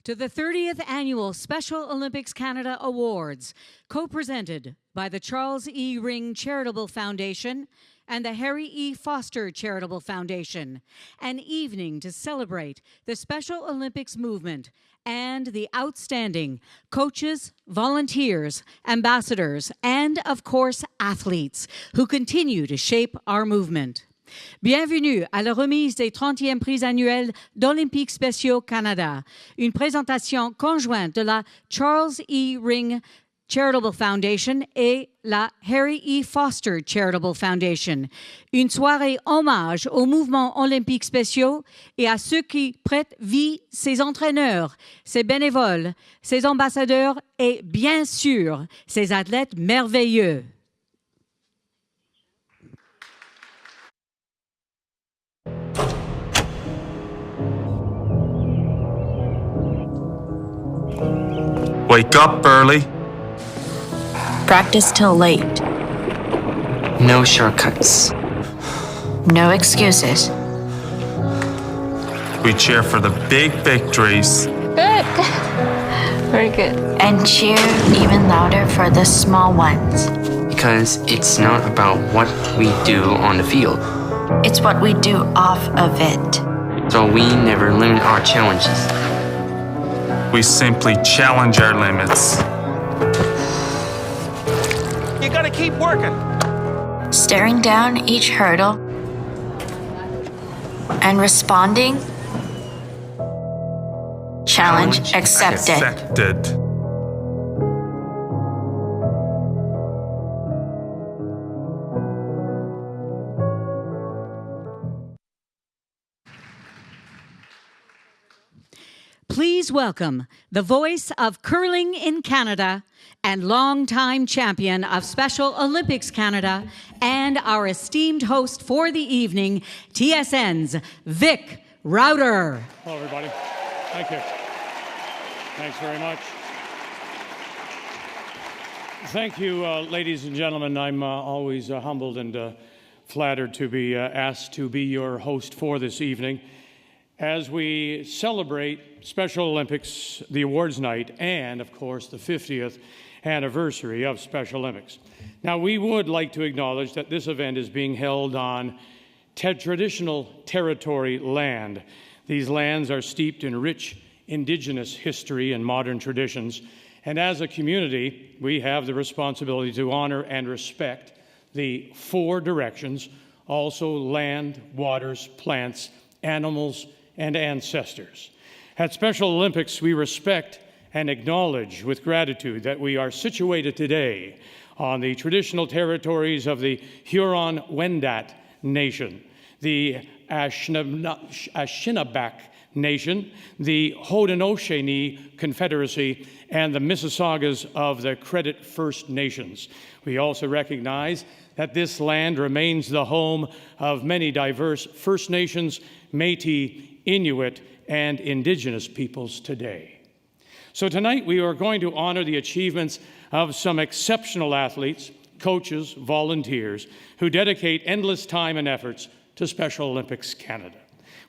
to the 30th Annual Special Olympics Canada Awards, co-presented by the Charles E. Ring Charitable Foundation and the Harry E. Foster Charitable Foundation, an evening to celebrate the Special Olympics movement and the outstanding coaches, volunteers, ambassadors, and, of course, athletes who continue to shape our movement. Bienvenue à la remise des 30e prix annuels d'Olympiques spéciaux Canada, une présentation conjointe de la Charles E. Ring Charitable Foundation et la Harry E. Foster Charitable Foundation. Une soirée hommage au mouvement olympique spéciaux et à ceux qui prêtent vie, ses entraîneurs, ses bénévoles, ses ambassadeurs et, bien sûr, ses athlètes merveilleux. Wake up early. Practice till late. No shortcuts. No excuses. We cheer for the big victories. Good. Very good. And cheer even louder for the small ones. Because it's not about what we do on the field. It's what we do off of it. So we never limit our challenges. We simply challenge our limits. You gotta keep working. Staring down each hurdle and responding. Challenge accepted. Please welcome the voice of curling in Canada and longtime champion of Special Olympics Canada and our esteemed host for the evening, TSN's Vic Rauter. Hello, everybody. Thank you. Thanks very much. Thank you, ladies and gentlemen. I'm always humbled and flattered to be asked to be your host for this evening as we celebrate Special Olympics, the awards night, and, of course, the 50th anniversary of Special Olympics. Now, we would like to acknowledge that this event is being held on traditional territory land. These lands are steeped in rich Indigenous history and modern traditions, and as a community, we have the responsibility to honor and respect the four directions, also land, waters, plants, animals, and ancestors. At Special Olympics, we respect and acknowledge with gratitude that we are situated today on the traditional territories of the Huron-Wendat Nation, the Anishinaabe Nation, the Haudenosaunee Confederacy, and the Mississaugas of the Credit First Nations. We also recognize that this land remains the home of many diverse First Nations, Métis, Inuit, and Indigenous peoples today. So tonight we are going to honor the achievements of some exceptional athletes, coaches, volunteers who dedicate endless time and efforts to Special Olympics Canada.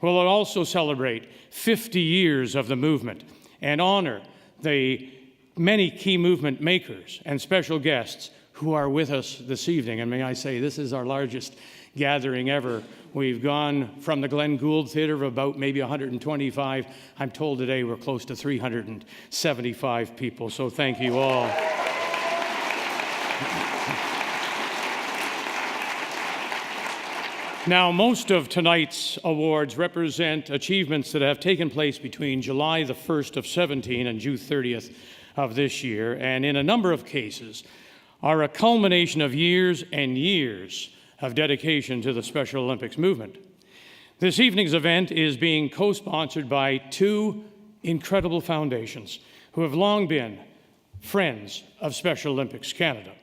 We'll also celebrate 50 years of the movement and honor the many key movement makers and special guests who are with us this evening. And may I say, this is our largest gathering ever. We've gone from the Glenn Gould Theatre of about maybe 125. I'm told today we're close to 375 people, so thank you all. Now, most of tonight's awards represent achievements that have taken place between July the 1st of 17 and June 30th of this year, and in a number of cases are a culmination of years and years of dedication to the Special Olympics movement. This evening's event is being co-sponsored by two incredible foundations who have long been friends of Special Olympics Canada.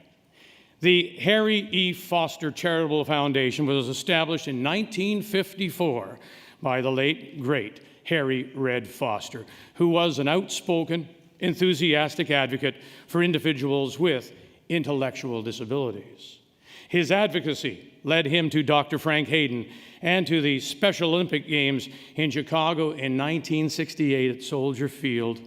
The Harry E. Foster Charitable Foundation was established in 1954 by the late, great Harry Red Foster, who was an outspoken, enthusiastic advocate for individuals with intellectual disabilities. His advocacy led him to Dr. Frank Hayden and to the Special Olympic Games in Chicago in 1968 at Soldier Field.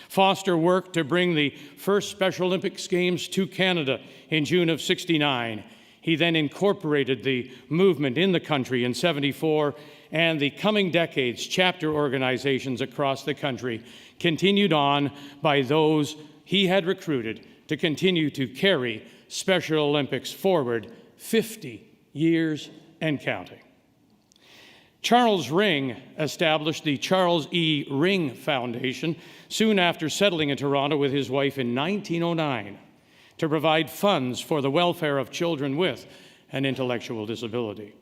Foster worked to bring the first Special Olympics Games to Canada in June of '69. He then incorporated the movement in the country in '74, and the coming decades, chapter organizations across the country continued on by those he had recruited to continue to carry Special Olympics forward 50 years and counting. Charles Ring established the Charles E. Ring Foundation soon after settling in Toronto with his wife in 1909 to provide funds for the welfare of children with an intellectual disability.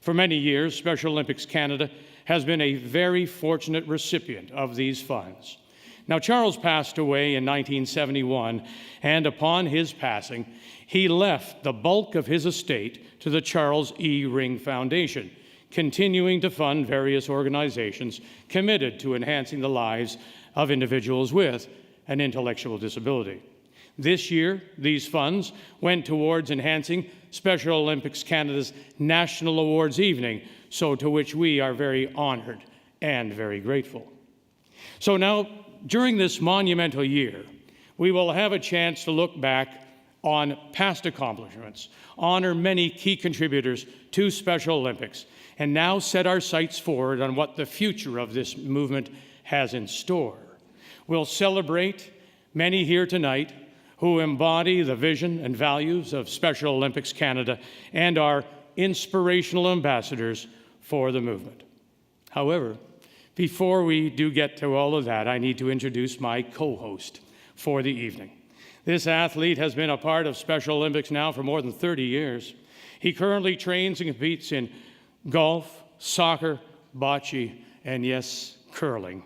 For many years, Special Olympics Canada has been a very fortunate recipient of these funds. Now, Charles passed away in 1971, and upon his passing, he left the bulk of his estate to the Charles E. Ring Foundation, continuing to fund various organizations committed to enhancing the lives of individuals with an intellectual disability. This year, these funds went towards enhancing Special Olympics Canada's National Awards Evening, so to which we are very honored and very grateful. So now, during this monumental year, we will have a chance to look back on past accomplishments, honor many key contributors to Special Olympics, and now set our sights forward on what the future of this movement has in store. We'll celebrate many here tonight who embody the vision and values of Special Olympics Canada and are inspirational ambassadors for the movement. However, before we do get to all of that, I need to introduce my co-host for the evening. This athlete has been a part of Special Olympics now for more than 30 years. He currently trains and competes in golf, soccer, bocce, and yes, curling.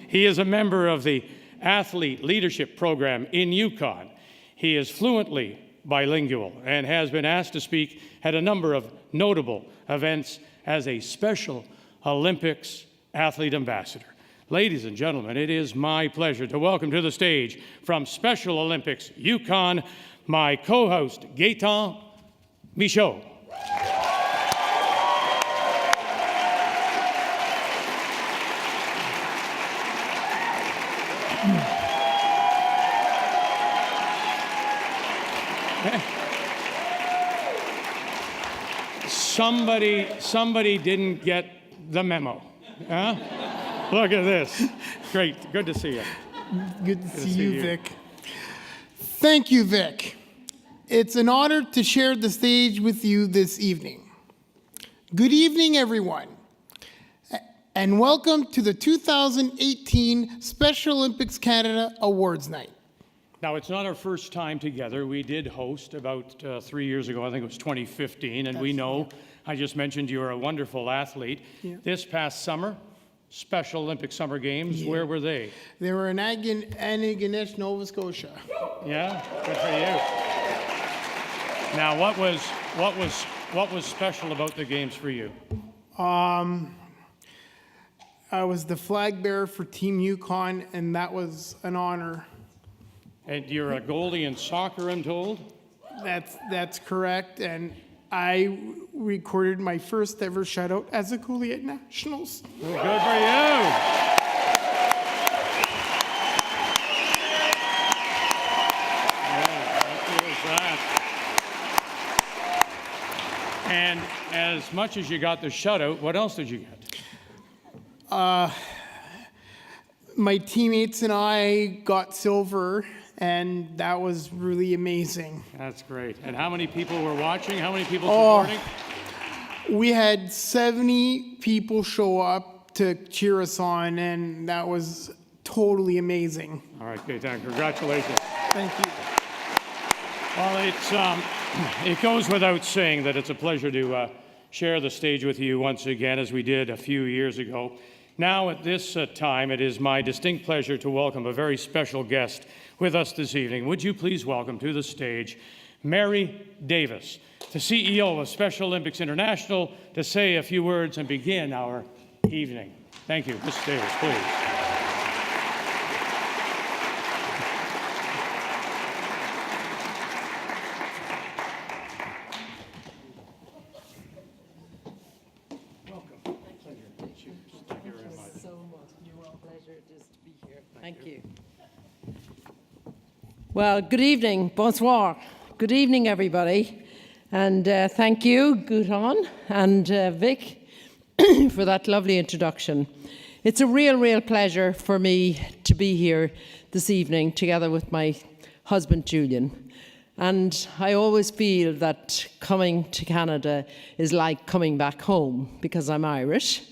He is a member of the Athlete Leadership Program in Yukon. He is fluently bilingual and has been asked to speak at a number of notable events as a Special Olympics Athlete Ambassador. Ladies and gentlemen, it is my pleasure to welcome to the stage from Special Olympics Yukon, my co-host, Gaetan Michaud. Somebody didn't get the memo. Huh? Look at this. Great. Good to see you. Good to see you, Vic. Thank you, Vic. It's an honor to share the stage with you this evening. Good evening, everyone, and welcome to the 2018 Special Olympics Canada Awards Night. Now, it's not our first time together. We did host about 3 years ago. I think it was 2015, and we know, I just mentioned you're a wonderful athlete. Yeah. This past summer, Special Olympic Summer Games, where were they? They were in Antigonish, Nova Scotia. Yeah, good for you. Now, what was special about the games for you? I was the flag bearer for Team Yukon, and that was an honor. And you're a goalie in soccer, I'm told? That's correct, and I recorded my first ever shutout as a goalie at Nationals. Well, good for you. And as much as you got the shutout, what else did you get? My teammates and I got silver, and that was really amazing. That's great. And how many people were watching? How many people supporting? We had 70 people show up to cheer us on, and that was totally amazing. All right, Gaetan, congratulations. Thank you. Well, it goes without saying that it's a pleasure to share the stage with you once again, as we did a few years ago. Now, at this time, it is my distinct pleasure to welcome a very special guest with us this evening. Would you please welcome to the stage Mary Davis, the CEO of Special Olympics International, to say a few words and begin our evening. Thank you. Mrs. Davis, please. Thank you. Well, good evening, bonsoir. Good evening, everybody. And thank you, Gaetan and Vic, for that lovely introduction. It's a real pleasure for me to be here this evening together with my husband, Julian. And I always feel that coming to Canada is like coming back home because I'm Irish.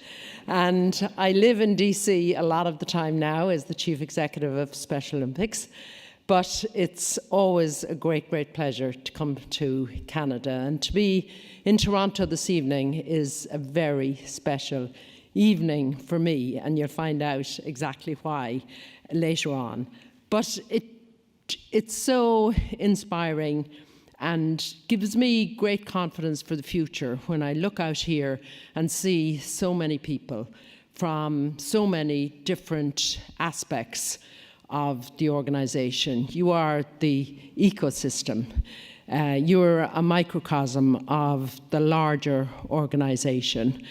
And I live in DC a lot of the time now as the Chief Executive of Special Olympics. But it's always a great pleasure to come to Canada. And to be in Toronto this evening is a very special evening for me. And you'll find out exactly why later on. But it's so inspiring and gives me great confidence for the future when I look out here and see so many people from so many different aspects of the organization. You are the ecosystem. You're a microcosm of the larger organization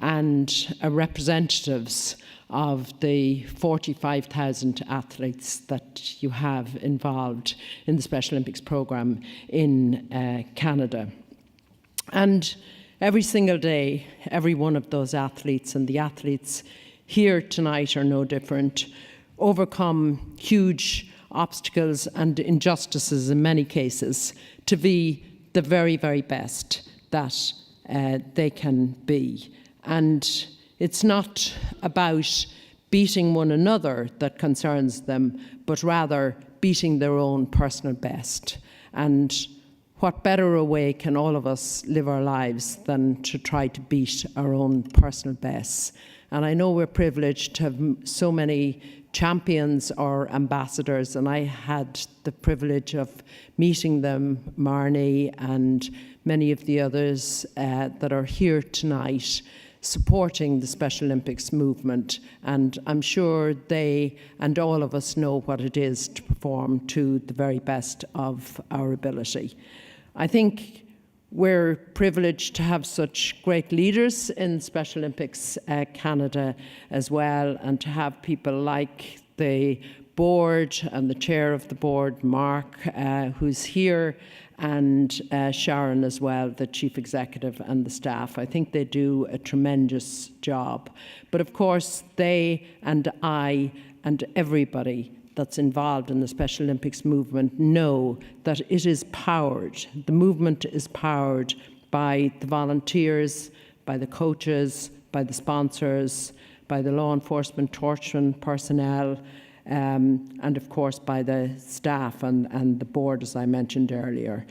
and representatives of the 45,000 athletes that you have involved in the Special Olympics program in Canada. And every single day, every one of those athletes, and the athletes here tonight are no different, overcome huge obstacles and injustices in many cases to be the very best that they can be. And it's not about beating one another that concerns them, but rather beating their own personal best. And what better a way can all of us live our lives than to try to beat our own personal bests? And I know we're privileged to have so many champions or ambassadors, and I had the privilege of meeting them, Marnie and many of the others that are here tonight supporting the Special Olympics movement. And I'm sure they and all of us know what it is to perform to the very best of our ability. I think we're privileged to have such great leaders in Special Olympics Canada as well, and to have people like the board and the chair of the board, Mark, who's here, and Sharon as well, the chief executive, and the staff. I think they do a tremendous job. But of course, they and I and everybody that's involved in the Special Olympics movement know that it is powered. The movement is powered by the volunteers, by the coaches, by the sponsors, by the law enforcement, torturing personnel, and of course by the staff and the board, as I mentioned earlier.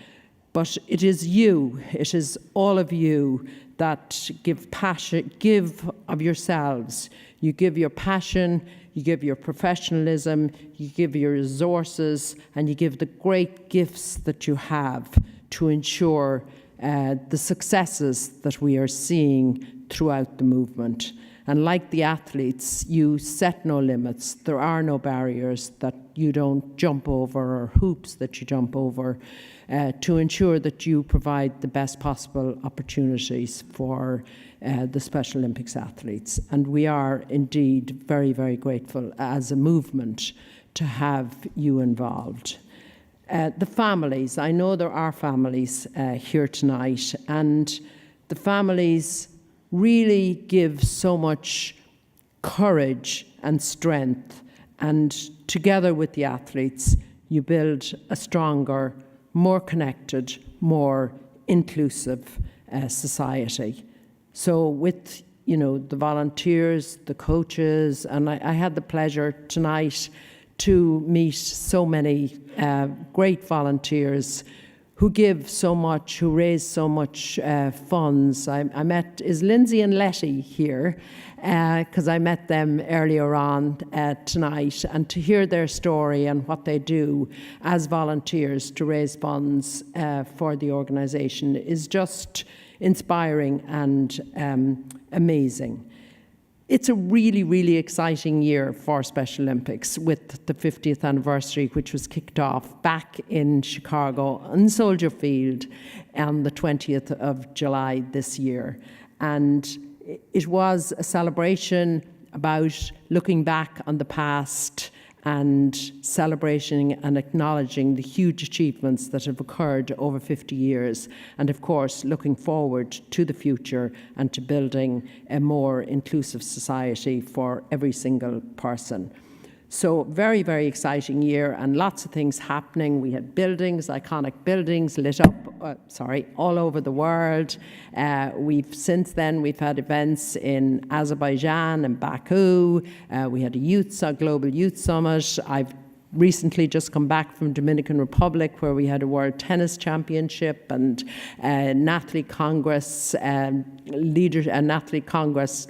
But it is you, it is all of you that give passion, give of yourselves. You give your passion, you give your professionalism, you give your resources, and you give the great gifts that you have to ensure the successes that we are seeing throughout the movement. And like the athletes, you set no limits. There are no barriers that you don't jump over or hoops that you jump over to ensure that you provide the best possible opportunities for the Special Olympics athletes. And we are indeed very grateful as a movement to have you involved. The families, I know there are families here tonight, and the families really give so much courage and strength, and together with the athletes, you build a stronger, more connected, more inclusive society. So with, the volunteers, the coaches, and I had the pleasure tonight to meet so many great volunteers who give so much, who raise so much funds. I met, is Lindsay and Letty here? Because I met them earlier on tonight, and to hear their story and what they do as volunteers to raise funds for the organisation is just inspiring and amazing. It's a really exciting year for Special Olympics with the 50th anniversary, which was kicked off back in Chicago on Soldier Field on the 20th of July this year. And it was a celebration about looking back on the past and celebrating and acknowledging the huge achievements that have occurred over 50 years, and of course looking forward to the future and to building a more inclusive society for every single person. So very, very exciting year and lots of things happening. We had buildings, iconic buildings lit up, all over the world. Since then we've had events in Azerbaijan and Baku. We had a Global Youth Summit. I've recently just come back from Dominican Republic, where we had a World Tennis Championship and Nathalie Congress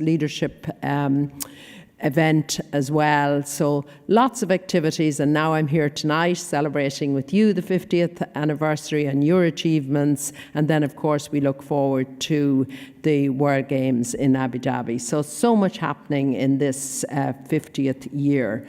leadership event as well. So lots of activities, and now I'm here tonight celebrating with you the 50th anniversary and your achievements, and then of course we look forward to the World Games in Abu Dhabi. So much happening in this 50th year.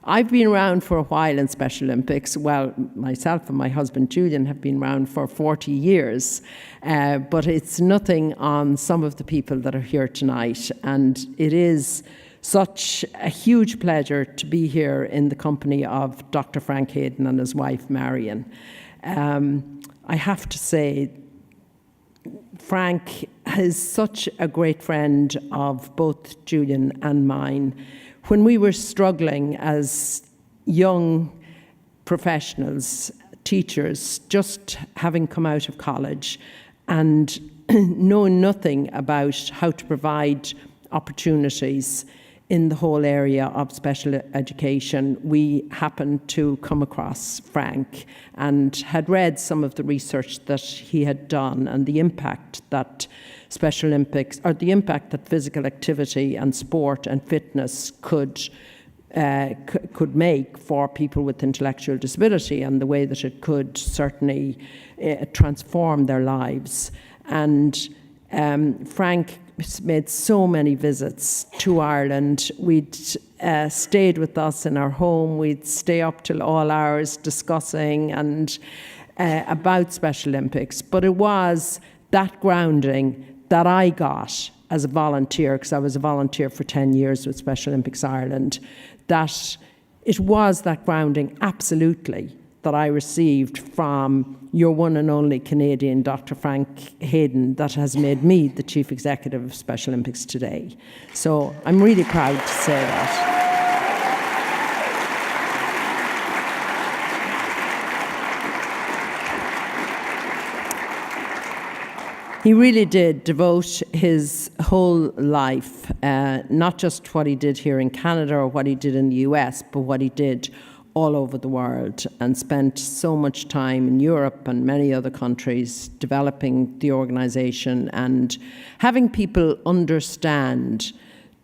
I've been around for a while in Special Olympics. Well, myself and my husband Julian have been around for 40 years, but it's nothing on some of the people that are here tonight, and it is such a huge pleasure to be here in the company of Dr. Frank Hayden and his wife Marion. I have to say, Frank is such a great friend of both Julian and mine. When we were struggling as young professionals, teachers, just having come out of college and knowing nothing about how to provide opportunities in the whole area of special education, we happened to come across Frank and had read some of the research that he had done and the impact that Special Olympics, or the impact that physical activity and sport and fitness could make for people with intellectual disability, and the way that it could certainly transform their lives. And Frank made so many visits to Ireland. We'd stayed with us in our home. We'd stay up till all hours discussing and about Special Olympics. But it was that grounding that I got as a volunteer, because I was a volunteer for 10 years with Special Olympics Ireland, that it was that grounding, absolutely, that I received from your one and only Canadian, Dr. Frank Hayden, that has made me the Chief Executive of Special Olympics today. So I'm really proud to say that. He really did devote his whole life, not just what he did here in Canada or what he did in the US, but what he did all over the world, and spent so much time in Europe and many other countries developing the organisation and having people understand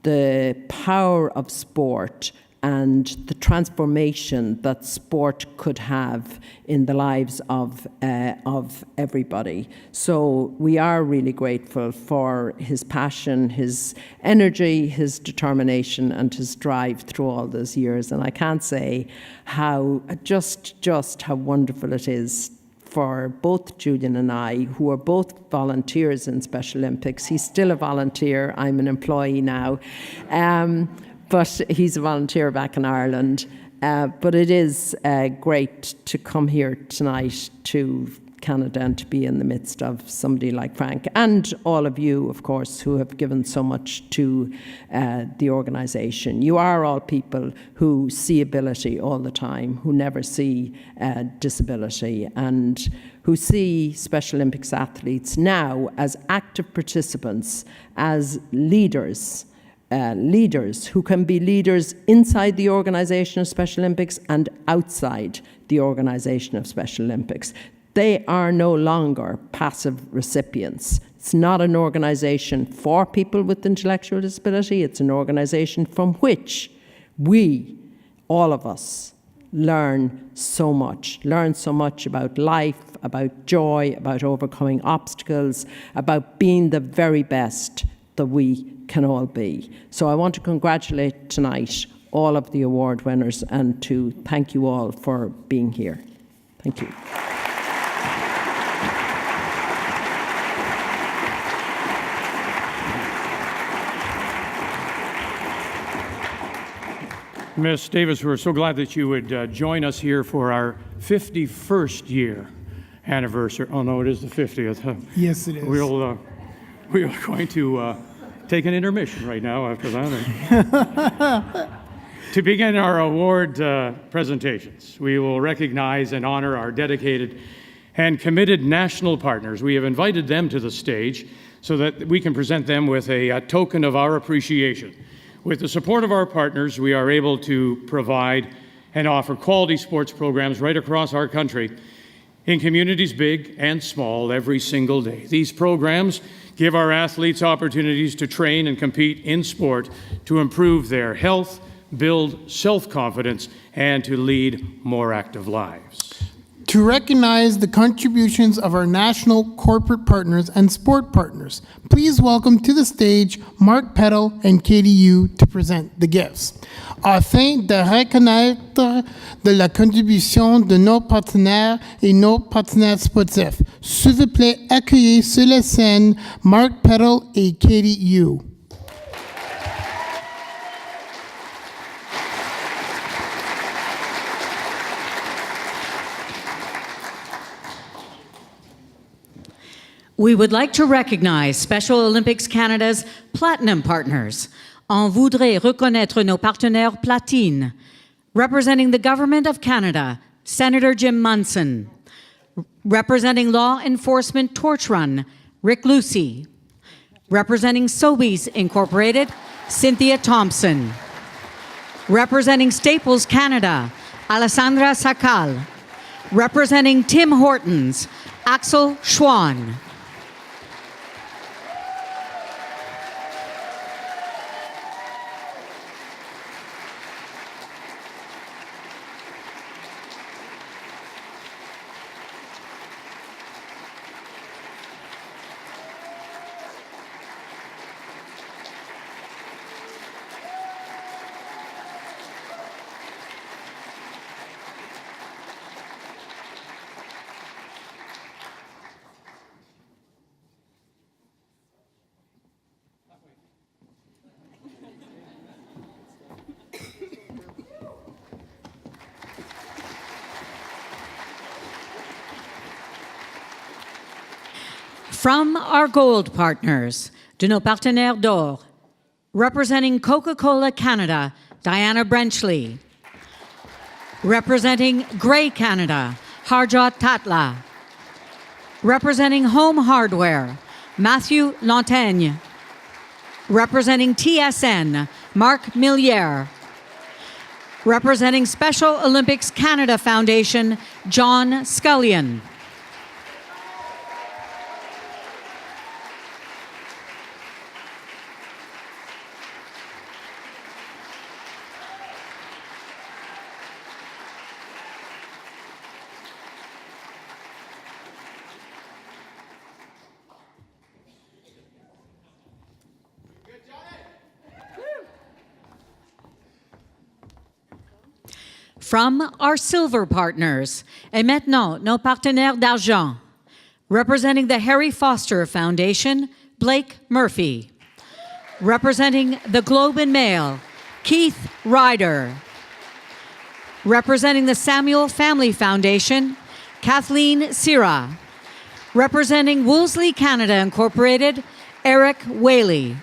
the power of sport and the transformation that sport could have in the lives of everybody. So we are really grateful for his passion, his energy, his determination, and his drive through all those years. And I can't say how just how wonderful it is for both Julian and I, who are both volunteers in Special Olympics. He's still a volunteer. I'm an employee now. But he's a volunteer back in Ireland. But it is great to come here tonight to Canada and to be in the midst of somebody like Frank, and all of you, of course, who have given so much to the organisation. You are all people who see ability all the time, who never see disability, and who see Special Olympics athletes now as active participants, as leaders who can be leaders inside the organisation of Special Olympics and outside the organisation of Special Olympics. They are no longer passive recipients. It's not an organisation for people with intellectual disability. It's an organisation from which we, all of us, learn so much about life, about joy, about overcoming obstacles, about being the very best that we can all be. So I want to congratulate tonight all of the award winners and to thank you all for being here. Thank you. Miss Davis, we're so glad that you would join us here for our 51st year anniversary. Oh, no, it is the 50th. Yes, it is. We are going to take an intermission right now after that. To begin our award presentations, we will recognize and honor our dedicated and committed national partners. We have invited them to the stage so that we can present them with a token of our appreciation. With the support of our partners, we are able to provide and offer quality sports programs right across our country in communities big and small every single day. These programs give our athletes opportunities to train and compete in sport to improve their health, build self-confidence, and to lead more active lives. To recognize the contributions of our national corporate partners and sport partners, please welcome to the stage Mark Peddle and KDU to present the gifts. Afin de reconnaître de la contribution de nos partenaires et nos partenaires sportifs, s'il vous plaît, accueillez sur la scène Mark Peddle et KDU. We would like to recognize Special Olympics Canada's Platinum partners. On voudrait reconnaître nos partenaires platine. Representing the Government of Canada, Senator Jim Munson. Representing Law Enforcement Torch Run, Rick Lucy. Representing Sobeys Incorporated, Cynthia Thompson. Representing Staples Canada, Alessandra Sakal. Representing Tim Hortons, Axel Schwan. From our gold partners, de nos partenaires d'or, representing Coca-Cola Canada, Diana Brenchley. Representing Grey Canada, Harjot Tatla. Representing Home Hardware, Matthew Lantaigne. Representing TSN, Marc Milliere. Representing Special Olympics Canada Foundation, John Scullion. From our silver partners, et maintenant nos partenaires d'argent, representing the Harry Foster Foundation, Blake Murphy. Representing the Globe and Mail, Keith Ryder. Representing the Samuel Family Foundation, Kathleen Sira. Representing Wolseley Canada Incorporated, Eric Whaley.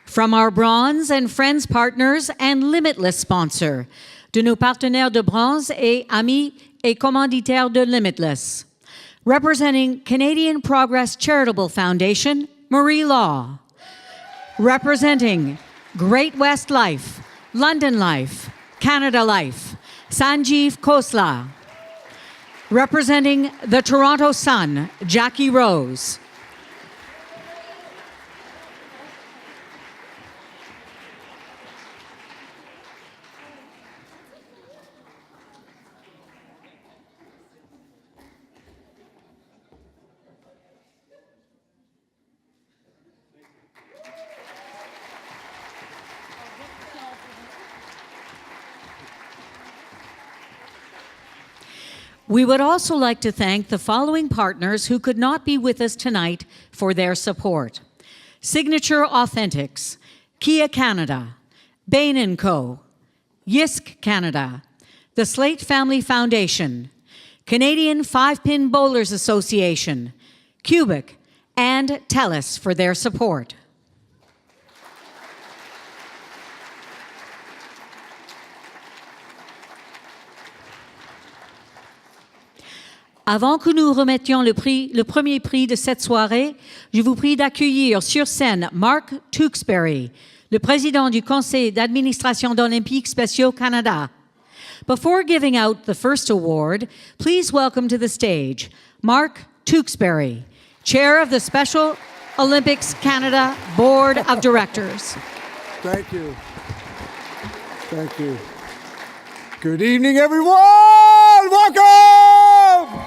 From our bronze and friends partners and Limitless sponsor, de nos partenaires de bronze et amis et commanditaires de Limitless. Representing Canadian Progress Charitable Foundation, Marie Law. Representing Great West Life, London Life, Canada Life, Sanjeev Khosla. Representing the Toronto Sun, Jackie Rose. We would also like to thank the following partners who could not be with us tonight for their support. Signature Authentics, Kia Canada, Bain & Co., Yisk Canada, the Slate Family Foundation, Canadian Five-Pin Bowlers Association, Cubic, and TELUS for their support. Avant que nous remettions le premier prix de cette soirée, je vous prie d'accueillir sur scène Mark Tewksbury, le président du Conseil d'administration d'Olympiques Spéciaux Canada. Before giving out the first award, please welcome to the stage Mark Tewksbury, chair of the Special Olympics Canada Board of Directors. Thank you. Thank you. Good evening, everyone! Welcome!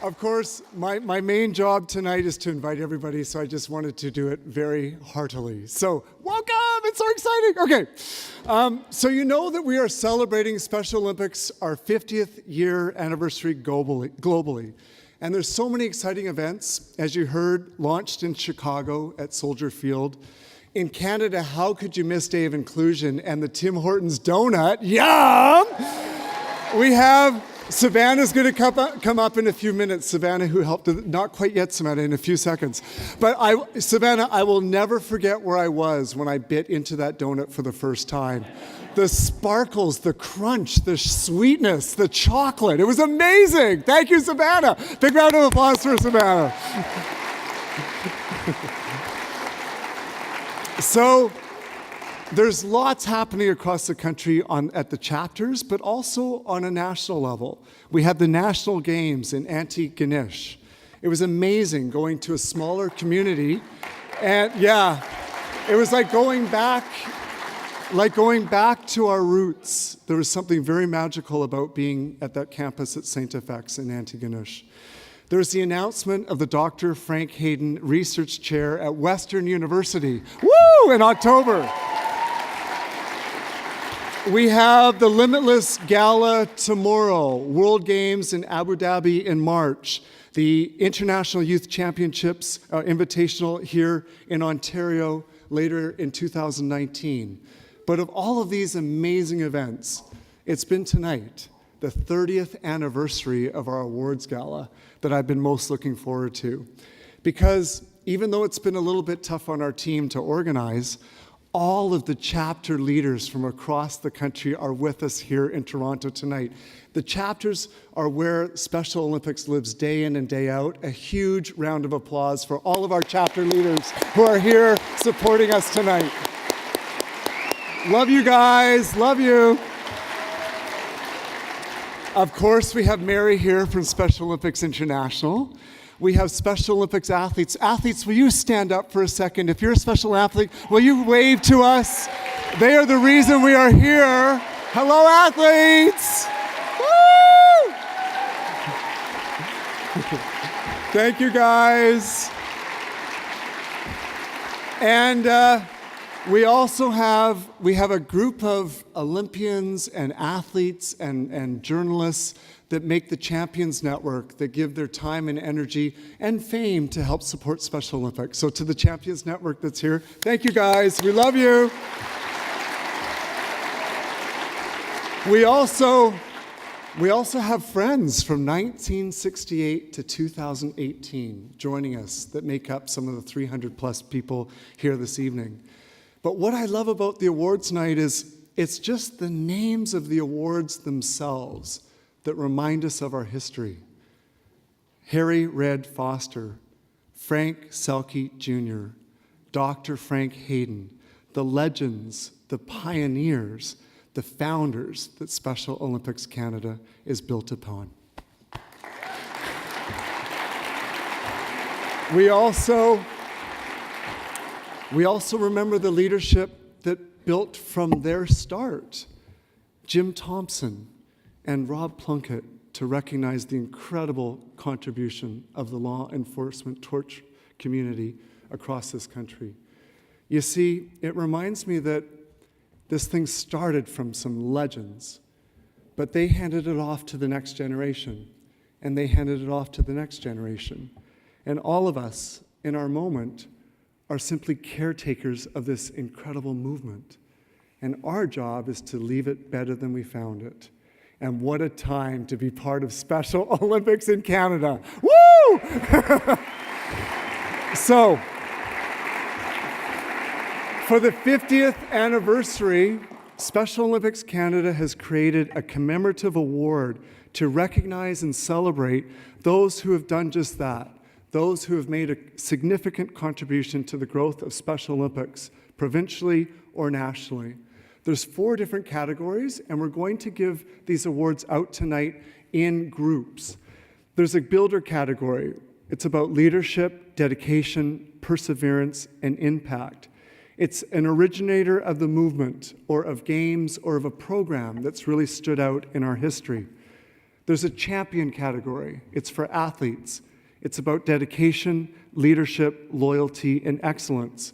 Of course, my main job tonight is to invite everybody, so I just wanted to do it very heartily. So, welcome! It's so exciting! Okay, so you know that we are celebrating Special Olympics, our 50th year anniversary globally. And there's so many exciting events, as you heard, launched in Chicago at Soldier Field. In Canada, how could you miss Day of Inclusion and the Tim Hortons donut? Yum! We have Savannah's going to come up in a few minutes. Savannah, who helped, not quite yet, Savannah, in a few seconds. But Savannah, I will never forget where I was when I bit into that donut for the first time. The sparkles, the crunch, the sweetness, the chocolate. It was amazing. Thank you, Savannah. Big round of applause for Savannah. So, there's lots happening across the country at the chapters, but also on a national level. We had the National Games in Antigonish. It was amazing going to a smaller community. And yeah, it was like going back to our roots. There was something very magical about being at that campus at St. FX in Antigonish. There was the announcement of the Dr. Frank Hayden Research Chair at Western University. Woo! In October. We have the Limitless Gala tomorrow, World Games in Abu Dhabi in March, the International Youth Championships Invitational here in Ontario later in 2019. But of all of these amazing events, it's been tonight, the 30th anniversary of our awards gala, that I've been most looking forward to. Because even though it's been a little bit tough on our team to organize, all of the chapter leaders from across the country are with us here in Toronto tonight. The chapters are where Special Olympics lives day in and day out. A huge round of applause for all of our chapter leaders who are here supporting us tonight. Love you guys, love you. Of course, we have Mary here from Special Olympics International. We have Special Olympics athletes. Athletes, will you stand up for a second? If you're a special athlete, will you wave to us? They are the reason we are here. Hello, athletes! Woo! Thank you, guys. And we also have a group of Olympians and athletes and journalists that make the Champions Network, that give their time and energy and fame to help support Special Olympics. So to the Champions Network that's here, thank you guys, we love you. We also have friends from 1968 to 2018 joining us that make up some of the 300 plus people here this evening. But what I love about the awards night is it's just the names of the awards themselves that remind us of our history. Harry Red Foster, Frank Selke Jr., Dr. Frank Hayden, the legends, the pioneers, the founders that Special Olympics Canada is built upon. We also remember the leadership that built from their start. Jim Thompson and Rob Plunkett, to recognize the incredible contribution of the law enforcement torch community across this country. You see, it reminds me that this thing started from some legends, but they handed it off to the next generation, and they handed it off to the next generation. And all of us, in our moment, are simply caretakers of this incredible movement. And our job is to leave it better than we found it. And what a time to be part of Special Olympics in Canada. Woo! So, for the 50th anniversary, Special Olympics Canada has created a commemorative award to recognize and celebrate those who have done just that, those who have made a significant contribution to the growth of Special Olympics, provincially or nationally. There's 4 different categories, and we're going to give these awards out tonight in groups. There's a builder category. It's about leadership, dedication, perseverance, and impact. It's an originator of the movement, or of games, or of a program that's really stood out in our history. There's a champion category. It's for athletes. It's about dedication, leadership, loyalty, and excellence.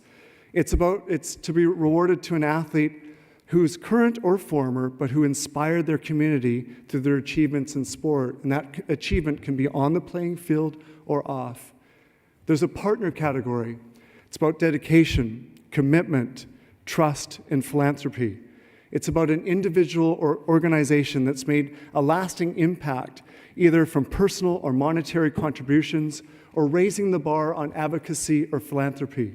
It's to be rewarded to an athlete who's current or former, but who inspired their community through their achievements in sport. And that achievement can be on the playing field or off. There's a partner category. It's about dedication, commitment, trust, and philanthropy. It's about an individual or organization that's made a lasting impact, either from personal or monetary contributions, or raising the bar on advocacy or philanthropy.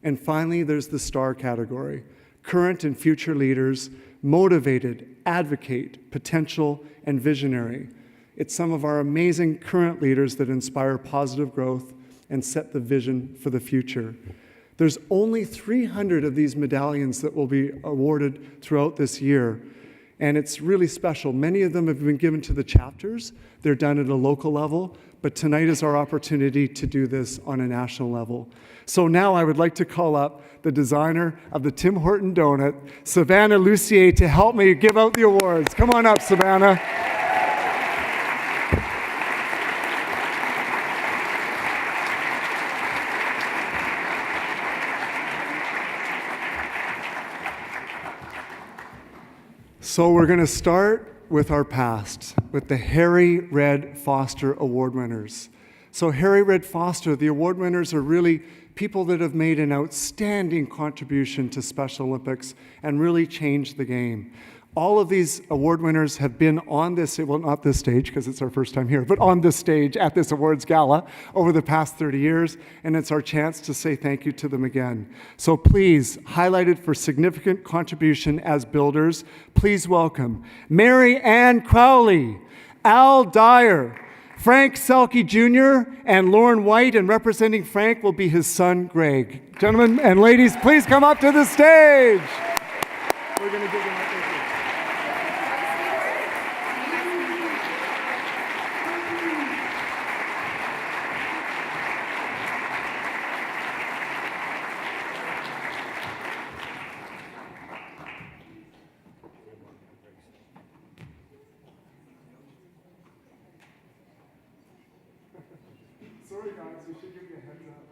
And finally, there's the star category. Current and future leaders, motivated, advocate, potential, and visionary. It's some of our amazing current leaders that inspire positive growth and set the vision for the future. There's only 300 of these medallions that will be awarded throughout this year, and it's really special. Many of them have been given to the chapters. They're done at a local level, but tonight is our opportunity to do this on a national level. So now I would like to call up the designer of the Tim Horton donut, Savannah Lucier, to help me give out the awards. Come on up, Savannah. So we're going to start with our past, with the Harry Red Foster Award winners. So Harry Red Foster, the award winners are really people that have made an outstanding contribution to Special Olympics and really changed the game. All of these award winners have been on this, well, not this stage because it's our first time here, but on this stage at this awards gala over the past 30 years, and it's our chance to say thank you to them again. So please, highlighted for significant contribution as builders, please welcome Mary Ann Crowley, Al Dyer, Frank Selke Jr., and Lauren White, and representing Frank will be his son, Greg. Gentlemen and ladies, please come up to the stage. We're going to give them a Sorry guys, we should give you a heads up.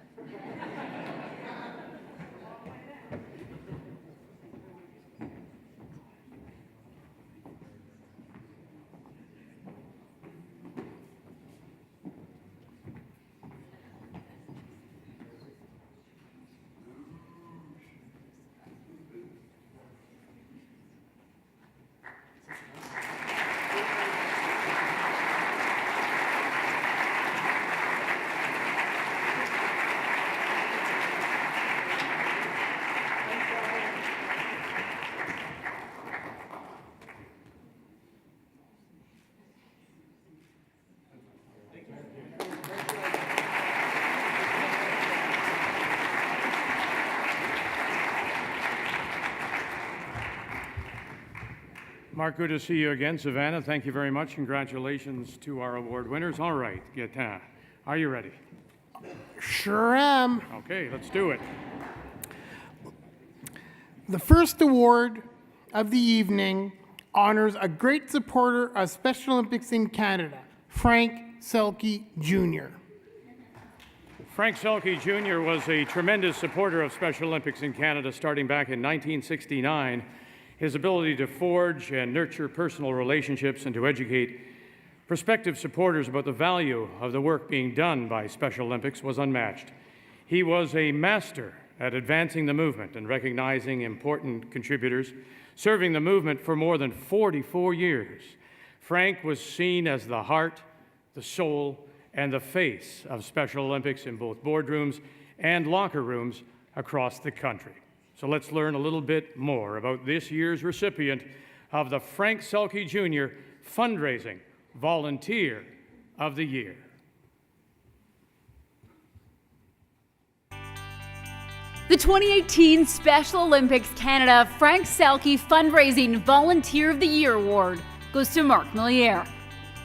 Mark, good to see you again. Savannah, thank you very much. Congratulations to our award winners. All right, Gaetan, are you ready? Sure am. Okay, let's do it. The first award of the evening honors a great supporter of Special Olympics in Canada, Frank Selke Jr. Frank Selke Jr. was a tremendous supporter of Special Olympics in Canada starting back in 1969. His ability to forge and nurture personal relationships and to educate prospective supporters about the value of the work being done by Special Olympics was unmatched. He was a master at advancing the movement and recognizing important contributors, serving the movement for more than 44 years. Frank was seen as the heart, the soul, and the face of Special Olympics in both boardrooms and locker rooms across the country. So let's learn a little bit more about this year's recipient of the Frank Selke Jr. Fundraising Volunteer of the Year. The 2018 Special Olympics Canada Frank Selke Fundraising Volunteer of the Year Award goes to Marc Milliere.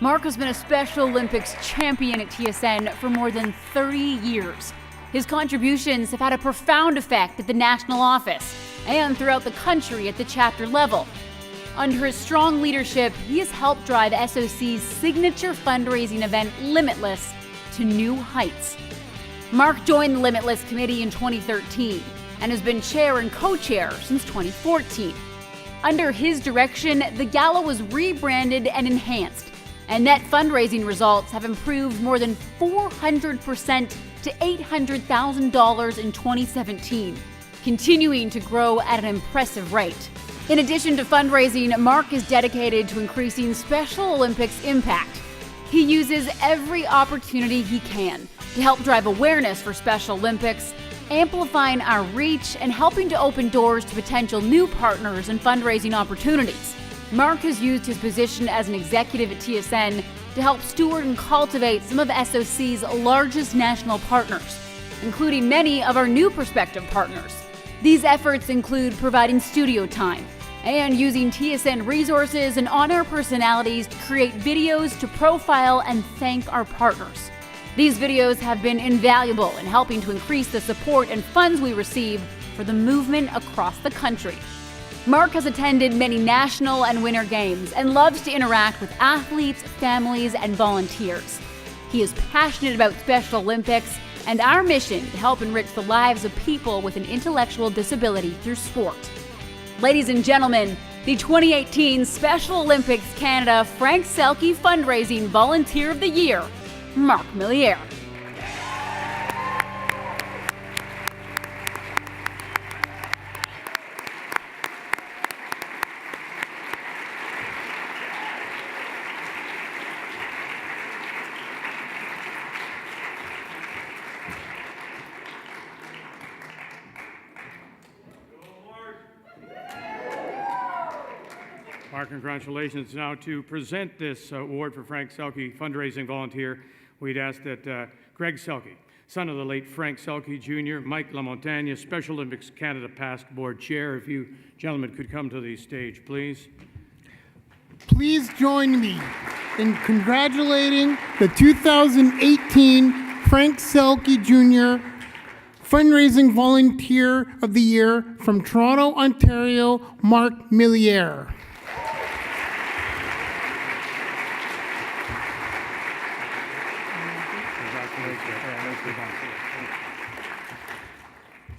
Marc has been a Special Olympics champion at TSN for more than 30 years. His contributions have had a profound effect at the national office and throughout the country at the chapter level. Under his strong leadership, he has helped drive SOC's signature fundraising event, Limitless, to new heights. Marc joined the Limitless Committee in 2013 and has been chair and co-chair since 2014. Under his direction, the gala was rebranded and enhanced, and net fundraising results have improved more than 400% to $800,000 in 2017, continuing to grow at an impressive rate. In addition to fundraising, Marc is dedicated to increasing Special Olympics impact. He uses every opportunity he can to help drive awareness for Special Olympics, amplifying our reach and helping to open doors to potential new partners and fundraising opportunities. Marc has used his position as an executive at TSN to help steward and cultivate some of SOC's largest national partners, including many of our new prospective partners. These efforts include providing studio time and using TSN resources and on-air personalities to create videos to profile and thank our partners. These videos have been invaluable in helping to increase the support and funds we receive for the movement across the country. Marc has attended many national and winter games and loves to interact with athletes, families, and volunteers. He is passionate about Special Olympics and our mission to help enrich the lives of people with an intellectual disability through sport. Ladies and gentlemen, the 2018 Special Olympics Canada Frank Selke Fundraising Volunteer of the Year, Marc Milliere. Our congratulations. Now to present this award for Frank Selke Fundraising Volunteer, we'd ask that Greg Selke, son of the late Frank Selke Jr., Mike LaMontagne, Special Olympics Canada Past Board Chair, if you gentlemen could come to the stage, please. Please join me in congratulating the 2018 Frank Selke Jr. Fundraising Volunteer of the Year from Toronto, Ontario, Marc Milliere.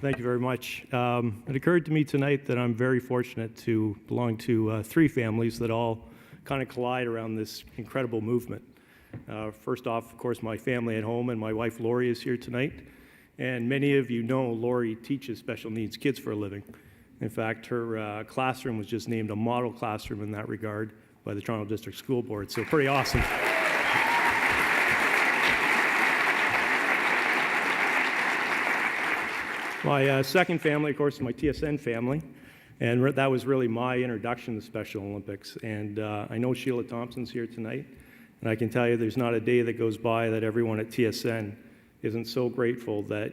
Thank you very much. It occurred to me tonight that I'm very fortunate to belong to three families that all kind of collide around this incredible movement. First off, of course, my family at home, and my wife Lori is here tonight. And many of you know Lori teaches special needs kids for a living. In fact, her classroom was just named a model classroom in that regard by the Toronto District School Board, so pretty awesome. My second family, of course, is my TSN family, and that was really my introduction to Special Olympics. And I know Sheila Thompson's here tonight, and I can tell you there's not a day that goes by that everyone at TSN isn't so grateful that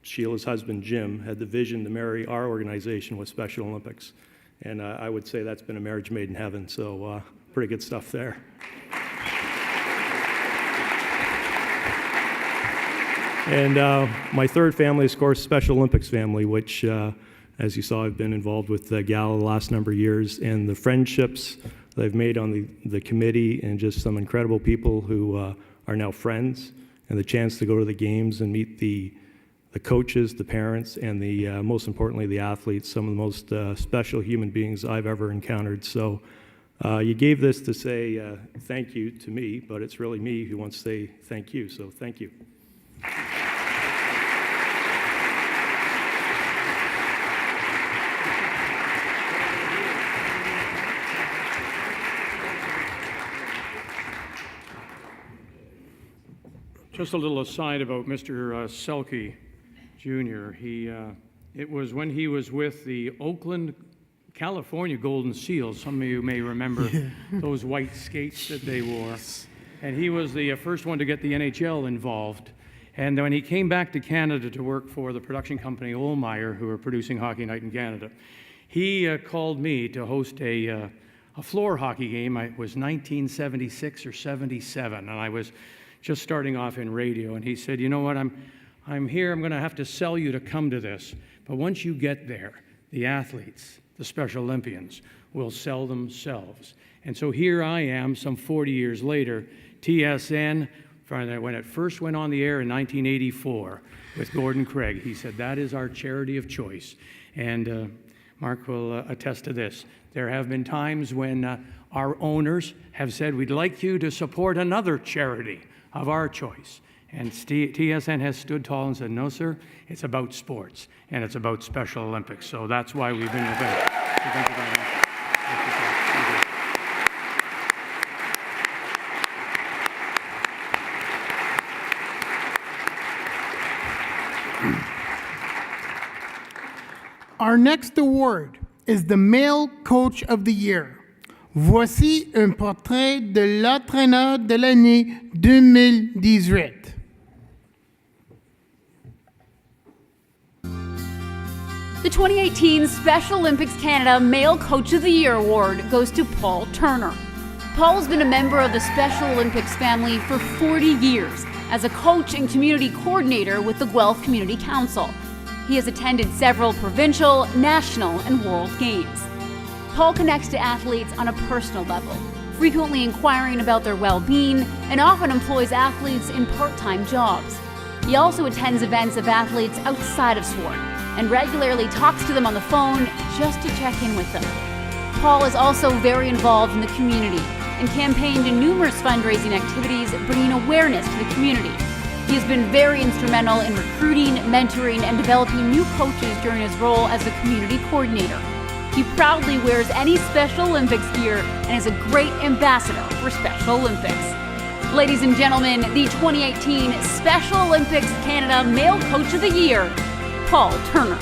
Sheila's husband, Jim, had the vision to marry our organization with Special Olympics. And I would say that's been a marriage made in heaven, so pretty good stuff there. And my third family is, of course, Special Olympics family, which, as you saw, I've been involved with the gala the last number of years, and the friendships that I've made on the committee, and just some incredible people who are now friends, and the chance to go to the games and meet the the coaches, the parents, and most importantly, the athletes, some of the most special human beings I've ever encountered. So you gave this to say thank you to me, but it's really me who wants to say thank you, so thank you. Just a little aside about Mr. Selke Jr. It was when he was with the Oakland, California Golden Seals. Some of you may remember those white skates that they wore. And he was the first one to get the NHL involved. And when he came back to Canada to work for the production company Olmeyer, who were producing Hockey Night in Canada, he called me to host a floor hockey game. It was 1976 or 77, and I was just starting off in radio, and he said, you know what, I'm here, I'm gonna have to sell you to come to this, but once you get there, the athletes, the Special Olympians, will sell themselves. And so here I am, some 40 years later, TSN, when it first went on the air in 1984 with Gordon Craig, he said, that is our charity of choice. And Mark will attest to this. There have been times when our owners have said, we'd like you to support another charity of our choice. And TSN has stood tall and said, no, sir, it's about sports, and it's about Special Olympics. So that's why we've been with it. So thank you very much. Our next award is the Male Coach of the Year. Voici un portrait de l'entraîneur de l'année 2018. The 2018 Special Olympics Canada Male Coach of the Year Award goes to Paul Turner. Paul has been a member of the Special Olympics family for 40 years as a coach and community coordinator with the Guelph Community Council. He has attended several provincial, national, and world games. Paul connects to athletes on a personal level, frequently inquiring about their well-being, and often employs athletes in part-time jobs. He also attends events of athletes outside of sport and regularly talks to them on the phone just to check in with them. Paul is also very involved in the community and campaigned in numerous fundraising activities, bringing awareness to the community. He has been very instrumental in recruiting, mentoring, and developing new coaches during his role as the community coordinator. He proudly wears any Special Olympics gear and is a great ambassador for Special Olympics. Ladies and gentlemen, the 2018 Special Olympics Canada Male Coach of the Year, Paul Turner.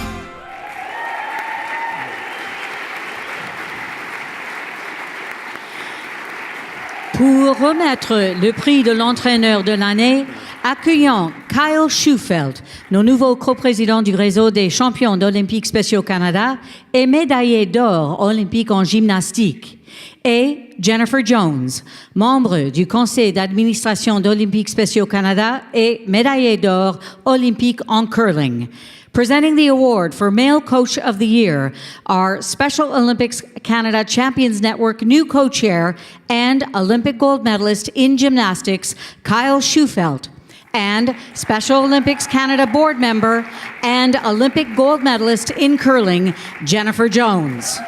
Pour remettre le prix de l'entraîneur de l'année, accueillons Kyle Schufelt, nos nouveaux coprésidents du réseau des champions d'Olympiques spéciaux Canada et médaillé d'or olympique en gymnastique, et Jennifer Jones, membre du conseil d'administration d'Olympiques spéciaux Canada et médaillé d'or olympique en curling. Presenting the award for Male Coach of the Year are Special Olympics Canada Champions Network new co-chair and Olympic gold medalist in gymnastics, Kyle Schufelt, and Special Olympics Canada board member and Olympic gold medalist in curling, Jennifer Jones.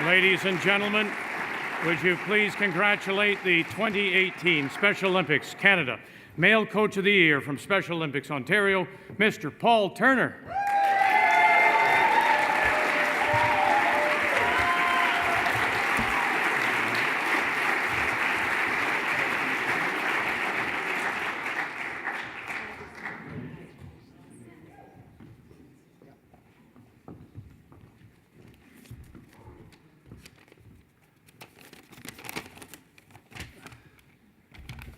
Ladies and gentlemen, would you please congratulate the 2018 Special Olympics Canada Male Coach of the Year from Special Olympics Ontario, Mr. Paul Turner.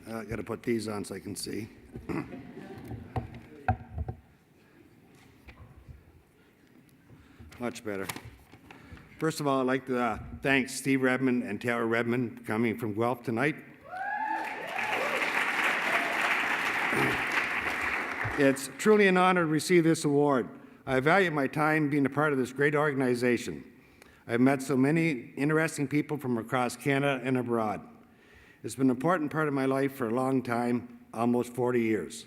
I got to put these on so I can see. Much better. First of all, I'd like to thank Steve Redmond and Taylor Redmond coming from Guelph tonight. It's truly an honor to receive this award. I value my time being a part of this great organization. I've met so many interesting people from across Canada and abroad. It's been an important part of my life for a long time, almost 40 years.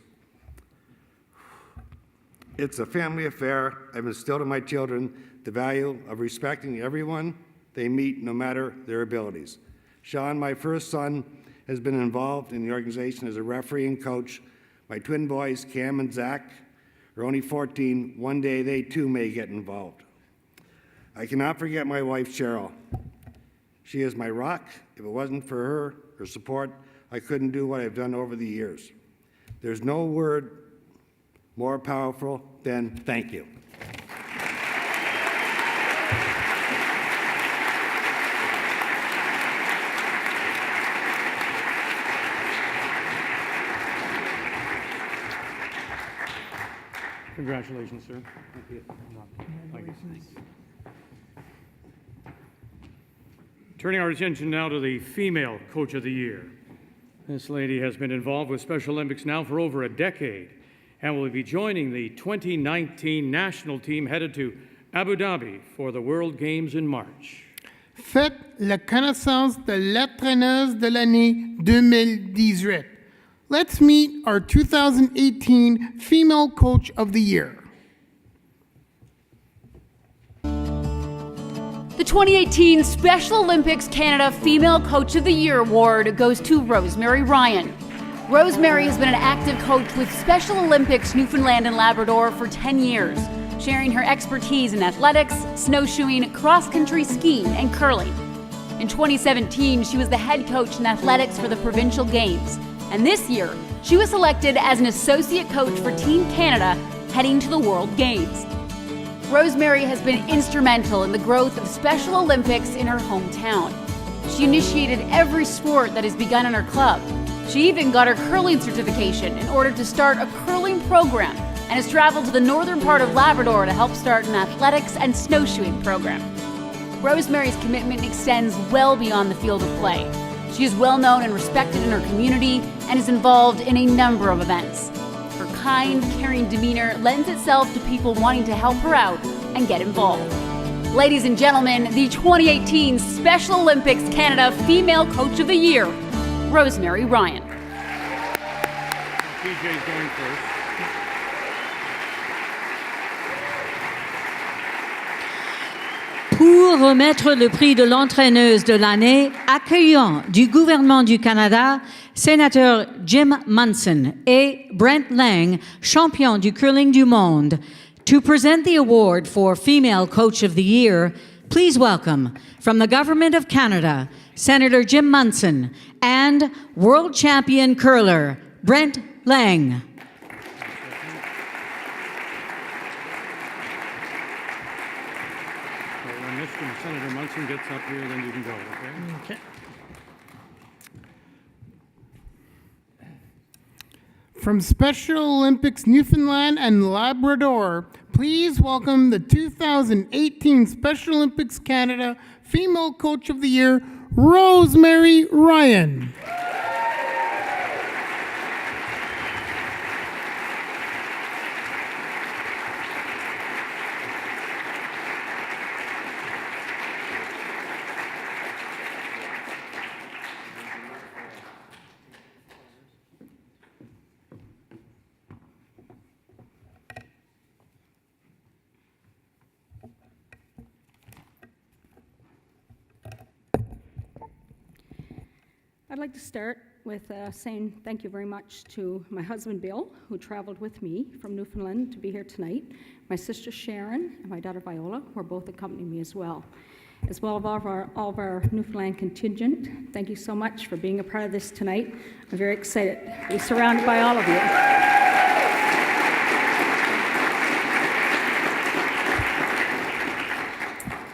It's a family affair. I've instilled in my children the value of respecting everyone they meet, no matter their abilities. Sean, my first son, has been involved in the organization as a referee and coach. My twin boys, Cam and Zach, are only 14. One day they too may get involved. I cannot forget my wife, Cheryl. She is my rock. If it wasn't for her support, I couldn't do what I've done over the years. There's no word more powerful than thank you. Congratulations, sir. Thank you. Thank you. Turning our attention now to the female Coach of the Year. This lady has been involved with Special Olympics now for over a decade and will be joining the 2019 national team headed to Abu Dhabi for the World Games in March. Faites la connaissance de l'entraîneuse de l'année 2018. Let's meet our 2018 Female Coach of the Year. The 2018 Special Olympics Canada Female Coach of the Year award goes to Rosemary Ryan. Rosemary has been an active coach with Special Olympics Newfoundland and Labrador for 10 years, sharing her expertise in athletics, snowshoeing, cross-country skiing, and curling. In 2017, she was the head coach in athletics for the Provincial Games, and this year, she was selected as an associate coach for Team Canada heading to the World Games. Rosemary has been instrumental in the growth of Special Olympics in her hometown. She initiated every sport that has begun in her club. She even got her curling certification in order to start a curling program and has traveled to the northern part of Labrador to help start an athletics and snowshoeing program. Rosemary's commitment extends well beyond the field of play. She is well known and respected in her community and is involved in a number of events. Her kind, caring demeanor lends itself to people wanting to help her out and get involved. Ladies and gentlemen, the 2018 Special Olympics Canada Female Coach of the Year, Rosemary Ryan. PJ's going first. Pour remettre le prix de l'entraîneuse de l'année, accueillant du gouvernement du Canada, sénateur Jim Munson et Brent Lang, champion du curling du monde. To present the award for Female Coach of the Year, please welcome, from the Government of Canada, Senator Jim Munson and world champion curler Brent Lang. When Senator Munson gets up here, then you can go, okay? Okay. From Special Olympics Newfoundland and Labrador, please welcome the 2018 Special Olympics Canada Female Coach of the Year, Rosemary Ryan. I'd like to start with saying thank you very much to my husband, Bill, who traveled with me from Newfoundland to be here tonight, my sister Sharon, and my daughter Viola, who are both accompanying me as well as all of our Newfoundland contingent. Thank you so much for being a part of this tonight. I'm very excited to be surrounded by all of you.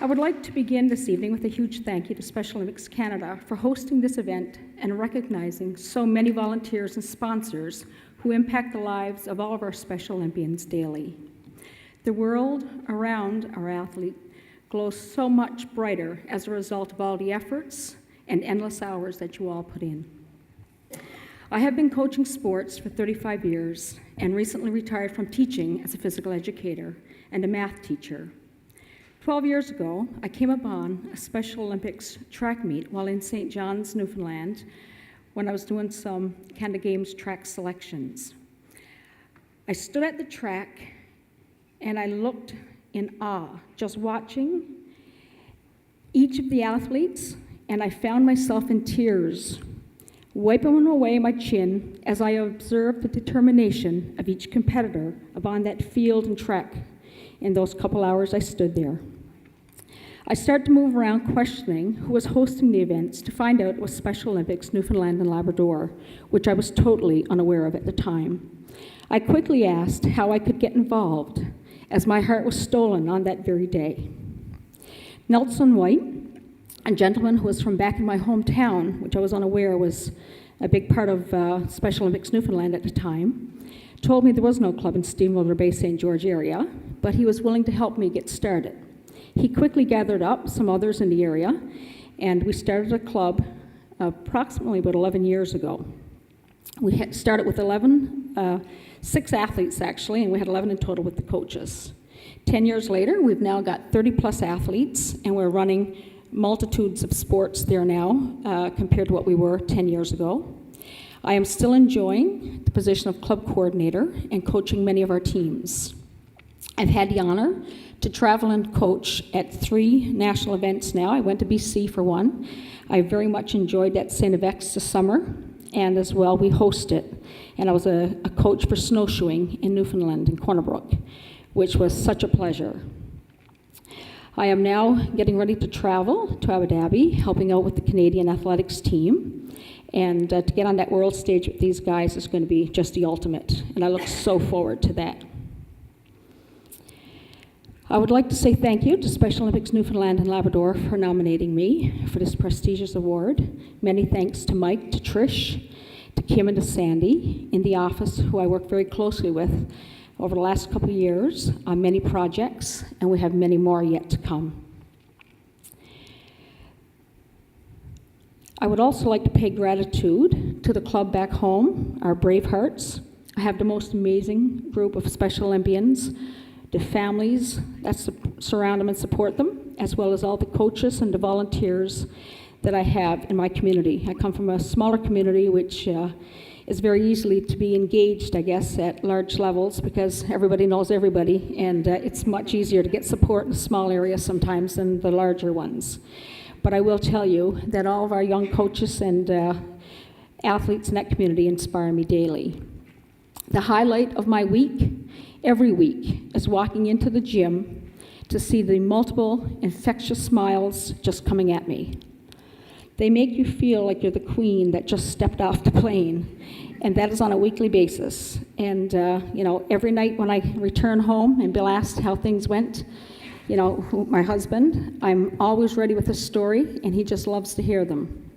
I would like to begin this evening with a huge thank you to Special Olympics Canada for hosting this event and recognizing so many volunteers and sponsors who impact the lives of all of our Special Olympians daily. The world around our athlete glows so much brighter as a result of all the efforts and endless hours that you all put in. I have been coaching sports for 35 years and recently retired from teaching as a physical educator and a math teacher. 12 years ago, I came upon a Special Olympics track meet while in St. John's, Newfoundland, when I was doing some Canada Games track selections. I stood at the track and I looked in awe, just watching each of the athletes, and I found myself in tears, wiping away my chin as I observed the determination of each competitor upon that field and track in those couple hours I stood there. I started to move around questioning who was hosting the events to find out it was Special Olympics Newfoundland and Labrador, which I was totally unaware of at the time. I quickly asked how I could get involved, as my heart was stolen on that very day. Nelson White, a gentleman who was from back in my hometown, which I was unaware was a big part of Special Olympics Newfoundland at the time, told me there was no club in Stephenville or Bay St. George area, but he was willing to help me get started. He quickly gathered up some others in the area, and we started a club approximately about 11 years ago. We had started with 6 athletes actually, and we had 11 in total with the coaches. 10 years later, we've now got 30 plus athletes, and we're running multitudes of sports there now compared to what we were 10 years ago. I am still enjoying the position of club coordinator and coaching many of our teams. I've had the honor to travel and coach at 3 national events now. I went to BC for one. I very much enjoyed that St. Avex this summer, and as well we hosted. And I was a coach for snowshoeing in Newfoundland, in Corner Brook, which was such a pleasure. I am now getting ready to travel to Abu Dhabi, helping out with the Canadian athletics team. And to get on that world stage with these guys is going to be just the ultimate, and I look so forward to that. I would like to say thank you to Special Olympics Newfoundland and Labrador for nominating me for this prestigious award. Many thanks to Mike, to Trish, to Kim, and to Sandy in the office, who I work very closely with over the last couple of years on many projects, and we have many more yet to come. I would also like to pay gratitude to the club back home, our brave hearts. I have the most amazing group of Special Olympians, the families that surround them and support them, as well as all the coaches and the volunteers that I have in my community. I come from a smaller community which is very easily to be engaged, I guess, at large levels because everybody knows everybody, and it's much easier to get support in a small area sometimes than the larger ones. But I will tell you that all of our young coaches and athletes in that community inspire me daily. The highlight of my week, every week, is walking into the gym to see the multiple infectious smiles just coming at me. They make you feel like you're the queen that just stepped off the plane, and that is on a weekly basis. And every night when I return home and Bill asked how things went, my husband, I'm always ready with a story, and he just loves to hear them.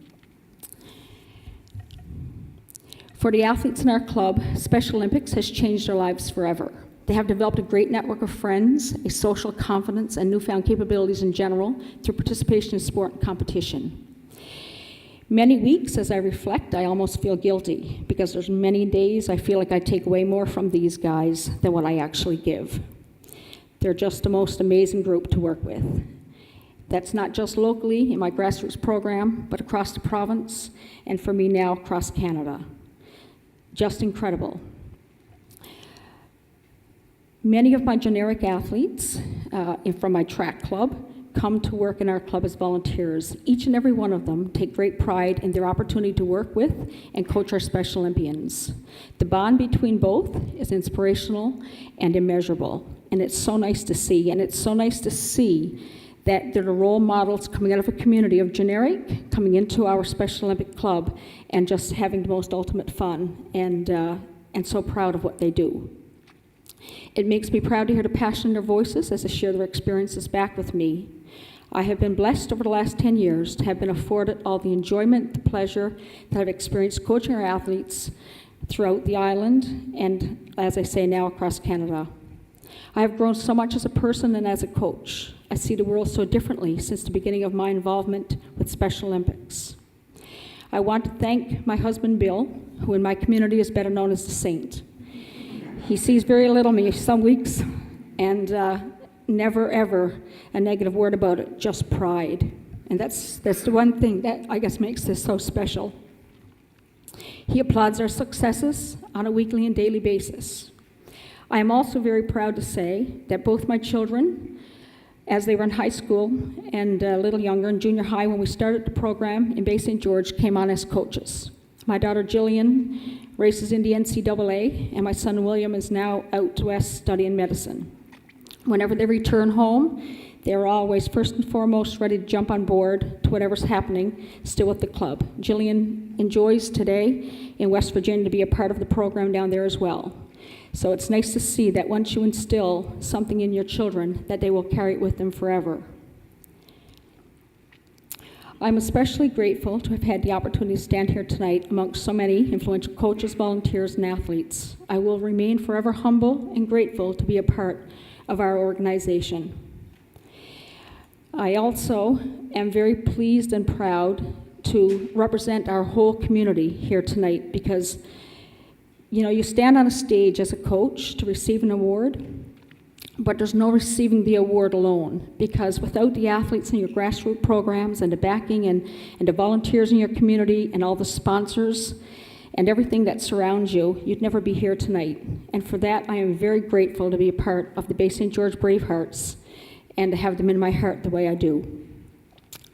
For the athletes in our club, Special Olympics has changed their lives forever. They have developed a great network of friends, a social confidence, and newfound capabilities in general through participation in sport and competition. Many weeks, as I reflect, I almost feel guilty because there's many days I feel like I take way more from these guys than what I actually give. They're just the most amazing group to work with. That's not just locally in my grassroots program, but across the province, and for me now across Canada. Just incredible. Many of my generic athletes from my track club come to work in our club as volunteers. Each and every one of them take great pride in their opportunity to work with and coach our Special Olympians. The bond between both is inspirational and immeasurable, and it's so nice to see. And it's so nice to see that they're the role models coming out of a community of generic, coming into our Special Olympic club, and just having the most ultimate fun, and so proud of what they do. It makes me proud to hear the passion in their voices as they share their experiences back with me. I have been blessed over the last 10 years to have been afforded all the enjoyment, the pleasure that I've experienced coaching our athletes throughout the island and, as I say now, across Canada. I have grown so much as a person and as a coach. I see the world so differently since the beginning of my involvement with Special Olympics. I want to thank my husband, Bill, who in my community is better known as the Saint. He sees very little of me some weeks, and never ever a negative word about it, just pride. And that's the one thing that I guess makes this so special. He applauds our successes on a weekly and daily basis. I am also very proud to say that both my children, as they were in high school and a little younger in junior high when we started the program in Bay St. George, came on as coaches. My daughter Jillian races in the NCAA, and my son William is now out west studying medicine. Whenever they return home, they're always first and foremost ready to jump on board to whatever's happening still with the club. Jillian enjoys today in West Virginia to be a part of the program down there as well. So it's nice to see that once you instill something in your children, that they will carry it with them forever. I'm especially grateful to have had the opportunity to stand here tonight amongst so many influential coaches, volunteers, and athletes. I will remain forever humble and grateful to be a part of our organization. I also am very pleased and proud to represent our whole community here tonight because, you know, you stand on a stage as a coach to receive an award, but there's no receiving the award alone, because without the athletes in your grassroots programs and the backing and the volunteers in your community and all the sponsors and everything that surrounds you, you'd never be here tonight. And for that, I am very grateful to be a part of the Bay St. George Bravehearts and to have them in my heart the way I do.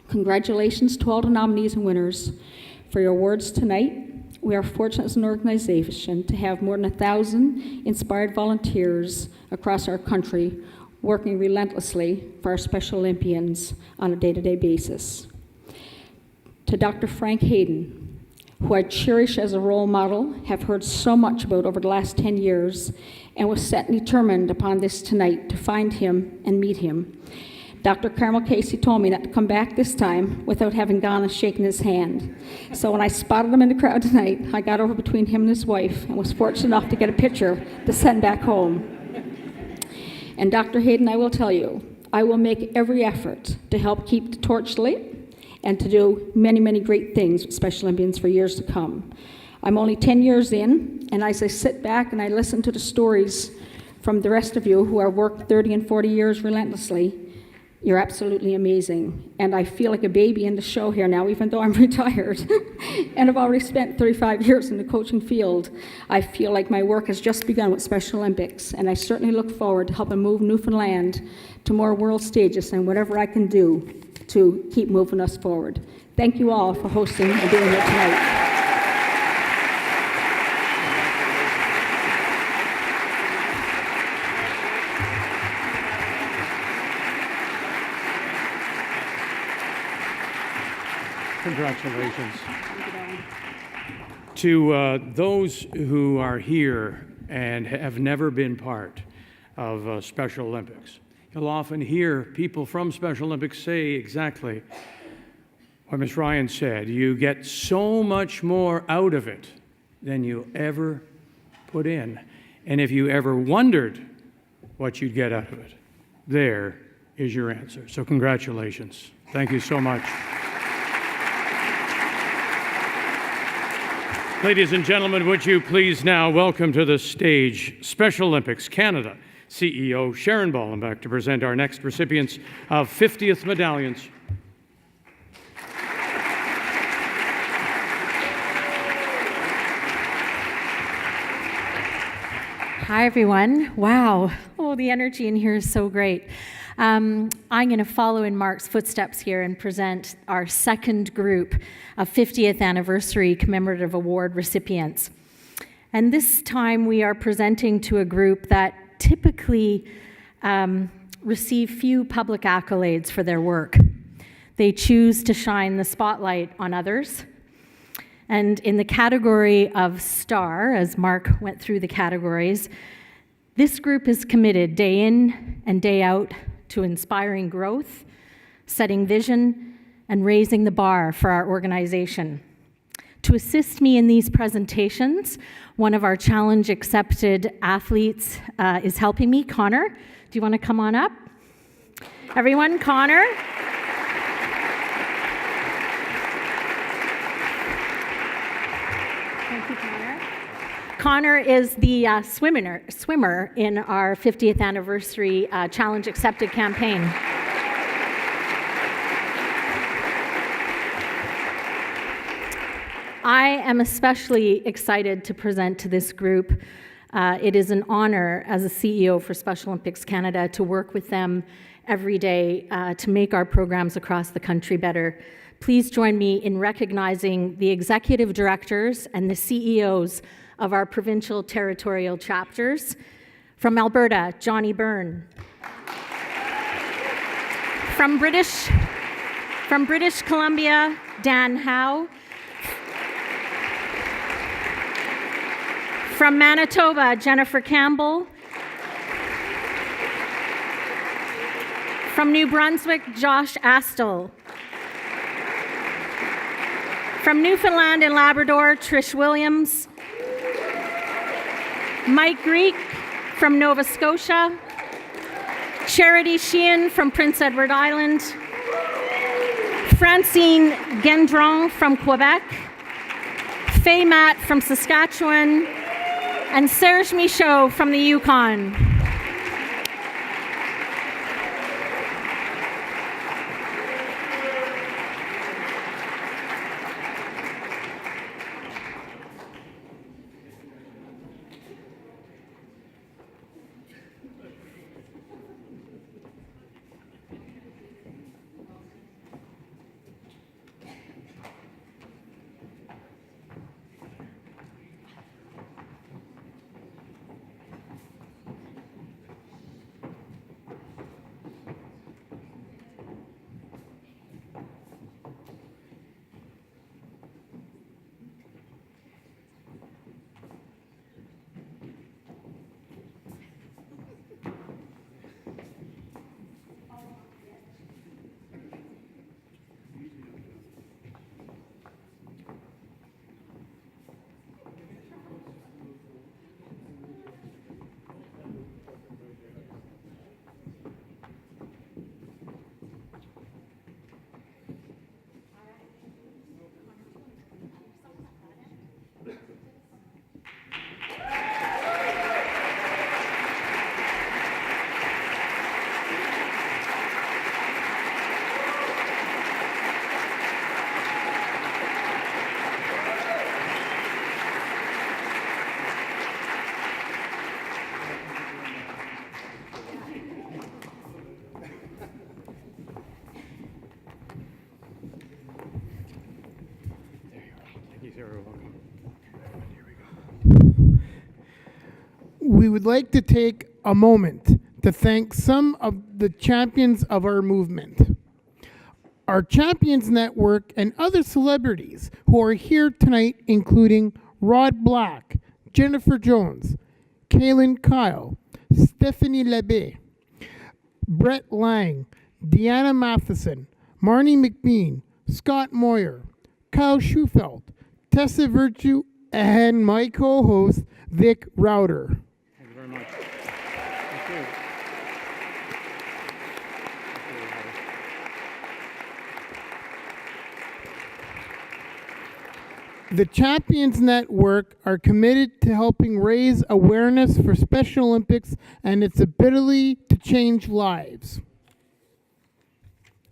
Congratulations to all the nominees and winners for your awards tonight. We are fortunate as an organization to have more than 1,000 inspired volunteers across our country working relentlessly for our Special Olympians on a day-to-day basis. To Dr. Frank Hayden, who I cherish as a role model, have heard so much about over the last 10 years, and was set and determined upon this tonight to find him and meet him. Dr. Carmel Casey told me not to come back this time without having gone and shaken his hand. So when I spotted him in the crowd tonight, I got over between him and his wife and was fortunate enough to get a picture to send back home. And Dr. Hayden, I will tell you, I will make every effort to help keep the torch lit and to do many, many great things with Special Olympians for years to come. I'm only 10 years in, and as I sit back and I listen to the stories from the rest of you who have worked 30 and 40 years relentlessly, you're absolutely amazing. And I feel like a baby in the show here now, even though I'm retired. And I've already spent 35 years in the coaching field. I feel like my work has just begun with Special Olympics, and I certainly look forward to helping move Newfoundland to more world stages and whatever I can do to keep moving us forward. Thank you all for hosting and being here tonight. Congratulations. To those who are here and have never been part of Special Olympics, you'll often hear people from Special Olympics say exactly what Ms. Ryan said. You get so much more out of it than you ever put in. And if you ever wondered what you'd get out of it, there is your answer. So congratulations. Thank you so much. Ladies and gentlemen, would you please now welcome to the stage Special Olympics Canada CEO Sharon Ballenbach to present our next recipients of 50th medallions. Hi, everyone. Wow. Oh, the energy in here is so great. I'm going to follow in Mark's footsteps here and present our second group of 50th anniversary commemorative award recipients. And this time we are presenting to a group that typically receive few public accolades for their work. They choose to shine the spotlight on others. And in the category of star, as Mark went through the categories, this group is committed day in and day out to inspiring growth, setting vision, and raising the bar for our organization. To assist me in these presentations, one of our challenge-accepted athletes is helping me, Connor. Do you want to come on up? Everyone, Connor. Thank you, Connor. Connor is the swimmer in our 50th anniversary Challenge Accepted campaign. I am especially excited to present to this group. It is an honor as a CEO for Special Olympics Canada to work with them every day to make our programs across the country better. Please join me in recognizing the executive directors and the CEOs of our provincial territorial chapters. From Alberta, Johnny Byrne. From British Columbia, Dan Howe. From Manitoba, Jennifer Campbell. From New Brunswick, Josh Astle. From Newfoundland and Labrador, Trish Williams. Mike Greek from Nova Scotia. Charity Sheehan from Prince Edward Island. Francine Gendron from Quebec. Faye Matt from Saskatchewan. And Serge Michaud from the Yukon. We would like to take a moment to thank some of the champions of our movement, our Champions Network, and other celebrities who are here tonight, including Rod Black, Jennifer Jones, Kaylin Kyle, Stephanie Labbé, Brett Lang, Deanna Matheson, Marnie McBean, Scott Moyer, Kyle Schufelt, Tessa Virtue, and my co-host, Vic Rauter. Thank you very much. Thank you. The Champions Network are committed to helping raise awareness for Special Olympics and its ability to change lives,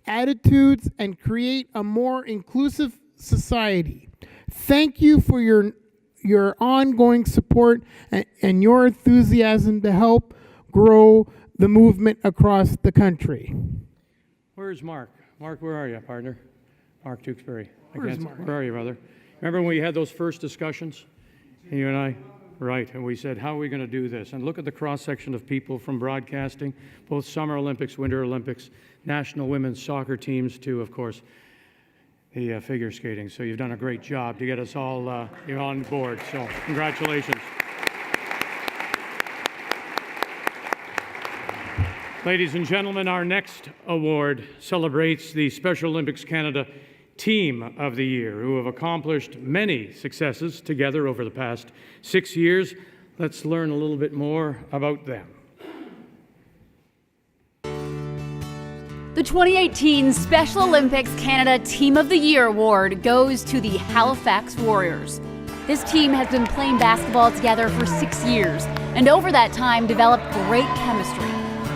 attitudes, and create a more inclusive society. Thank you for your ongoing support and your enthusiasm to help grow the movement across the country. Where's Mark? Mark, where are you, partner? Mark Tewksbury. Where's Mark? Where are you, brother? Remember when we had those first discussions, you and I? Right, and we said, how are we going to do this? And look at the cross-section of people from broadcasting, both Summer Olympics, Winter Olympics, national women's soccer teams to, of course, the figure skating. So you've done a great job to get us all on board. So congratulations. Ladies and gentlemen, our next award celebrates the Special Olympics Canada Team of the Year, who have accomplished many successes together over the past 6 years. Let's learn a little bit more about them. The 2018 Special Olympics Canada Team of the Year award goes to the Halifax Warriors. This team has been playing basketball together for 6 years, and over that time developed great chemistry.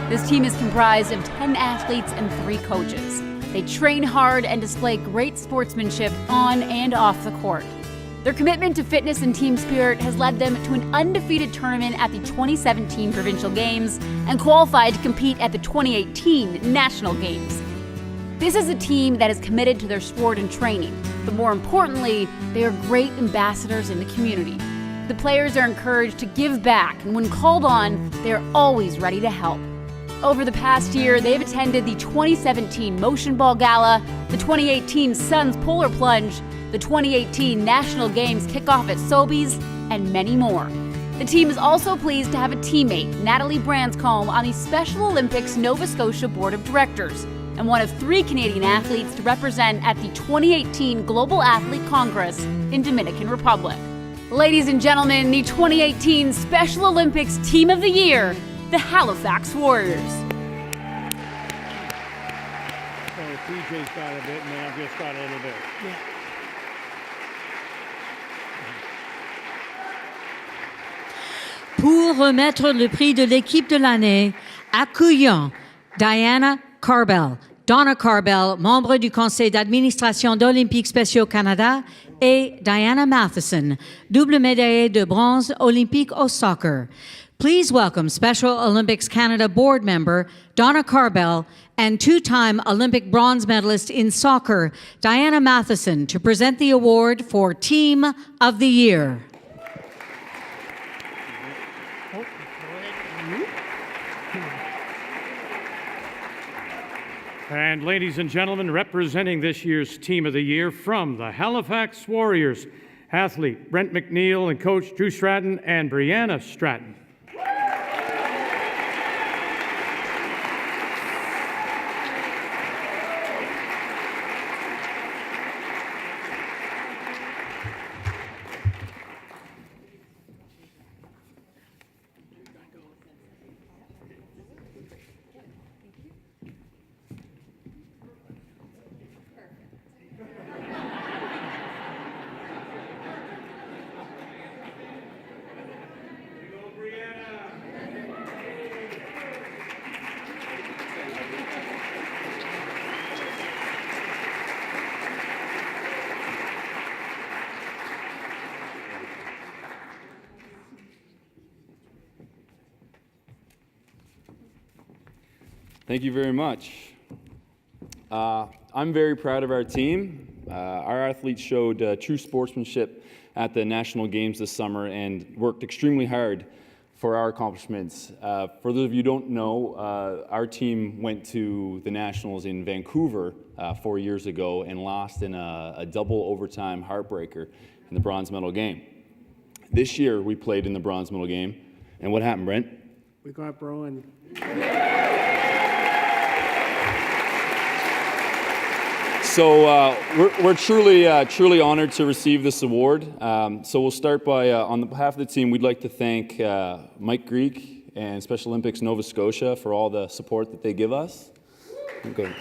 This team is comprised of 10 athletes and 3 coaches. They train hard and display great sportsmanship on and off the court. Their commitment to fitness and team spirit has led them to an undefeated tournament at the 2017 Provincial Games and qualified to compete at the 2018 National Games. This is a team that is committed to their sport and training, but more importantly, they are great ambassadors in the community. The players are encouraged to give back, and when called on, they are always ready to help. Over the past year, they've attended the 2017 Motion Ball Gala, the 2018 Suns Polar Plunge, the 2018 National Games kickoff at Sobeys, and many more. The team is also pleased to have a teammate, Natalie Branscombe, on the Special Olympics Nova Scotia Board of Directors, and one of 3 Canadian athletes to represent at the 2018 Global Athlete Congress in Dominican Republic. Ladies and gentlemen, the 2018 Special Olympics Team of the Year, the Halifax Warriors. So TJ's got a bit, and then I've just got a little bit. Yeah. Pour remettre le prix de l'équipe de l'année, accueillons Diana Carbell, Donna Carbell, membre du conseil d'administration d'Olympiques Spéciaux Canada, et Diana Matheson, double médaillée de bronze olympique au soccer. Please welcome Special Olympics Canada board member Donna Carbell and 2-time Olympic bronze medalist in soccer, Diana Matheson, to present the award for Team of the Year. And ladies and gentlemen, representing this year's Team of the Year from the Halifax Warriors, athlete Brent McNeil and coach Drew Stratton and Brianna Stratton. Thank you very much. I'm very proud of our team. Our athletes showed true sportsmanship at the National Games this summer and worked extremely hard for our accomplishments. For those of you who don't know, our team went to the Nationals in Vancouver 4 years ago and lost in a double overtime heartbreaker in the bronze medal game. This year we played in the bronze medal game, and what happened, Brent? We got Broen. So we're truly honored to receive this award. So we'll start by, on behalf of the team, we'd like to thank Mike Greek and Special Olympics Nova Scotia for all the support that they give us. Go ahead.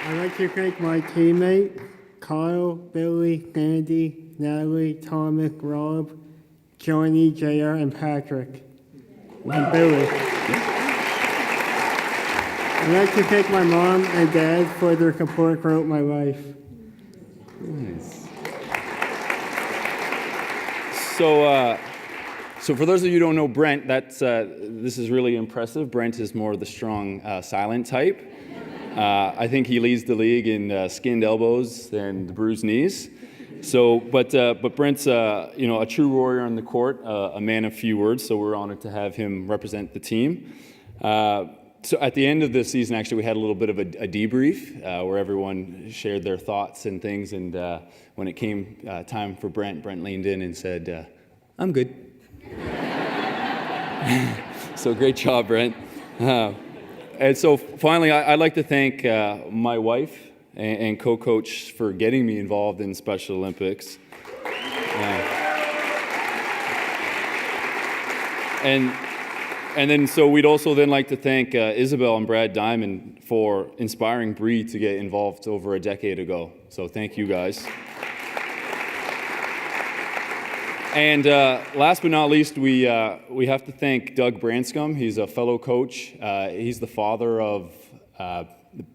I'd like to thank my teammate, Kyle, Billy, Sandy, Natalie, Thomas, Rob, Johnny, JR, and Patrick, and Billy. I'd like to thank my mom and dad for their support throughout my life. Nice. So for those of you who don't know Brent, this is really impressive. Brent is more of the strong, silent type. I think he leads the league in skinned elbows and the bruised knees. So, but Brent's a true warrior on the court, a man of few words. So we're honored to have him represent the team. So at the end of the season, actually, we had a little bit of a debrief where everyone shared their thoughts and things. And when it came time for Brent leaned in and said, "I'm good." So great job, Brent. And so finally, I'd like to thank my wife and co-coach for getting me involved in Special Olympics. And then, so we'd also then like to thank Isabel and Brad Diamond for inspiring Bree to get involved over a decade ago. So thank you guys. And last but not least, we have to thank Doug Branscombe. He's a fellow coach. He's the father of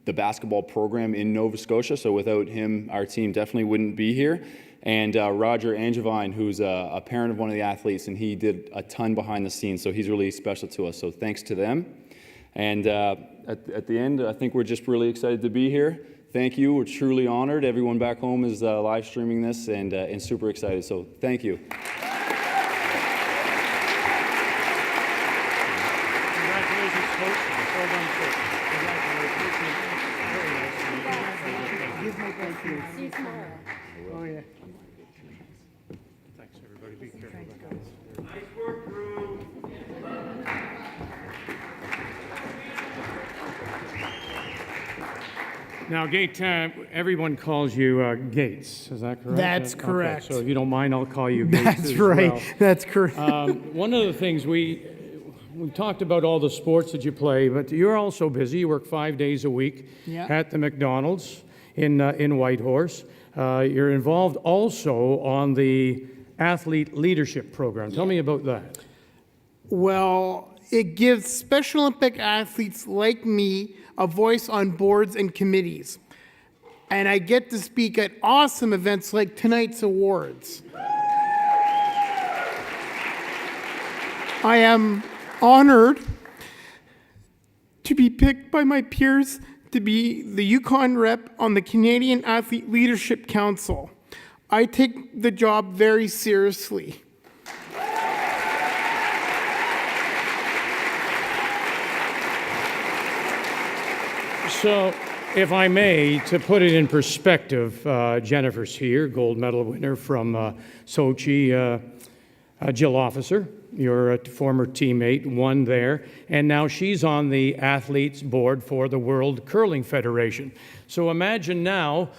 the basketball program in Nova Scotia. So without him, our team definitely wouldn't be here. And Roger Angevine, who's a parent of one of the athletes, and he did a ton behind the scenes, so he's really special to us. So thanks to them. And at the end, I think we're just really excited to be here. Thank you. We're truly honored. Everyone back home is live streaming this and super excited. So thank you. Congratulations, Coach. Well done, Coach. Congratulations. Oh, yeah. Thanks, everybody. Be careful. Nice work, crew. Now, Gaetan, everyone calls you Gates. Is that correct? That's correct. Okay, so if you don't mind, I'll call you Gates. That's as right. well. That's correct. One of the things we talked about all the sports that you play, but you're also busy. You work 5 days a week at the McDonald's in Whitehorse. You're involved also on the athlete leadership program. Tell me about that. Well, it gives Special Olympic athletes like me a voice on boards and committees. And I get to speak at awesome events like tonight's awards. I am honored to be picked by my peers to be the Yukon rep on the Canadian Athlete Leadership Council. I take the job very seriously. So, if I may, to put it in perspective, Jennifer's here, gold medal winner from Sochi, Jill Officer, your former teammate, won there, and now she's on the athletes board for the World Curling Federation. So imagine now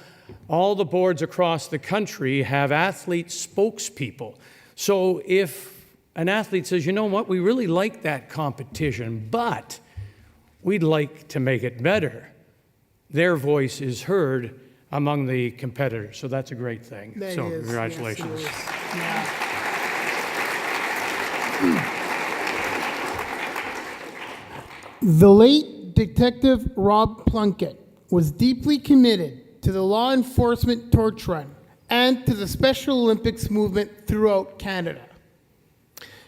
all the boards across the country have athlete spokespeople. So if an athlete says, you know what, we really like that competition, but we'd like to make it better, their voice is heard among the competitors. So that's a great thing. So congratulations. Yes, The late Detective Rob Plunkett was deeply committed to the law enforcement torch run and to the Special Olympics movement throughout Canada.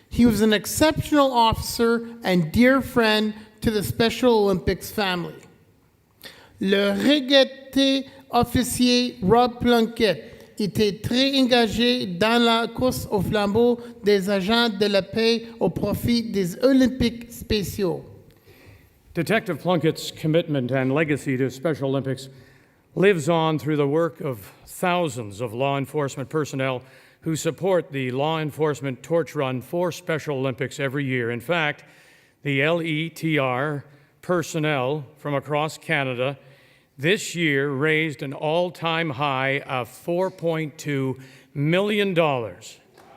He was an exceptional officer and dear friend to the Special Olympics family. Le regretté officier Rob Plunkett était très engagé dans la course au flambeau des agents de la paix au profit des Olympiques spéciaux. Detective Plunkett's commitment and legacy to Special Olympics lives on through the work of thousands of law enforcement personnel who support the law enforcement torch run for Special Olympics every year. In fact, the LETR personnel from across Canada this year raised an all-time high of $4.2 million.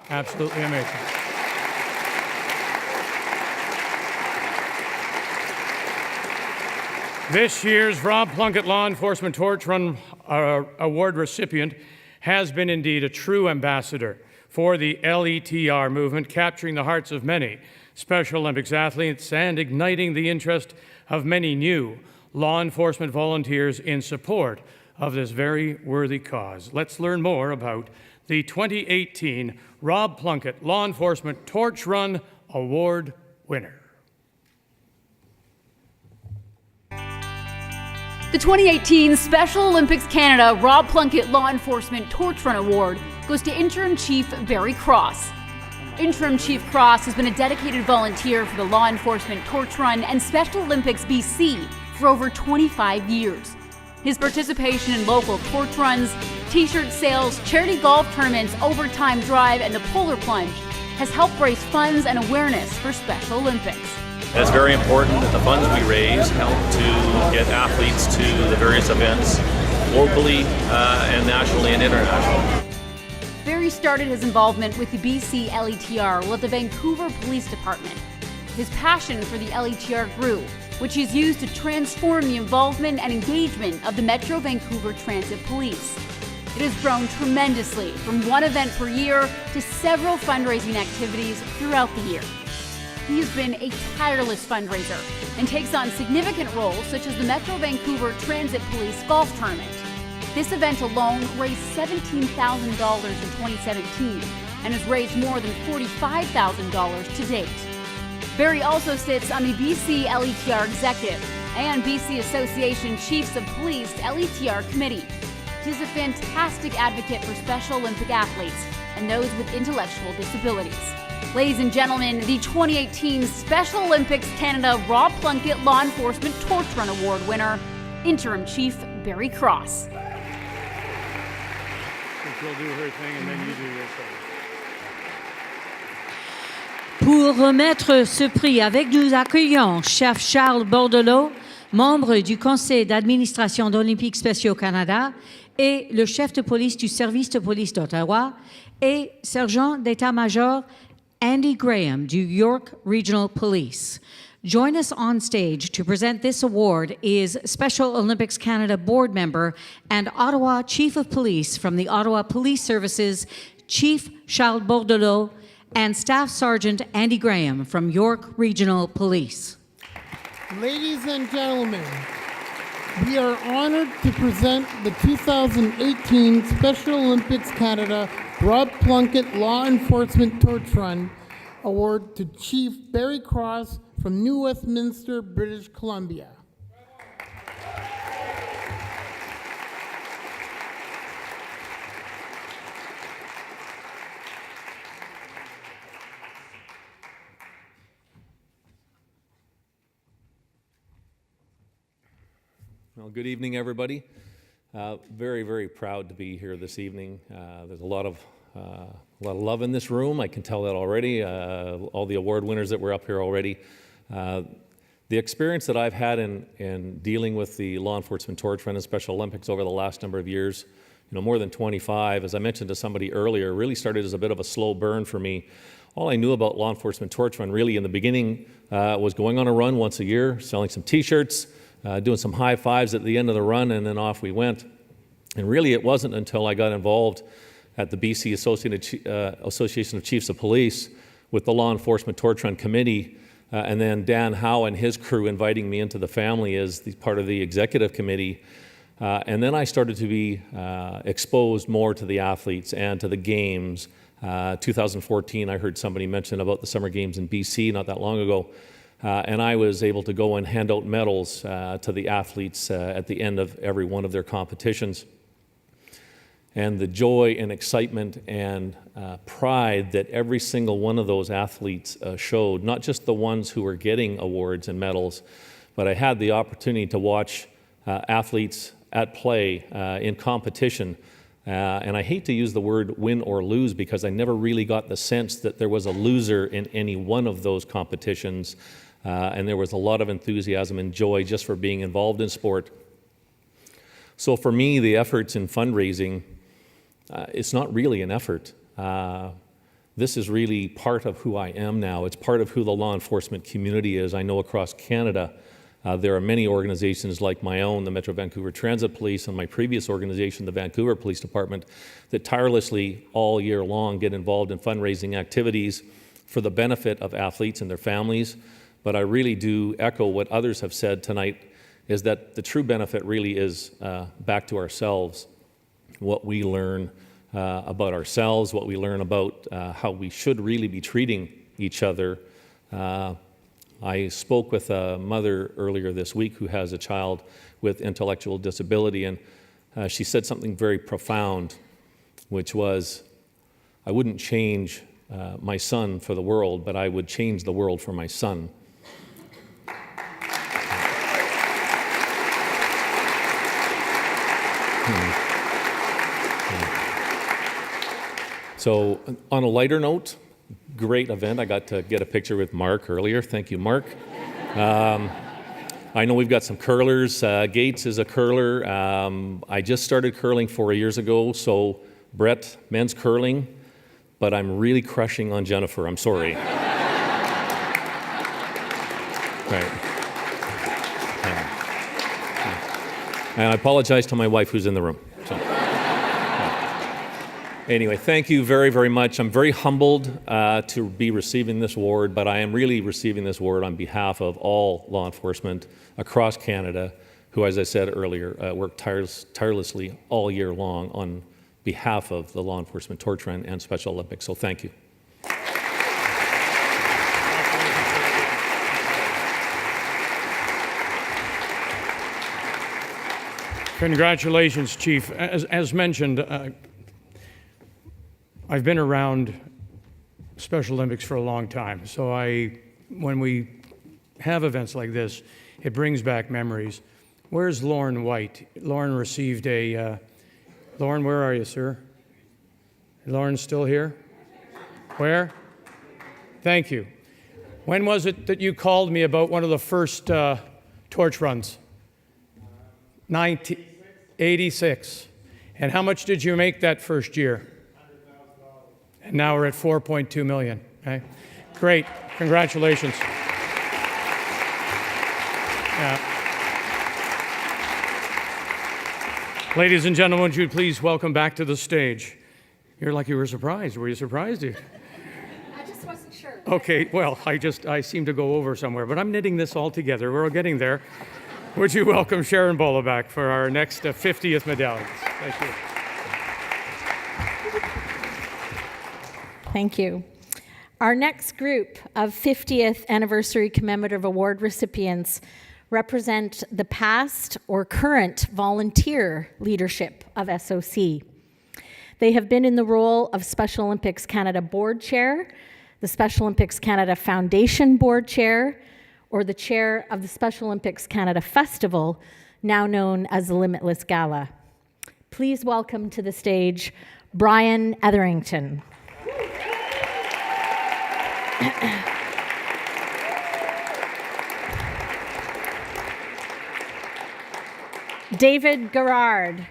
Absolutely amazing. This year's Rob Plunkett Law Enforcement Torch Run Award recipient has been indeed a true ambassador for the LETR movement, capturing the hearts of many Special Olympics athletes and igniting the interest of many new law enforcement volunteers in support of this very worthy cause. Let's learn more about the 2018 Rob Plunkett Law Enforcement Torch Run Award winner. The 2018 Special Olympics Canada Rob Plunkett Law Enforcement Torch Run Award goes to Interim Chief Barry Cross. Interim Chief Cross has been a dedicated volunteer for the Law Enforcement Torch Run and Special Olympics BC for over 25 years. His participation in local torch runs, t-shirt sales, charity golf tournaments, overtime drive, and the polar plunge has helped raise funds and awareness for Special Olympics. It's very important that the funds we raise help to get athletes to the various events locally and nationally and internationally. Barry started his involvement with the BC LETR while at the Vancouver Police Department. His passion for the LETR grew, which he's used to transform the involvement and engagement of the Metro Vancouver Transit Police. It has grown tremendously from one event per year to several fundraising activities throughout the year. he has been a tireless fundraiser and takes on significant roles such as the Metro Vancouver Transit Police Golf Tournament. This event alone raised $17,000 in 2017 and has raised more than $45,000 to date. Barry also sits on the BC LETR Executive and BC Association Chiefs of Police LETR Committee. He's a fantastic advocate for Special Olympic athletes and those with intellectual disabilities. Ladies and gentlemen, the 2018 Special Olympics Canada Rob Plunkett Law Enforcement Torch Run Award winner, Interim Chief Barry Cross. She'll do her thing and then you do your thing. Pour remettre ce prix, avec nous accueillons Chef Charles Bordelot, membre du Conseil d'administration d'Olympiques Spéciaux Canada, et le chef de police du service de police d'Ottawa, et sergent d'état-major Andy Graham du York Regional Police. Join us on stage to present this award is Special Olympics Canada board member and Ottawa Chief of Police from the Ottawa Police Services, Chief Charles Bordelot, and Staff Sergeant Andy Graham from York Regional Police. Ladies and gentlemen, we are honored to present the 2018 Special Olympics Canada Rob Plunkett Law Enforcement Torch Run Award to Chief Barry Cross from New Westminster, British Columbia. Well, good evening, everybody. Very, very proud to be here this evening. There's a lot of love in this room. I can tell that already. All the award winners that were up here already. The experience that I've had in dealing with the law enforcement torch run and Special Olympics over the last number of years, more than 25, as I mentioned to somebody earlier, really started as a bit of a slow burn for me. All I knew about law enforcement torch run really in the beginning was going on a run once a year, selling some t-shirts, doing some high fives at the end of the run, and then off we went. And really it wasn't until I got involved at the BC Association of Chiefs of Police with the Law Enforcement Torch Run Committee, and then Dan Howe and his crew inviting me into the family as part of the executive committee. And then I started to be exposed more to the athletes and to the games. 2014, I heard somebody mention about the Summer Games in BC not that long ago. And I was able to go and hand out medals to the athletes at the end of every one of their competitions. And the joy and excitement and pride that every single one of those athletes showed, not just the ones who were getting awards and medals, but I had the opportunity to watch athletes at play in competition. And I hate to use the word win or lose because I never really got the sense that there was a loser in any one of those competitions. And there was a lot of enthusiasm and joy just for being involved in sport. So for me, the efforts in fundraising, it's not really an effort. This is really part of who I am now. It's part of who the law enforcement community is. I know across Canada, there are many organizations like my own, the Metro Vancouver Transit Police, and my previous organization, the Vancouver Police Department, that tirelessly all year long get involved in fundraising activities for the benefit of athletes and their families. But I really do echo what others have said tonight, is that the true benefit really is back to ourselves, what we learn about ourselves, what we learn about how we should really be treating each other. I spoke with a mother earlier this week who has a child with intellectual disability, and she said something very profound, which was, I wouldn't change my son for the world, but I would change the world for my son. So on a lighter note, great event. I got to get a picture with Mark earlier. Thank you, Mark. I know we've got some curlers. Gates is a curler. I just started curling 4 years ago, so Brett, men's curling, but I'm really crushing on Jennifer. I'm sorry. Right. And I apologize to my wife who's in the room. So. Anyway, thank you very, very much. I'm very humbled to be receiving this award, but I am really receiving this award on behalf of all law enforcement across Canada who, as I said earlier, work tirelessly all year long on behalf of the law enforcement, torture, and Special Olympics. So thank you. Congratulations, Chief. As mentioned, I've been around Special Olympics for a long time, so when we have events like this, it brings back memories. Where's Lauren White? Lauren received a, Lauren, where are you, sir? Lauren's still here? Where? Thank you. When was it that you called me about one of the first torch runs? 1986. And how much did you make that first year? $100,000. And now we're at 4.2 million. Okay? Great. Congratulations. Yeah. Ladies and gentlemen, would you please welcome back to the stage? You're like you were surprised. Were you surprised? I just wasn't sure. Okay, well, I seem to go over somewhere, but I'm knitting this all together. We're all getting there. Would you welcome Sharon Bola back for our next 50th medallions? Thank you. Thank you. Our next group of 50th anniversary commemorative award recipients represent the past or current volunteer leadership of SOC. They have been in the role of Special Olympics Canada Board Chair, the Special Olympics Canada Foundation Board Chair, or the chair of the Special Olympics Canada Festival, now known as the Limitless Gala. Please welcome to the stage Brian Etherington. David Garrard.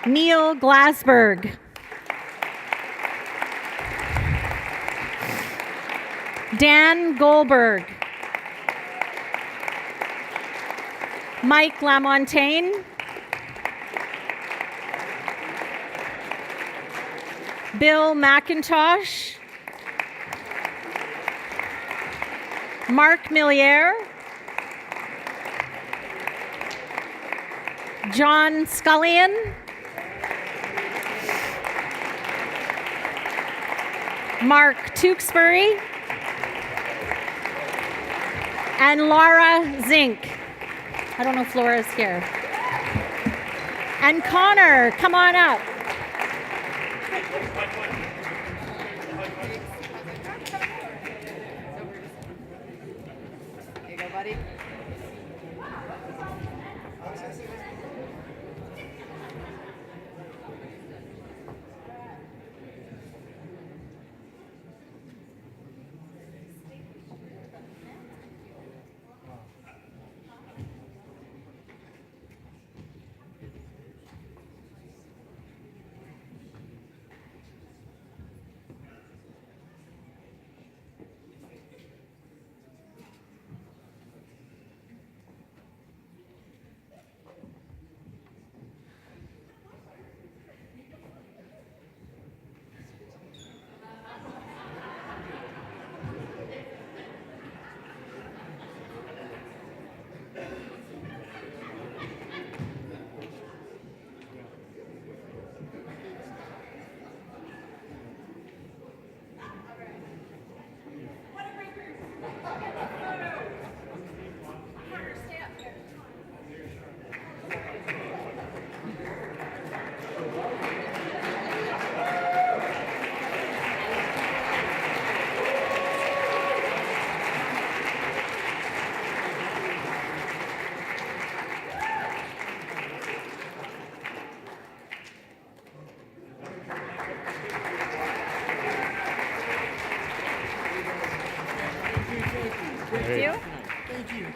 Neil Glassberg. Dan Goldberg. Mike Lamontagne. Bill McIntosh. Mark Milliere. John Scullion. Mark Tewksbury. And Laura Zink. I don't know if Laura's here. And Connor, come on up. Here you go, buddy.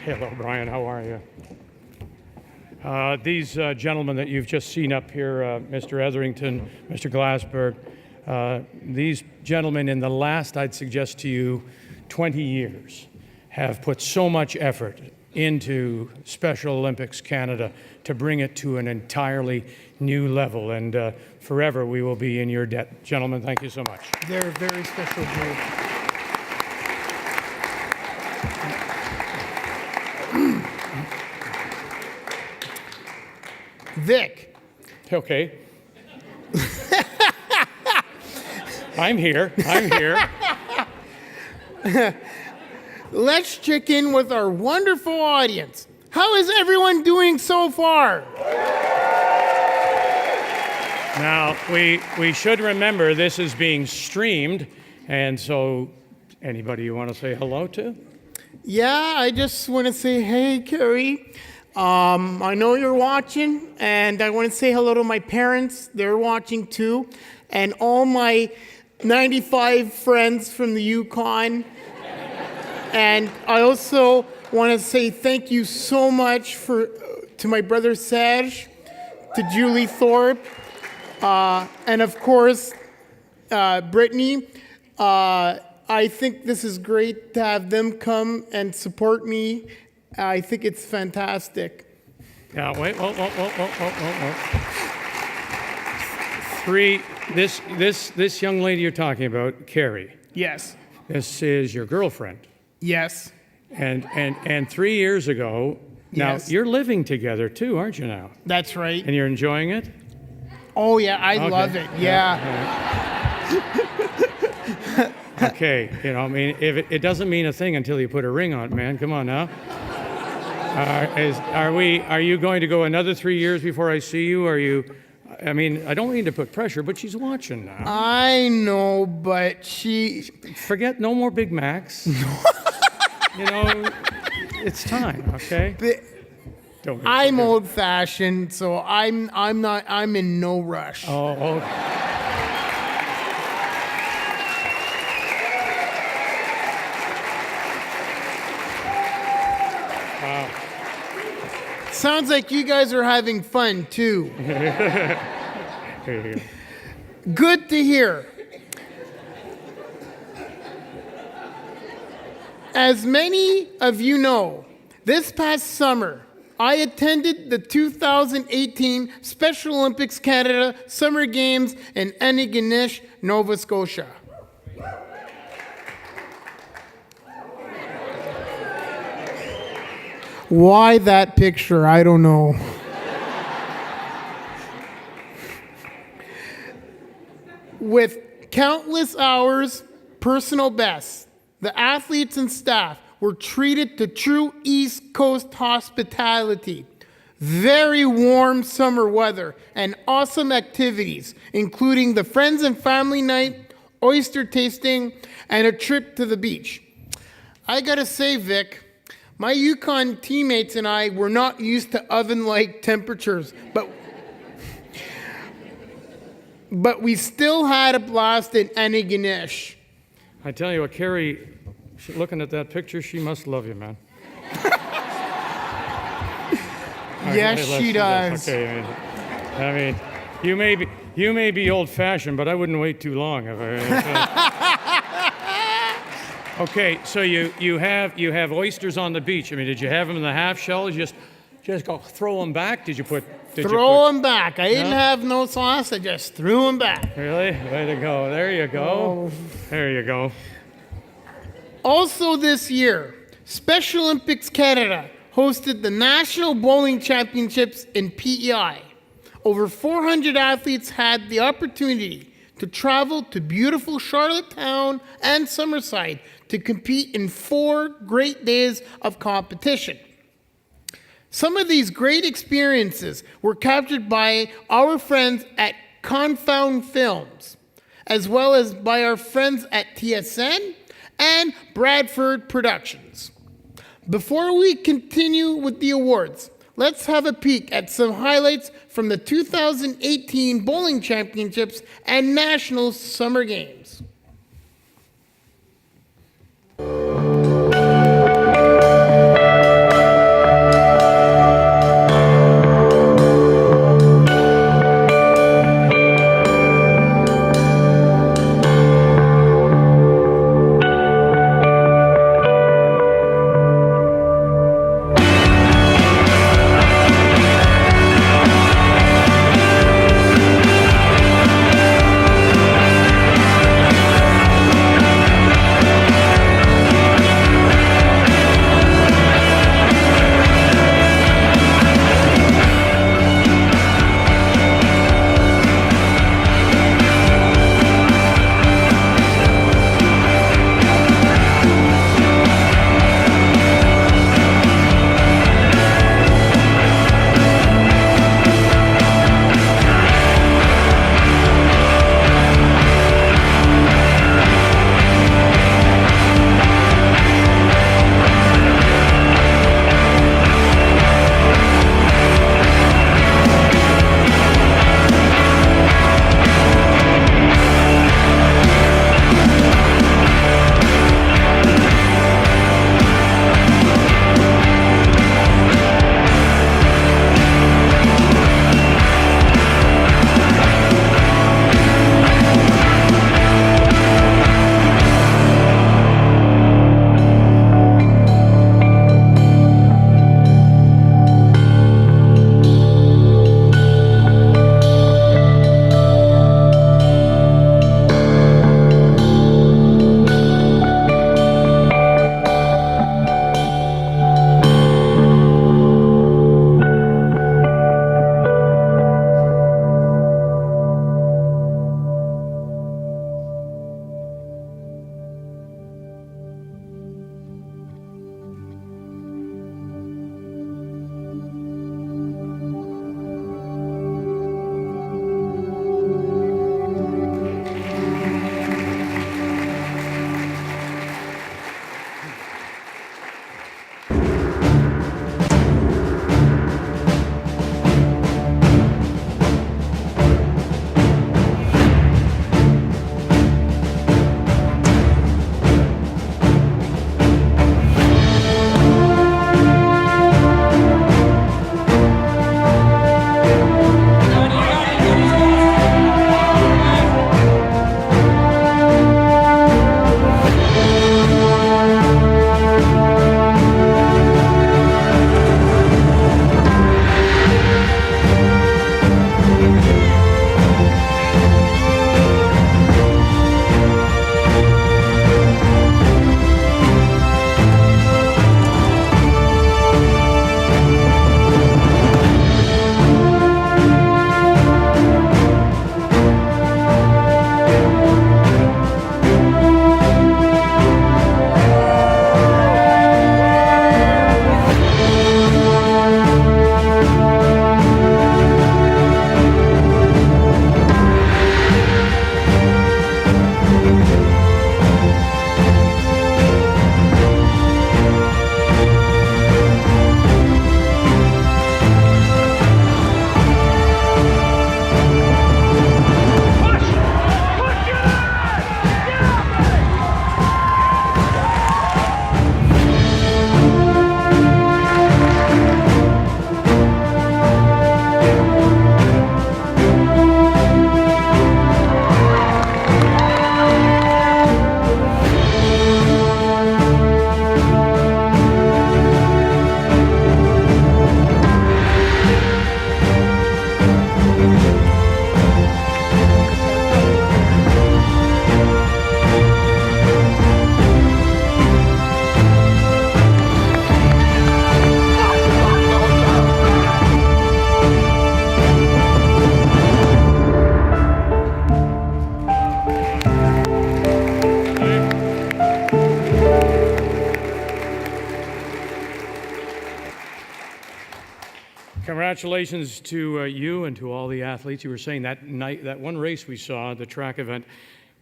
Hello, Brian. How are you? These gentlemen that you've just seen up here, Mr. Etherington, Mr. Glassberg, these gentlemen in the last, I'd suggest to you, 20 years have put so much effort into Special Olympics Canada to bring it to an entirely new level. And forever we will be in your debt. Gentlemen, thank you so much. They're a very special group. Vic. Okay. I'm here. I'm here. Let's check in with our wonderful audience. How is everyone doing so far? Now, we should remember this is being streamed, and so anybody you want to say hello to? Yeah, I just want to say, hey, Carrie. I know you're watching, and I want to say hello to my parents. They're watching too. And all my 95 friends from the Yukon. And I also want to say thank you so much to my brother Serge, to Julie Thorpe, and of course, Brittany. I think this is great to have them come and support me. I think it's fantastic. Now, wait, whoa. This young lady you're talking about, Carrie. Yes. This is your girlfriend. Yes. And 3 years ago, now Yes. you're living together too, aren't you now? That's right. And you're enjoying it? Oh yeah, I Okay. love it. Yeah. Okay, you know, I mean, if it doesn't mean a thing until you put a ring on it, man. Come on now. Are you going to go another 3 years before I see you? I mean, I don't mean to put pressure, but she's watching now. I know, but Forget no more Big Macs. You know, it's time, okay? Don't I'm old-fashioned, so I'm in no rush. Oh, okay. Wow. Sounds like you guys are having fun too. Here you go. Good to hear. As many of you know, this past summer, I attended the 2018 Special Olympics Canada Summer Games in Antigonish, Nova Scotia. Why that picture? I don't know. With countless hours, personal bests, the athletes and staff were treated to true East Coast hospitality, very warm summer weather, and awesome activities, including the Friends and Family Night, oyster tasting, and a trip to the beach. I gotta say, Vic, my Yukon teammates and I were not used to oven-like temperatures, but we still had a blast in Antigonish. I tell you what, Carrie, looking at that picture, she must love you, man. Yes, she does. Okay, I mean, you may be old-fashioned, but I wouldn't wait too long. Okay, so you have oysters on the beach. I mean, did you have them in the half shell? Or just go throw them back? Throw them back. I didn't have no sauce. I just threw them back. Really? Way to go. There you go. There you go. Also this year, Special Olympics Canada hosted the National Bowling Championships in PEI. Over 400 athletes had the opportunity to travel to beautiful Charlottetown and Summerside to compete in 4 great days of competition. Some of these great experiences were captured by our friends at Confound Films, as well as by our friends at TSN and Bradford Productions. Before we continue with the awards, let's have a peek at some highlights from the 2018 Bowling Championships and National Summer Games. Congratulations to you and to all the athletes. You were saying that night, that one race we saw, the track event,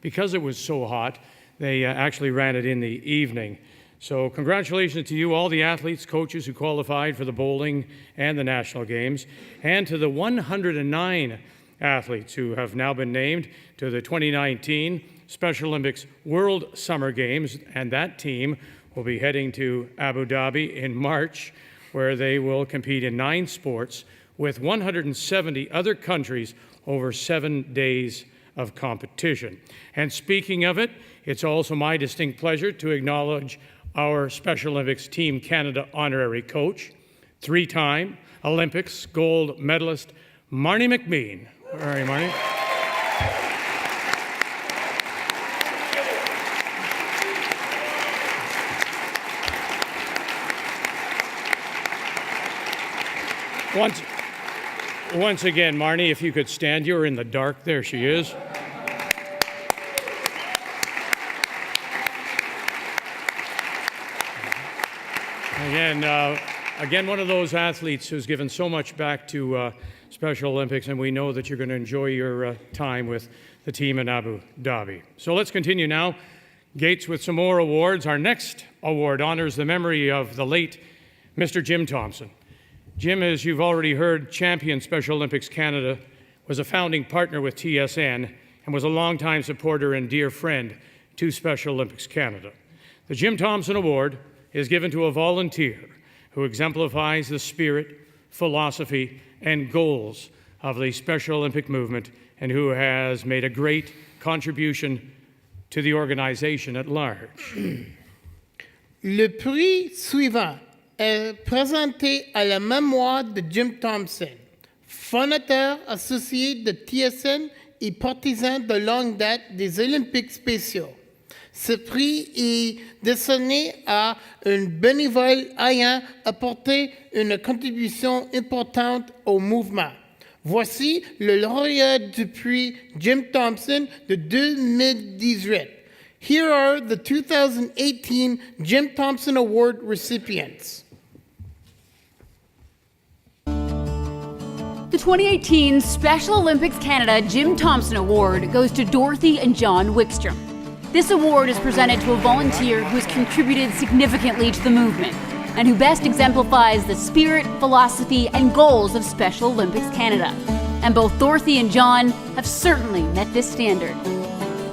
because it was so hot, they actually ran it in the evening. So congratulations to you, all the athletes, coaches who qualified for the bowling and the national games, and to the 109 athletes who have now been named to the 2019 Special Olympics World Summer Games, and that team will be heading to Abu Dhabi in March, where they will compete in 9 sports with 170 other countries over 7 days of competition. And speaking of it, it's also my distinct pleasure to acknowledge our Special Olympics Team Canada honorary coach, 3-time Olympics gold medalist, Marnie McBean. Where are you, Marnie? Once again, Marnie, if you could stand, you're in the dark. There she is. Again, one of those athletes who's given so much back to Special Olympics, and we know that you're going to enjoy your time with the team in Abu Dhabi. So let's continue now. Gates with some more awards. Our next award honors the memory of the late Mr. Jim Thompson. Jim, as you've already heard, champion Special Olympics Canada, was a founding partner with TSN and was a longtime supporter and dear friend to Special Olympics Canada. The Jim Thompson Award is given to a volunteer who exemplifies the spirit, philosophy, and goals of the Special Olympic movement and who has made a great contribution to the organization at large. Le prix suivant est présenté à la mémoire de Jim Thompson, fondateur associé de TSN et partisan de longue date des Olympiques spéciaux. Ce prix est décerné à un bénévole ayant apporté une contribution importante au mouvement. Voici le lauréat du prix Jim Thompson de 2018. Here are the 2018 Jim Thompson Award recipients. The 2018 Special Olympics Canada Jim Thompson Award goes to Dorothy and John Wickstrom. This award is presented to a volunteer who has contributed significantly to the movement and who best exemplifies the spirit, philosophy, and goals of Special Olympics Canada. And both Dorothy and John have certainly met this standard.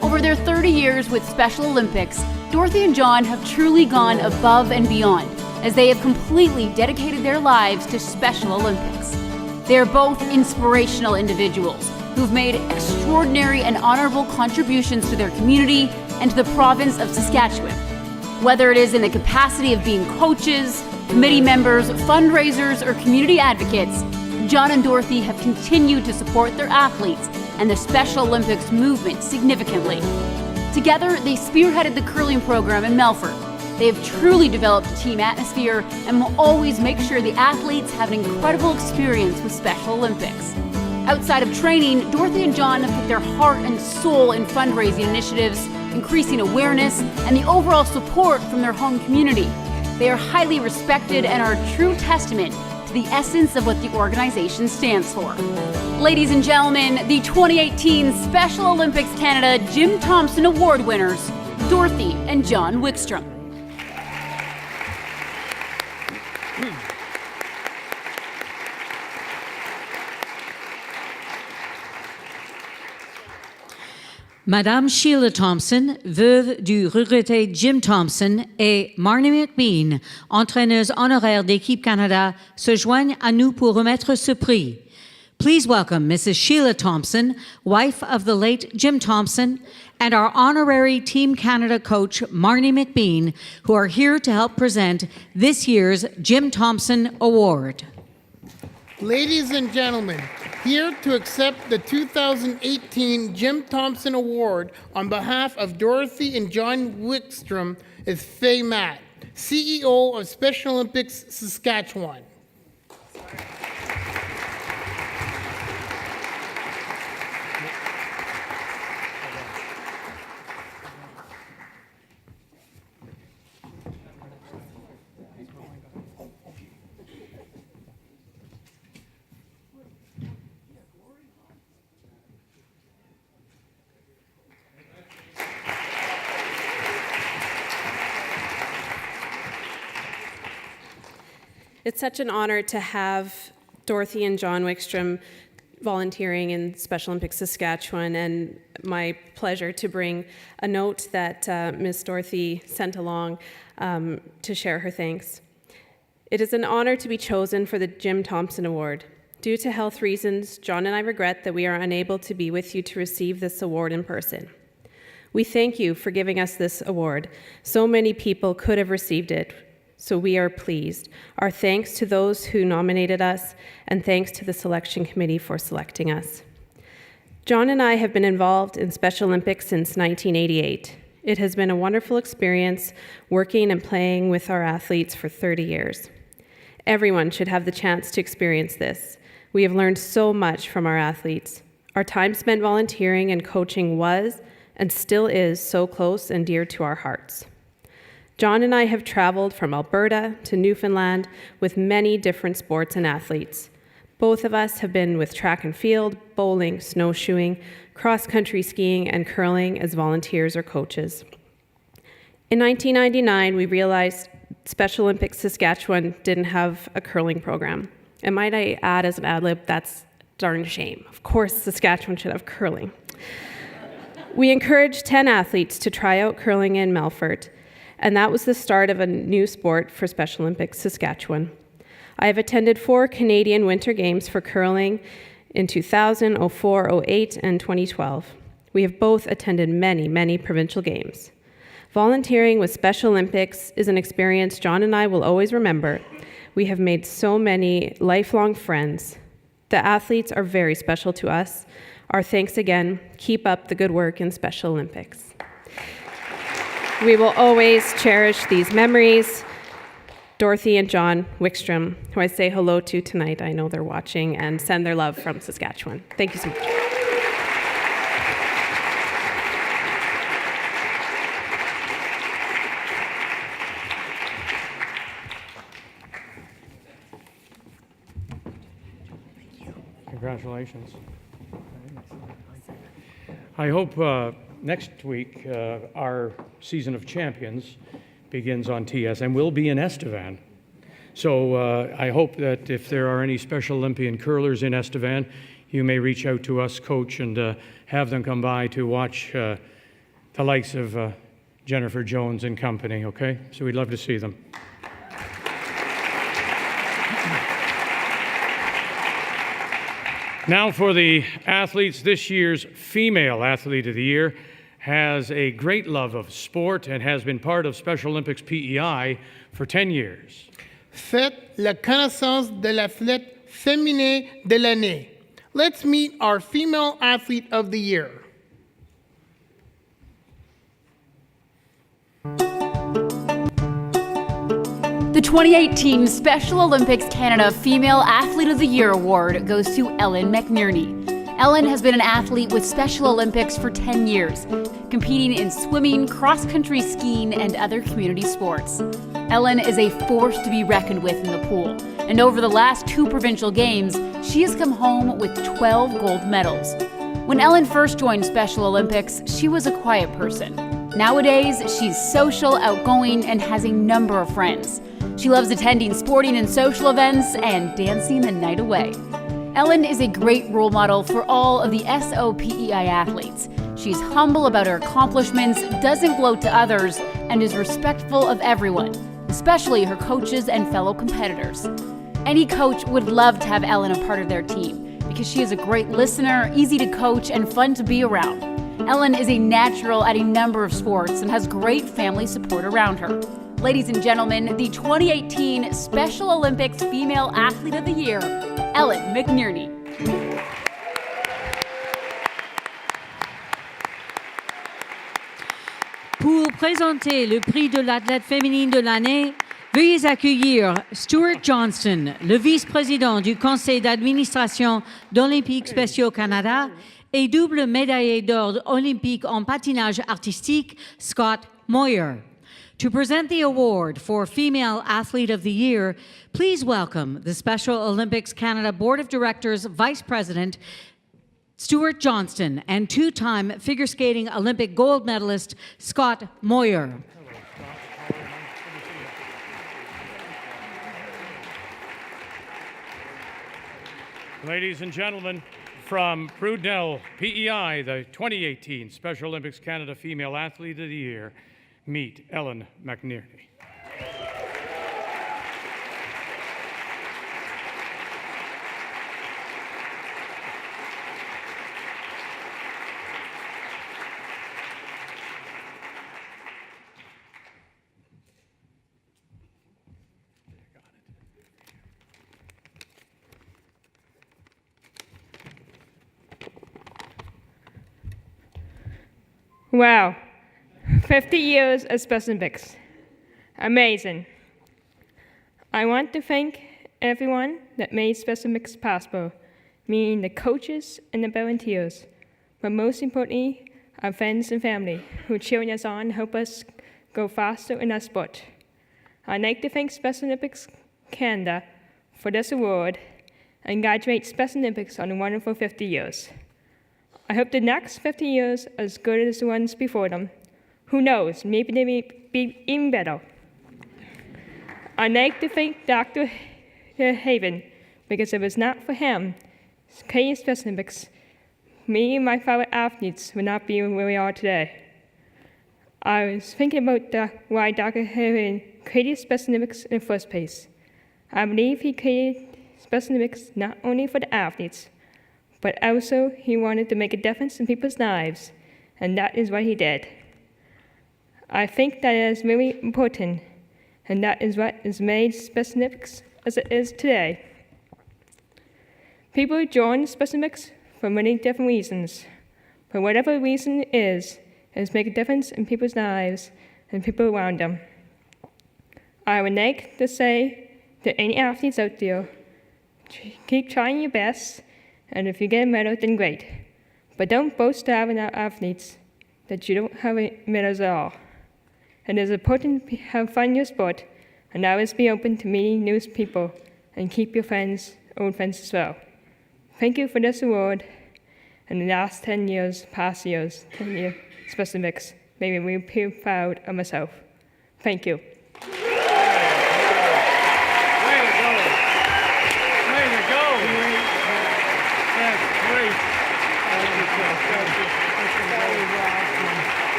Over their 30 years with Special Olympics, Dorothy and John have truly gone above and beyond as they have completely dedicated their lives to Special Olympics. They are both inspirational individuals who've made extraordinary and honorable contributions to their community and to the province of Saskatchewan. Whether it is in the capacity of being coaches, committee members, fundraisers, or community advocates, John and Dorothy have continued to support their athletes and the Special Olympics movement significantly. Together, they spearheaded the curling program in Melfort. They have truly developed a team atmosphere and will always make sure the athletes have an incredible experience with Special Olympics. Outside of training, Dorothy and John have put their heart and soul in fundraising initiatives, increasing awareness, and the overall support from their home community. They are highly respected and are a true testament to the essence of what the organization stands for. Ladies and gentlemen, the 2018 Special Olympics Canada Jim Thompson Award winners, Dorothy and John Wickstrom. Madame Sheila Thompson, veuve du regretté Jim Thompson, et Marnie McBean, entraîneuse honoraire d'Équipe Canada, se joignent à nous pour remettre ce prix. Please welcome Mrs. Sheila Thompson, wife of the late Jim Thompson, and our honorary Team Canada coach, Marnie McBean, who are here to help present this year's Jim Thompson Award. Ladies and gentlemen, here to accept the 2018 Jim Thompson Award on behalf of Dorothy and John Wickstrom is Faye Matt, CEO of Special Olympics Saskatchewan. It's such an honor to have Dorothy and John Wickstrom volunteering in Special Olympics Saskatchewan, and my pleasure to bring a note that Ms. Dorothy sent along to share her thanks. It is an honor to be chosen for the Jim Thompson Award. Due to health reasons, John and I regret that we are unable to be with you to receive this award in person. We thank you for giving us this award. So many people could have received it, so we are pleased. Our thanks to those who nominated us, and thanks to the selection committee for selecting us. John and I have been involved in Special Olympics since 1988. It has been a wonderful experience working and playing with our athletes for 30 years. Everyone should have the chance to experience this. We have learned so much from our athletes. Our time spent volunteering and coaching was, and still is, so close and dear to our hearts. John and I have traveled from Alberta to Newfoundland with many different sports and athletes. Both of us have been with track and field, bowling, snowshoeing, cross-country skiing, and curling as volunteers or coaches. In 1999, we realized Special Olympics Saskatchewan didn't have a curling program. And might I add as an ad-lib, that's a darn shame. Of course, Saskatchewan should have curling. We encouraged 10 athletes to try out curling in Melfort, and that was the start of a new sport for Special Olympics Saskatchewan. I have attended 4 Canadian Winter Games for curling in 2000, 04, 08, and 2012. We have both attended many, many provincial games. Volunteering with Special Olympics is an experience John and I will always remember. We have made so many lifelong friends. The athletes are very special to us. Our thanks again. Keep up the good work in Special Olympics. We will always cherish these memories. Dorothy and John Wickstrom, who I say hello to tonight, I know they're watching, and send their love from Saskatchewan. Thank you so much. Congratulations. I hope next week our season of champions begins on TSN. We'll be in Estevan. So I hope that if there are any Special Olympian curlers in Estevan, you may reach out to us, Coach, and have them come by to watch the likes of Jennifer Jones and company, okay? So we'd love to see them. Now for the athletes. This year's Female Athlete of the Year has a great love of sport and has been part of Special Olympics PEI for 10 years. Faites la connaissance de l'athlète féminin de l'année. Let's meet our Female Athlete of the Year. The 2018 Special Olympics Canada Female Athlete of the Year Award goes to Ellen McNerney. Ellen has been an athlete with Special Olympics for 10 years, competing in swimming, cross-country skiing, and other community sports. Ellen is a force to be reckoned with in the pool, and over the last 2 provincial games, she has come home with 12 gold medals. When Ellen first joined Special Olympics, she was a quiet person. Nowadays, she's social, outgoing, and has a number of friends. She loves attending sporting and social events and dancing the night away. Ellen is a great role model for all of the SOPEI athletes. She's humble about her accomplishments, doesn't gloat to others, and is respectful of everyone, especially her coaches and fellow competitors. Any coach would love to have Ellen a part of their team because she is a great listener, easy to coach, and fun to be around. Ellen is a natural at a number of sports and has great family support around her. Ladies and gentlemen, the 2018 Special Olympics Female Athlete of the Year, Ellen McNerney. Pour présenter le prix de l'athlète féminine de l'année, veuillez accueillir Stuart Johnston, le vice-président du conseil d'administration d'Olympiques Spéciaux Canada et double médaillé d'or olympique en patinage artistique, Scott Moyer. To present the award for Female Athlete of the Year, please welcome the Special Olympics Canada Board of Directors Vice President, Stuart Johnston, and 2-time figure skating Olympic gold medalist, Scott Moyer. Ladies and gentlemen, from Prudnell, PEI, the 2018 Special Olympics Canada Female Athlete of the Year, meet Ellen McNerney. Wow, 50 years of Special Olympics. Amazing. I want to thank everyone that made Special Olympics possible, meaning the coaches and the volunteers, but most importantly, our friends and family who cheering us on and help us go faster in our sport. I'd like to thank Special Olympics Canada for this award and congratulate Special Olympics on a wonderful 50 years. I hope the next 50 years are as good as the ones before them. Who knows, maybe they may be even better. I'd like to thank Dr. Haven, because if it was not for him, Canadian Special Olympics, me and my fellow athletes would not be where we are today. I was thinking about why Dr. Haven created Special Olympics in the first place. I believe he created Special Olympics not only for the athletes, but also he wanted to make a difference in people's lives, and that is what he did. I think that is very important, and that is what has made Special Olympics as it is today. People join Special Olympics for many different reasons, but whatever reason is make a difference in people's lives and people around them. I would like to say to any athletes out there, keep trying your best, and if you get a medal, then great. But don't boast to having athletes that you don't have medals at all. And it's important to have fun in your sport, and always be open to meeting new people, and keep your friends, old friends as well. Thank you for this award, and the last 10 years, past years, 10 years, Special Olympics, made me really proud of myself. Thank you.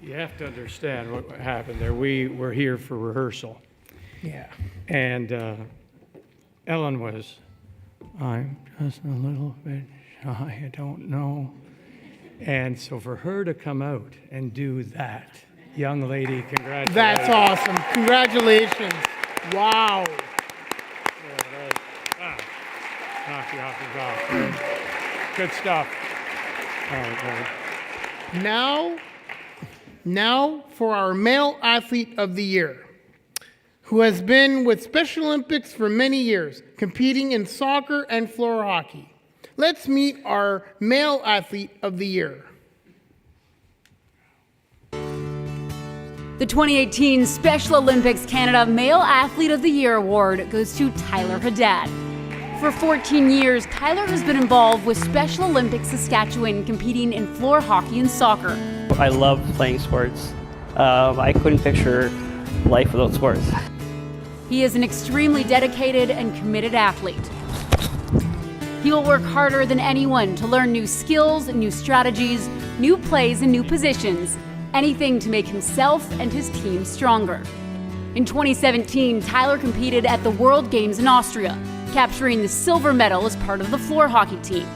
You have to understand what happened there. We were here for rehearsal. Yeah. And Ellen was, I'm just a little bit shy, I don't know. And so for her to come out and do that, young lady, congratulations. That's awesome. Congratulations. Wow. Knock you off your golf. Good stuff. All right. Now for our male athlete of the year, who has been with Special Olympics for many years, competing in soccer and floor hockey. Let's meet our male athlete of the year. The 2018 Special Olympics Canada Male Athlete of the Year Award goes to Tyler Haddad. For 14 years, Tyler has been involved with Special Olympics Saskatchewan, competing in floor hockey and soccer. I love playing sports. I couldn't picture life without sports. He is an extremely dedicated and committed athlete. He will work harder than anyone to learn new skills, new strategies, new plays, and new positions. Anything to make himself and his team stronger. In 2017, Tyler competed at the World Games in Austria, capturing the silver medal as part of the floor hockey team.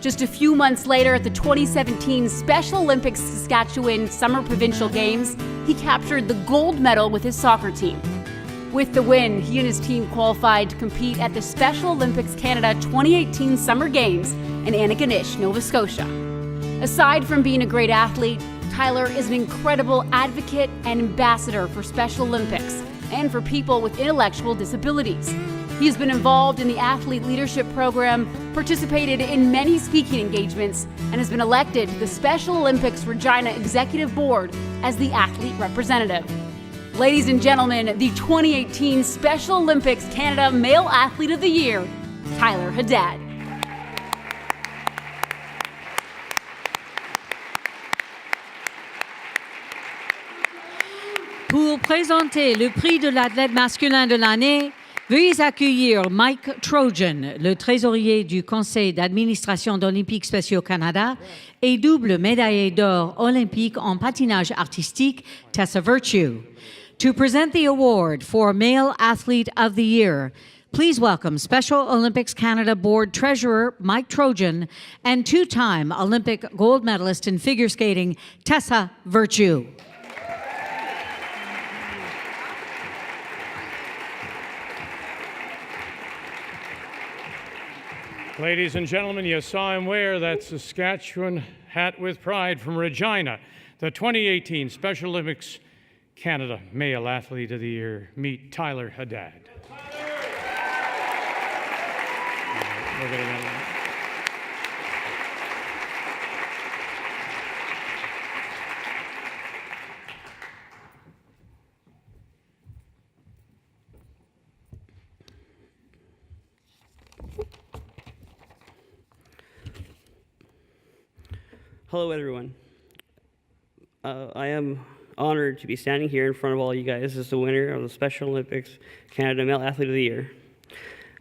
Just a few months later, at the 2017 Special Olympics Saskatchewan Summer Provincial Games, he captured the gold medal with his soccer team. With the win, he and his team qualified to compete at the Special Olympics Canada 2018 Summer Games in Antigonish, Nova Scotia. Aside from being a great athlete, Tyler is an incredible advocate and ambassador for Special Olympics and for people with intellectual disabilities. He has been involved in the Athlete Leadership Program, participated in many speaking engagements, and has been elected to the Special Olympics Regina Executive Board as the athlete representative. Ladies and gentlemen, the 2018 Special Olympics Canada Male Athlete of the Year, Tyler Haddad. Pour présenter le prix de l'athlète masculin de l'année, veuillez accueillir Mike Trojan, le trésorier du Conseil d'administration d'Olympiques Spéciaux Canada et double médaillé d'or olympique en patinage artistique, Tessa Virtue. To present the award for Male Athlete of the Year, please welcome Special Olympics Canada Board Treasurer Mike Trojan and two-time Olympic gold medalist in figure skating, Tessa Virtue. Ladies and gentlemen, you saw him wear that Saskatchewan hat with pride from Regina, the 2018 Special Olympics Canada Male Athlete of the Year. Meet Tyler Haddad. Hello, everyone. I am honored to be standing here in front of all you guys as the winner of the Special Olympics Canada Male Athlete of the Year.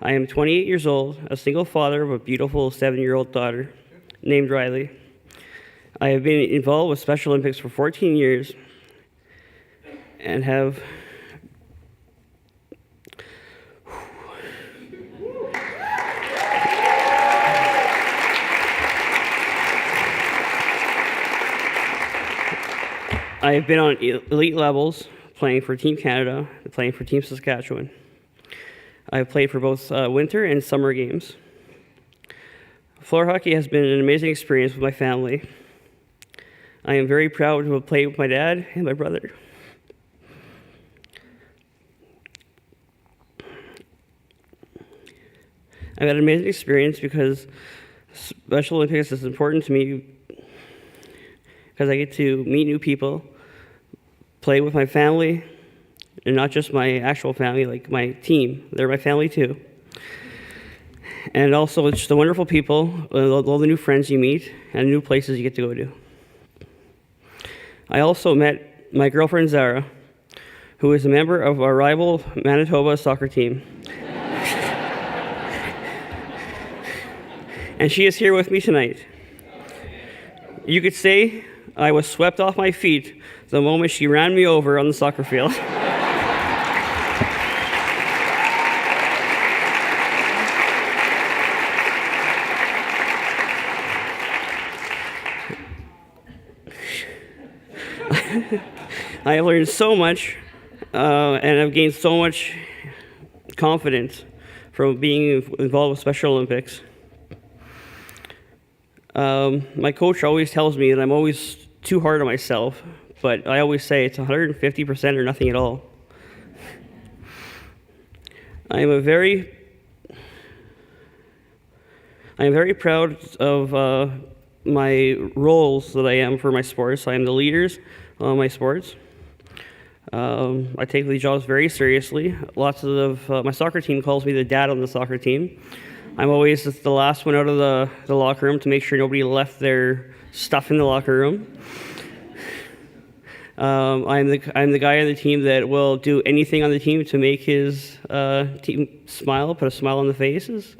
I am 28 years old, a single father of a beautiful 7-year-old daughter named Riley. I have been involved with Special Olympics for 14 years and have I have been on elite levels, playing for Team Canada, playing for Team Saskatchewan. I have played for both winter and summer games. Floor hockey has been an amazing experience with my family. I am very proud to have played with my dad and my brother. I've had an amazing experience because Special Olympics is important to me because I get to meet new people, play with my family, and not just my actual family, like my team. They're my family too. And also, it's just the wonderful people, all the new friends you meet, and new places you get to go to. I also met my girlfriend Zara, who is a member of our rival Manitoba soccer team. And she is here with me tonight. You could say I was swept off my feet the moment she ran me over on the soccer field. I have learned so much, and I've gained so much confidence from being involved with Special Olympics. My coach always tells me that I'm always too hard on myself, but I always say it's 150% or nothing at all. I am very proud of my roles that I am for my sports. I am the leaders on my sports. I take these jobs very seriously. Lots of my soccer team calls me the dad on the soccer team. I'm always the last one out of the locker room to make sure nobody left their stuff in the locker room. I'm the guy on the team that will do anything on the team to make his team smile, put a smile on the faces.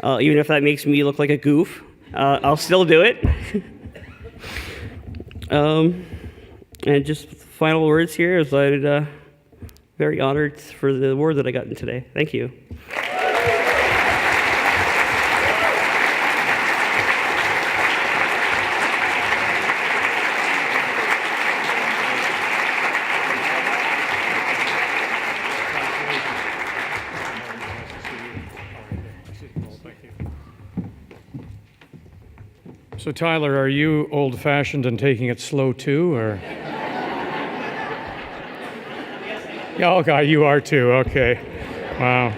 Even if that makes me look like a goof, I'll still do it. And just final words here is I'm very honored for the award that I got today. Thank you. So Tyler, are you old-fashioned and taking it slow too, or? Yeah, okay, you are too, okay. Wow.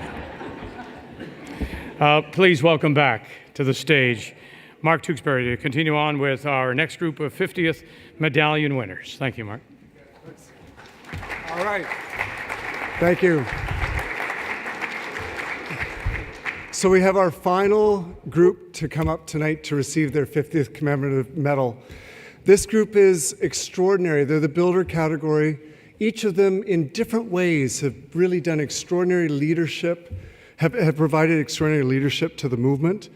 Please welcome back to the stage Mark Tewksbury to continue on with our next group of 50th medallion winners. Thank you, Mark. All right. Thank you. So we have our final group to come up tonight to receive their 50th commemorative medal. This group is extraordinary. They're the builder category Each of them, in different ways, have really done extraordinary leadership, have provided extraordinary leadership to the movement,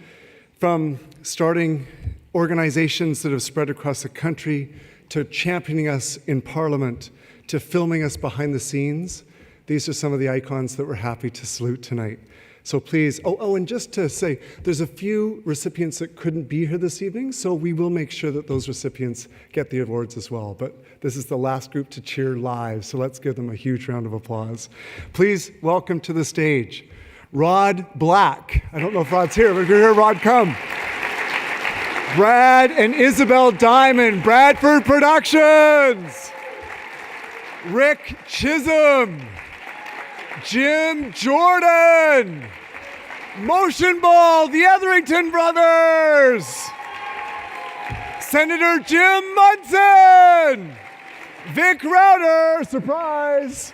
from starting organizations that have spread across the country, to championing us in Parliament, to filming us behind the scenes. These are some of the icons that we're happy to salute tonight. So please, and just to say, there's a few recipients that couldn't be here this evening, so we will make sure that those recipients get the awards as well. But this is the last group to cheer live, so let's give them a huge round of applause. Please welcome to the stage, Rod Black. I don't know if Rod's here, but if you're here, Rod, come. Brad and Isabel Diamond, Bradford Productions. Rick Chisholm. Jim Jordan, Motion Ball, the Etherington Brothers, Senator Jim Munson, Vic Rauter, surprise,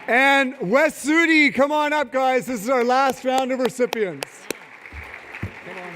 and Wes Sudi. Come on up, guys. This is our last round of recipients. Come on up.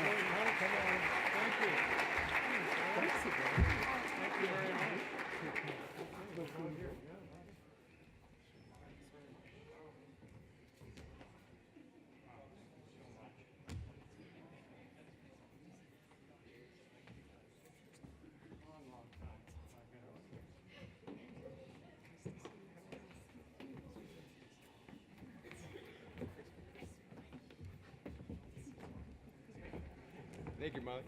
Thank you, Molly.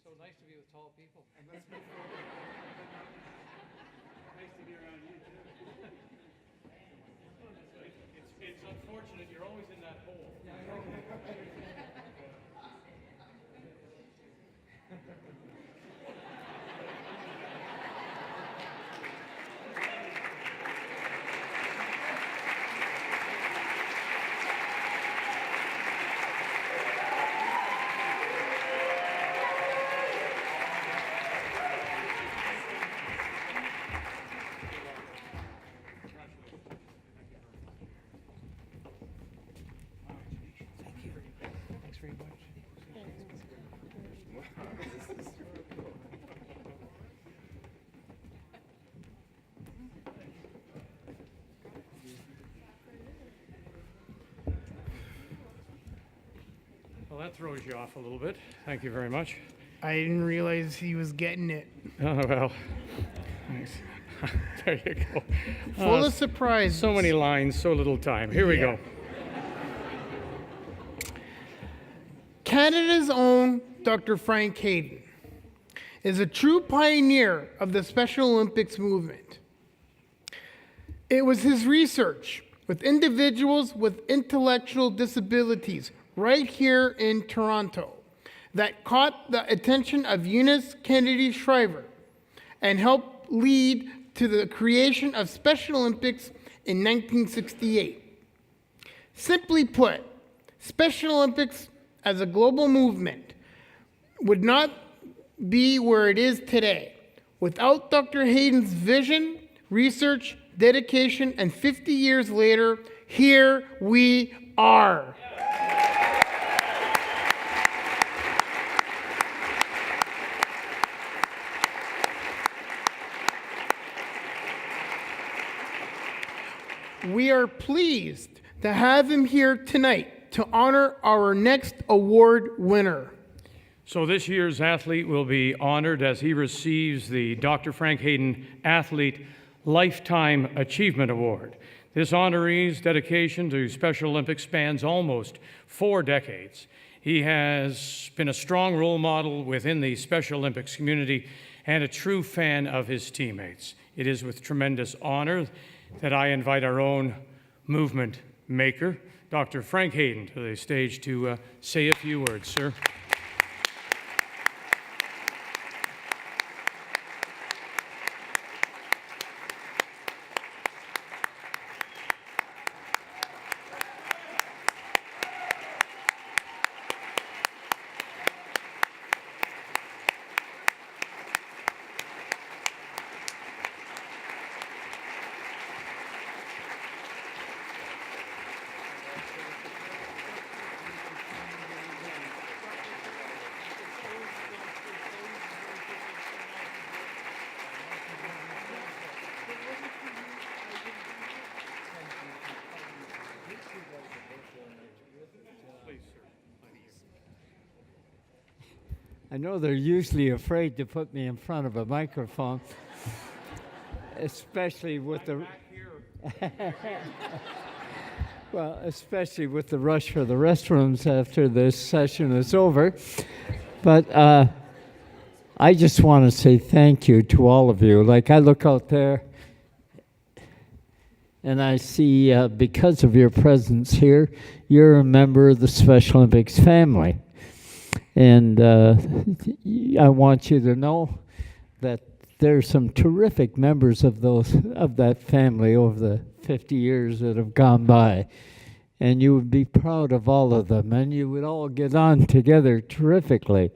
So nice to be with tall people. Nice to be around you, too. It's unfortunate you're always in that hole. Well, that throws you off a little bit. Thank you very much. I didn't realize he was getting it. Oh, well. Thanks. There you go. Full of surprises. So many lines, so little time. Here we go. Canada's own Dr. Frank Gaetan is a true pioneer of the Special Olympics movement. It was his research with individuals with intellectual disabilities right here in Toronto that caught the attention of Eunice Kennedy Shriver and helped lead to the creation of Special Olympics in 1968. Simply put, Special Olympics as a global movement would not be where it is today without Dr. Gaetan's vision, research, dedication, and 50 years later, here we are. We are pleased to have him here tonight to honor our next award winner. So this year's athlete will be honored as he receives the Dr. Frank Gaetan Athlete Lifetime Achievement Award. This honoree's dedication to Special Olympics spans almost 4 decades. He has been a strong role model within the Special Olympics community and a true fan of his teammates. It is with tremendous honor that I invite our own movement maker, Dr. Frank Gaetan, to the stage to say a few words, sir. I know they're usually afraid to put me in front of a microphone, especially with the well, especially with the rush for the restrooms after this session is over. But I just want to say thank you to all of you. Like, I look out there and I see, because of your presence here, you're a member of the Special Olympics family. And I want you to know that there's some terrific members of that family over the 50 years that have gone by. And you would be proud of all of them, and you would all get on together terrifically,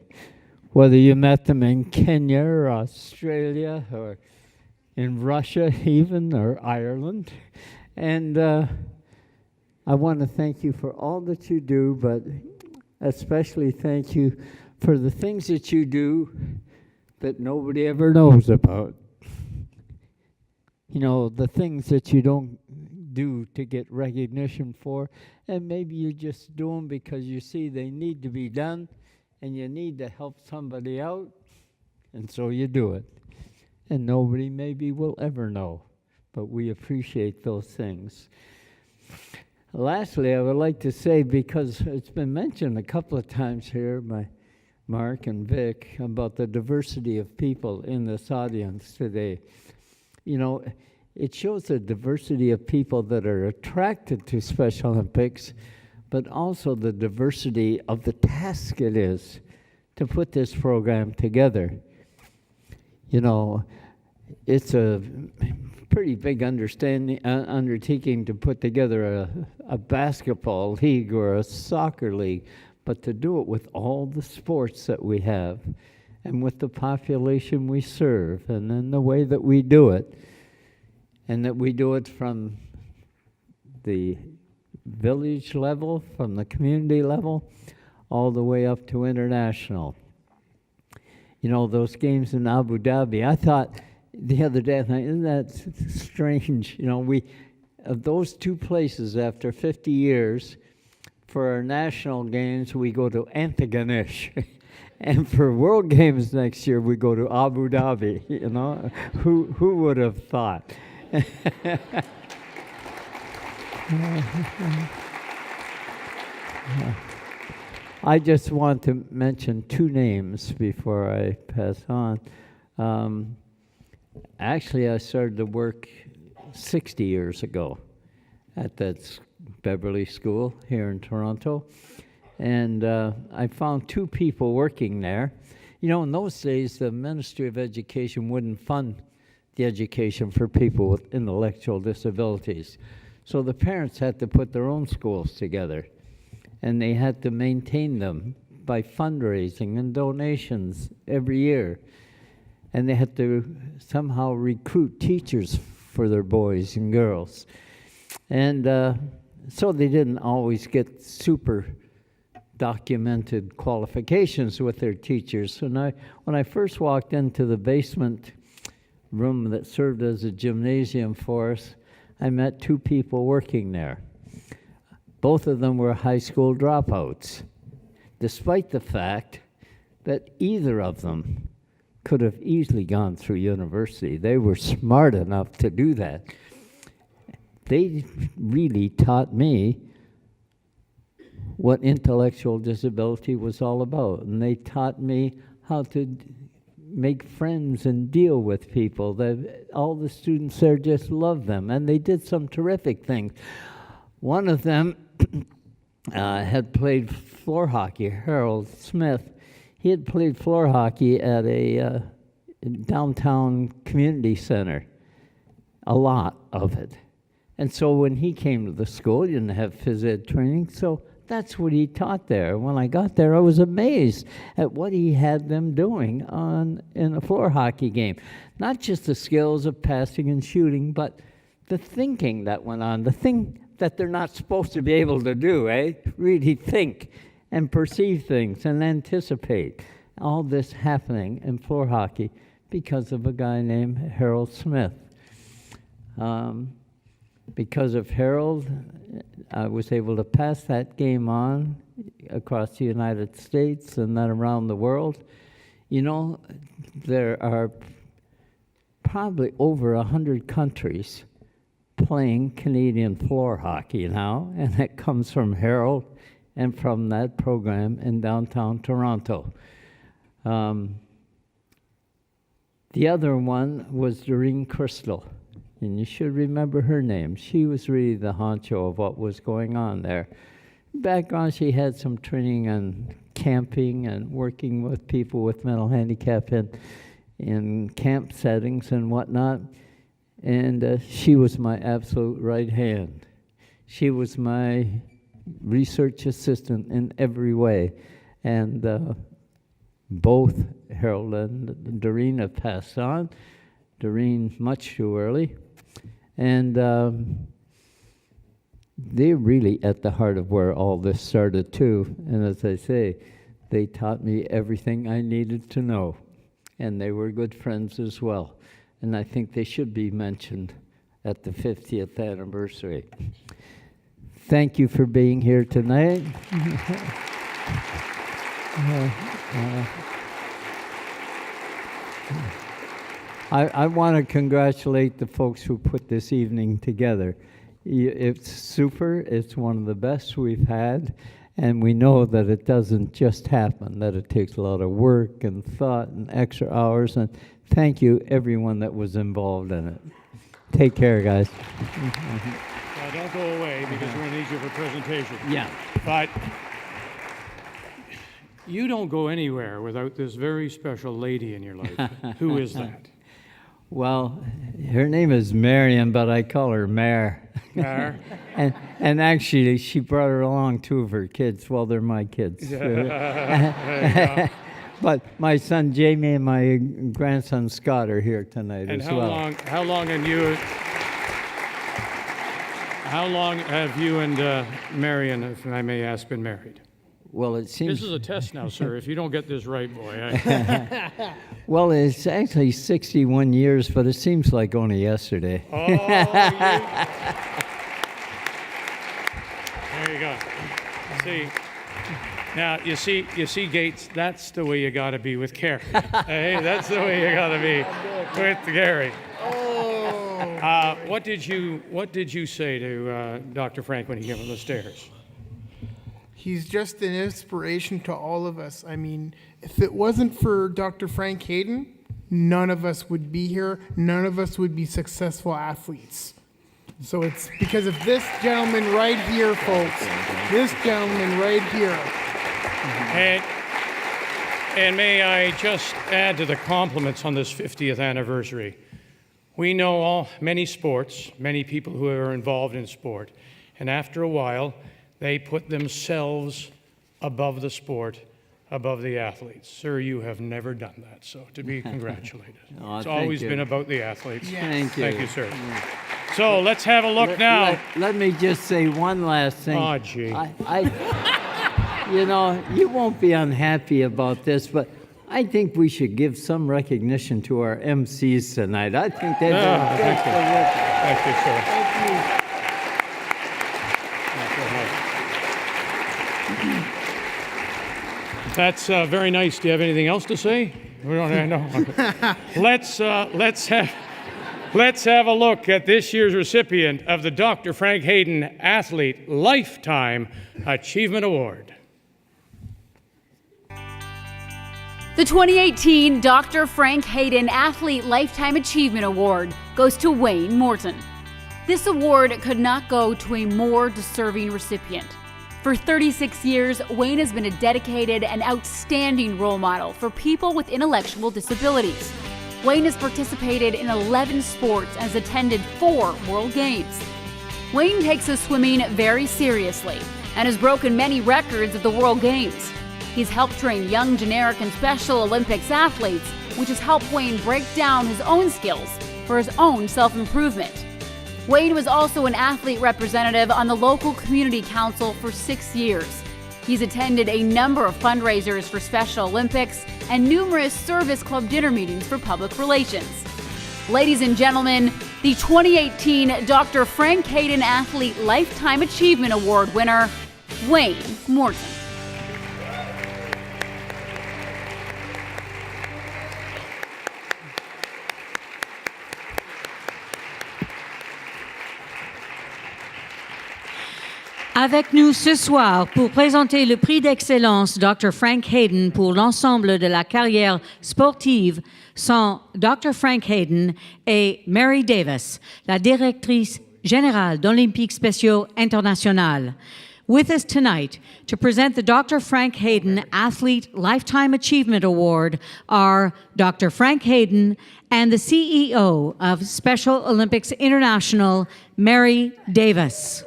whether you met them in Kenya or Australia or in Russia even, or Ireland. And I want to thank you for all that you do, but especially thank you for the things that you do that nobody ever knows about. You know, the things that you don't do to get recognition for, and maybe you just do them because you see they need to be done and you need to help somebody out, and so you do it. And nobody maybe will ever know, but we appreciate those things. Lastly, I would like to say, because it's been mentioned a couple of times here by Mark and Vic about the diversity of people in this audience today. You know, it shows the diversity of people that are attracted to Special Olympics, but also the diversity of the task it is to put this program together. You know, it's a pretty big undertaking to put together a basketball league or a soccer league, but to do it with all the sports that we have and with the population we serve, and then the way that we do it, and that we do it from the village level, from the community level, all the way up to international. You know, those games in Abu Dhabi, I thought the other day, I thought, isn't that strange? You know, of those two places, after 50 years, for our national games, we go to Antigonish. And for World Games next year, we go to Abu Dhabi. You know, who would have thought? I just want to mention two names before I pass on. Actually, I started to work 60 years ago at that Beverly School here in Toronto, and I found two people working there. You know, in those days, the Ministry of Education wouldn't fund the education for people with intellectual disabilities. So the parents had to put their own schools together, and they had to maintain them by fundraising and donations every year. And they had to somehow recruit teachers for their boys and girls. And so they didn't always get super documented qualifications with their teachers. And when I first walked into the basement room that served as a gymnasium for us, I met two people working there. Both of them were high school dropouts, despite the fact that either of them could have easily gone through university. They were smart enough to do that. They really taught me what intellectual disability was all about, and they taught me how to make friends and deal with people. All the students there just loved them, and they did some terrific things. One of them had played floor hockey, Harold Smith. He had played floor hockey at a downtown community center, a lot of it. And so when he came to the school, he didn't have phys ed training, so that's what he taught there. When I got there, I was amazed at what he had them doing in a floor hockey game. Not just the skills of passing and shooting, but the thinking that went on, the thing that they're not supposed to be able to do, really think and perceive things and anticipate. All this happening in floor hockey because of a guy named Harold Smith. Because of Harold, I was able to pass that game on across the United States and then around the world. You know, there are probably over 100 countries playing Canadian floor hockey now, and it comes from Harold and from that program in downtown Toronto. The other one was Doreen Crystal, and you should remember her name. She was really the honcho of what was going on there. Background, she had some training on camping and working with people with mental handicap in camp settings and whatnot. And she was my absolute right hand. She was my research assistant in every way. And both Harold and Doreen have passed on. Doreen much too early. And they're really at the heart of where all this started too. And as I say, they taught me everything I needed to know. And they were good friends as well. And I think they should be mentioned at the 50th anniversary. Thank you for being here tonight. I want to congratulate the folks who put this evening together. It's super. It's one of the best we've had. And we know that it doesn't just happen, that it takes a lot of work and thought and extra hours. And thank you, everyone that was involved in it. Take care, guys. Don't go away because we're going to need you for presentation. Yeah. But you don't go anywhere without this very special lady in your life. Who is that? Well, her name is Marion, but I call her Mare. Mare? and actually, she brought her along two of her kids. Well, they're my kids. But my son Jamie and my grandson Scott are here tonight And as well. How long have you and Marion, if I may ask, been married? Well, it seems... This is a test now, sir. If you don't get this right, boy. Well, it's actually 61 years, but it seems like only yesterday. Oh, there you go. See, now you see, Gates. That's the way you got to be with Carrie. Hey, that's the way you got to be with Gary. What did you say to Dr. Frank when he came up the stairs? He's just an inspiration to all of us. I mean, if it wasn't for Dr. Frank Hayden, none of us would be here. None of us would be successful athletes. So it's because of this gentleman right here, folks. This gentleman right here. And may I just add to the compliments on this 50th anniversary. We know many sports, many people who are involved in sport, and after a while, they put themselves above the sport, above the athletes. Sir, you have never done that, so to be congratulated. It's always been about the athletes. Yes. Thank you. Thank you, sir. So let's have a look now. Let me just say one last thing. Oh, gee. You know, you won't be unhappy about this, but I think we should give some recognition to our MCs tonight. I think they've done thank you. Thank you, sir. Thank you. That's very nice. Do you have anything else to say? We don't know. Let's have a look at this year's recipient of the Dr. Frank Hayden Athlete Lifetime Achievement Award. The 2018 Dr. Frank Hayden Athlete Lifetime Achievement Award goes to Wayne Morton. This award could not go to a more deserving recipient. For 36 years, Wayne has been a dedicated and outstanding role model for people with intellectual disabilities. Wayne has participated in 11 sports and has attended 4 World Games. Wayne takes his swimming very seriously and has broken many records at the World Games. He's helped train young generic and Special Olympics athletes, which has helped Wayne break down his own skills for his own self-improvement. Wayne was also an athlete representative on the local community council for 6 years. He's attended a number of fundraisers for Special Olympics and numerous service club dinner meetings for public relations. Ladies and gentlemen, the 2018 Dr. Frank Hayden Athlete Lifetime Achievement Award winner, Wayne Morton. Avec nous ce soir pour présenter le prix d'excellence Dr. Frank Hayden pour l'ensemble de la carrière sportive sont Dr. Frank Hayden et Mary Davis, la directrice générale d'Olympiques spéciaux internationales. With us tonight to present the Dr. Frank Hayden Athlete Lifetime Achievement Award are Dr. Frank Hayden and the CEO of Special Olympics International, Mary Davis.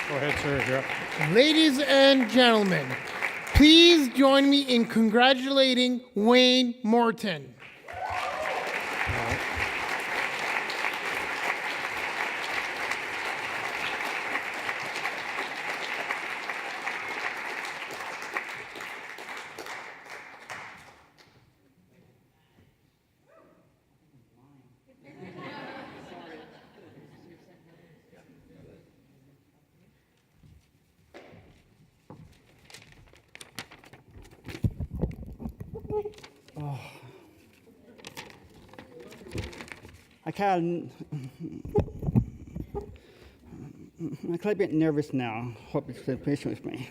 Go ahead, sir. Yeah. Ladies and gentlemen, please join me in congratulating Wayne Morton. I'm a bit nervous now. Hope you're patient with me.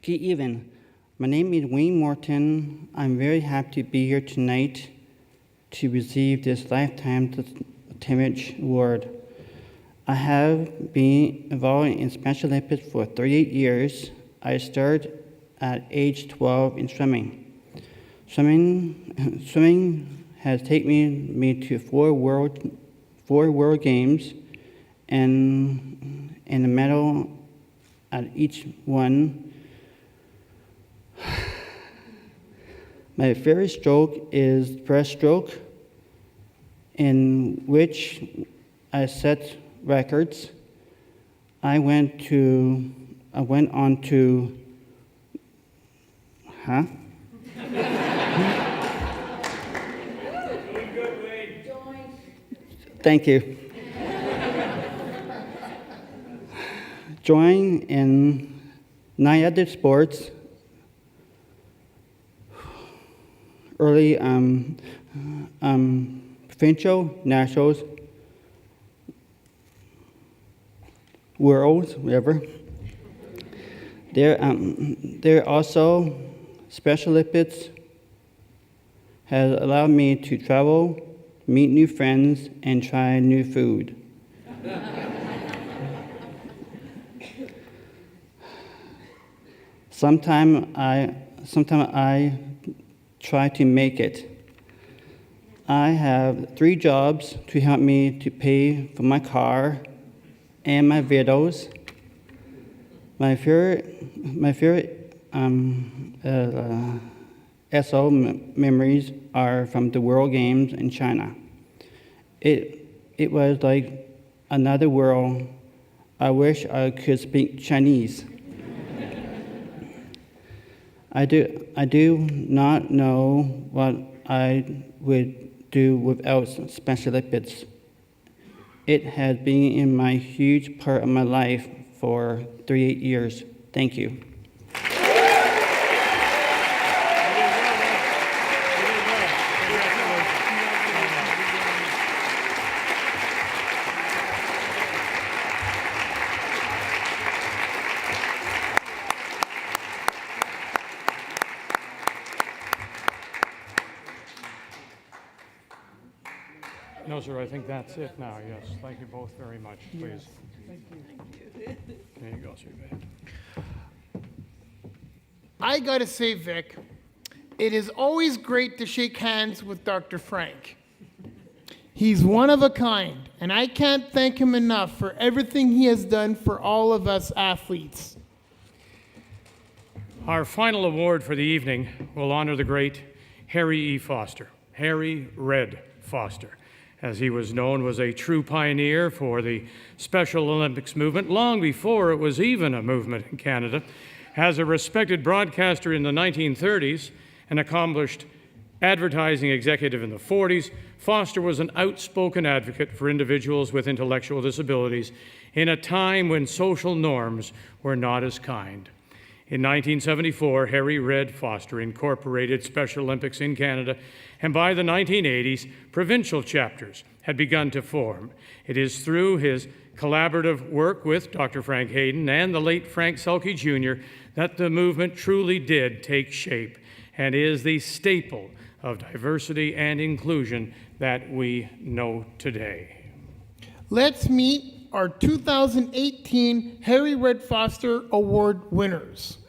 Good evening. My name is Wayne Morton. I'm very happy to be here tonight to receive this Lifetime Achievement Award. I have been involved in Special Olympics for 38 years. I started at age 12 in swimming. Swimming has taken me to four world games and a medal at each one. My favorite stroke is breaststroke, in which I set records. I went on to Thank you. Join in 9 other sports. Early provincial, nationals, worlds, whatever. There also Special Olympics has allowed me to travel, meet new friends, and try new food. Sometimes I try to make it. I have 3 jobs to help me to pay for my car and my videos. My favorite SO memories are from the World Games in China. It was like another world. I wish I could speak Chinese. I do not know what I would do without Special Olympics. It has been in my huge part of my life for 38 years. Thank you. No, sir, I think that's it now, yes. Thank you both very much, please. Thank you. There you go, sir. I gotta say, Vic, it is always great to shake hands with Dr. Frank. He's one of a kind, and I can't thank him enough for everything he has done for all of us athletes. Our final award for the evening will honor the great Harry E. Foster. Harry Red Foster, as he was known, was a true pioneer for the Special Olympics movement long before it was even a movement in Canada. As a respected broadcaster in the 1930s, an accomplished advertising executive in the 40s, Foster was an outspoken advocate for individuals with intellectual disabilities in a time when social norms were not as kind. In 1974, Harry Red Foster incorporated Special Olympics in Canada, and by the 1980s, provincial chapters had begun to form. It is through his collaborative work with Dr. Frank Hayden and the late Frank Selke Jr. that the movement truly did take shape and is the staple of diversity and inclusion that we know today. Let's meet our 2018 Harry Red Foster Award winners.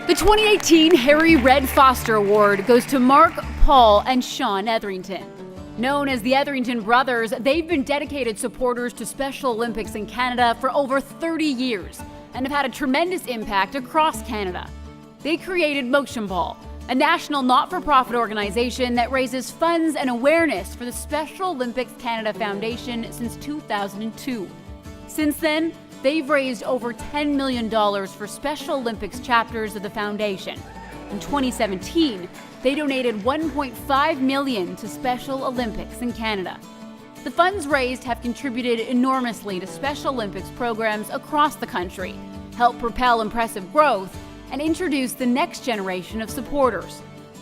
The 2018 Harry Red Foster Award goes to Mark, Paul, and Sean Etherington. Known as the Etherington Brothers, they've been dedicated supporters to Special Olympics in Canada for over 30 years and have had a tremendous impact across Canada. They created Motion Ball, a national not-for-profit organization that raises funds and awareness for the Special Olympics Canada Foundation since 2002. Since then, they've raised over $10 million for Special Olympics chapters of the foundation. In 2017, they donated $1.5 million to Special Olympics in Canada. The funds raised have contributed enormously to Special Olympics programs across the country, helped propel impressive growth, and introduce the next generation of supporters.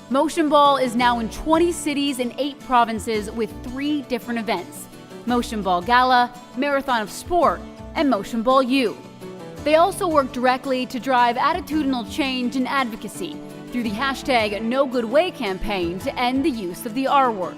Motion Ball is now in 20 cities and 8 provinces with 3 different events: Motion Ball Gala, Marathon of Sport, and Motion Ball U. They also work directly to drive attitudinal change and advocacy through the hashtag No Good Way campaign to end the use of the R word.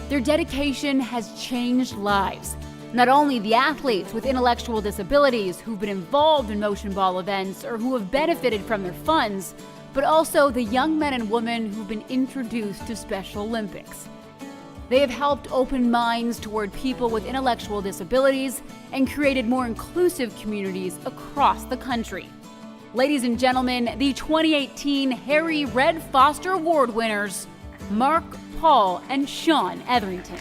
Their dedication has changed lives. Not only the athletes with intellectual disabilities who've been involved in Motion Ball events or who have benefited from their funds, but also the young men and women who've been introduced to Special Olympics. They have helped open minds toward people with intellectual disabilities and created more inclusive communities across the country. Ladies and gentlemen, the 2018 Harry Red Foster Award winners, Mark, Paul, and Sean Etherington.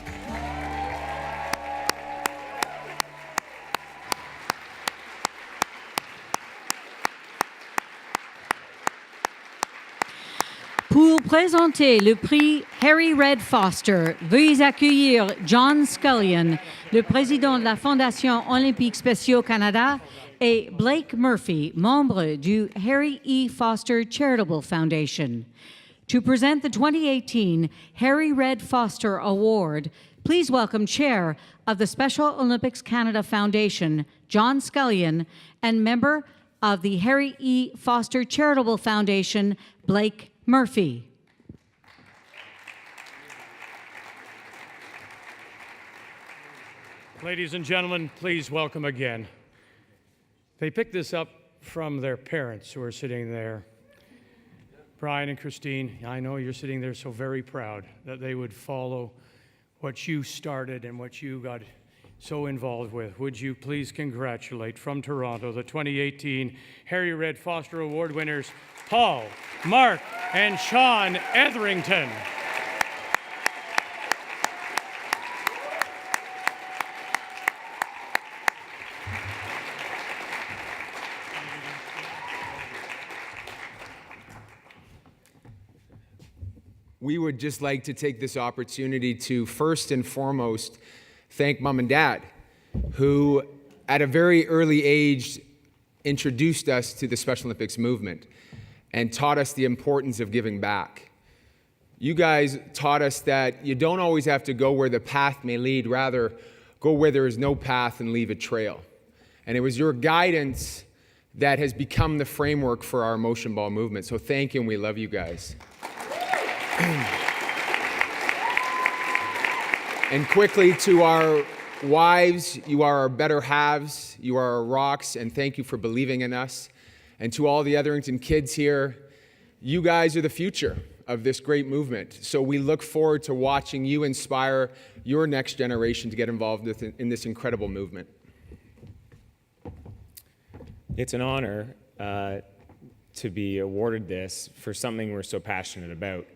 Pour présenter le prix Harry Red Foster, veuillez accueillir John Scullion, le président de la Fondation Olympique Spéciaux Canada, et Blake Murphy, membre du Harry E. Foster Charitable Foundation. To present the 2018 Harry Red Foster Award, please welcome Chair of the Special Olympics Canada Foundation, John Scullion, and member of the Harry E. Foster Charitable Foundation, Blake Murphy. Ladies and gentlemen, please welcome again. They picked this up from their parents who are sitting there. Brian and Christine, I know you're sitting there so very proud that they would follow what you started and what you got so involved with. Would you please congratulate from Toronto the 2018 Harry Red Foster Award winners, Paul, Mark, and Sean Etherington. We would just like to take this opportunity to first and foremost thank Mom and Dad, who at a very early age introduced us to the Special Olympics movement and taught us the importance of giving back. You guys taught us that you don't always have to go where the path may lead, rather go where there is no path and leave a trail. And it was your guidance that has become the framework for our Motion Ball movement. So thank you, and we love you guys. And quickly to our wives, you are our better halves, you are our rocks, and thank you for believing in us. And to all the Etherington kids here, you guys are the future of this great movement. So we look forward to watching you inspire your next generation to get involved in this incredible movement. It's an honor to be awarded this for something we're so passionate about.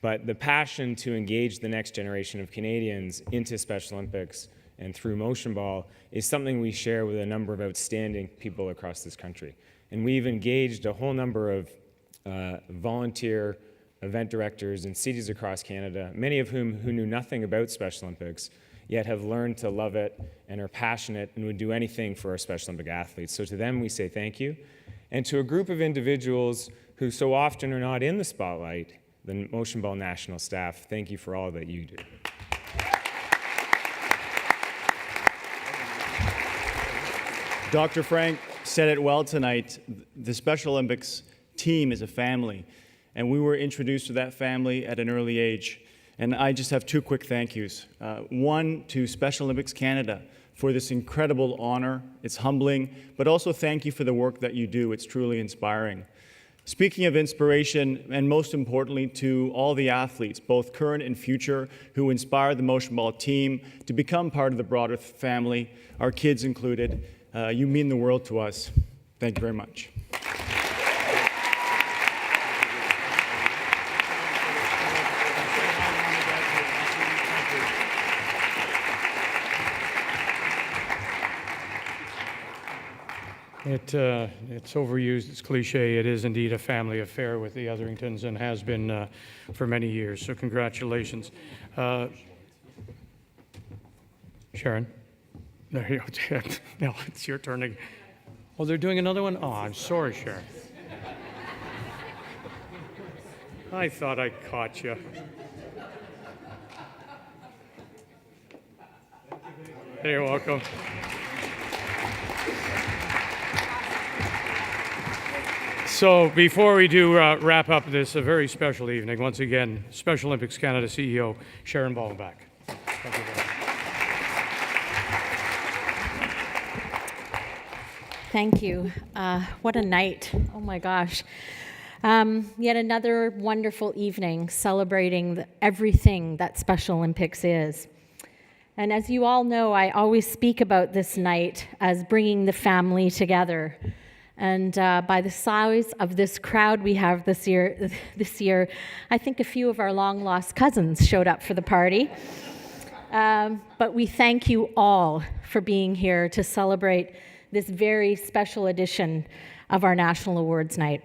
But the passion to engage the next generation of Canadians into Special Olympics and through Motion Ball is something we share with a number of outstanding people across this country. And we've engaged a whole number of volunteer event directors in cities across Canada, many of whom who knew nothing about Special Olympics, yet have learned to love it and are passionate and would do anything for our Special Olympic athletes. So to them, we say thank you. And to a group of individuals who so often are not in the spotlight, the Motion Ball National staff, thank you for all that you do. Dr. Frank said it well tonight. The Special Olympics team is a family, and we were introduced to that family at an early age. And I just have two quick thank yous. One to Special Olympics Canada for this incredible honor. It's humbling, but also thank you for the work that you do. It's truly inspiring. Speaking of inspiration, and most importantly to all the athletes, both current and future, who inspire the motion ball team to become part of the broader family, our kids included, you mean the world to us. Thank you very much. It's overused, it's cliche. It is indeed a family affair with the Etheringtons and has been for many years. So congratulations. Sharon? There you go. No, it's your turn. Oh, they're doing another one? Oh, I'm sorry, Sharon. I thought I caught you. You're welcome. So before we do wrap up this very special evening, once again, Special Olympics Canada CEO Sharon Ballenbach. Thank you very much. Thank you. What a night. Oh my gosh. Yet another wonderful evening celebrating everything that Special Olympics is. And as you all know, I always speak about this night as bringing the family together. And by the size of this crowd we have this year, I think a few of our long-lost cousins showed up for the party. But we thank you all for being here to celebrate this very special edition of our National Awards Night.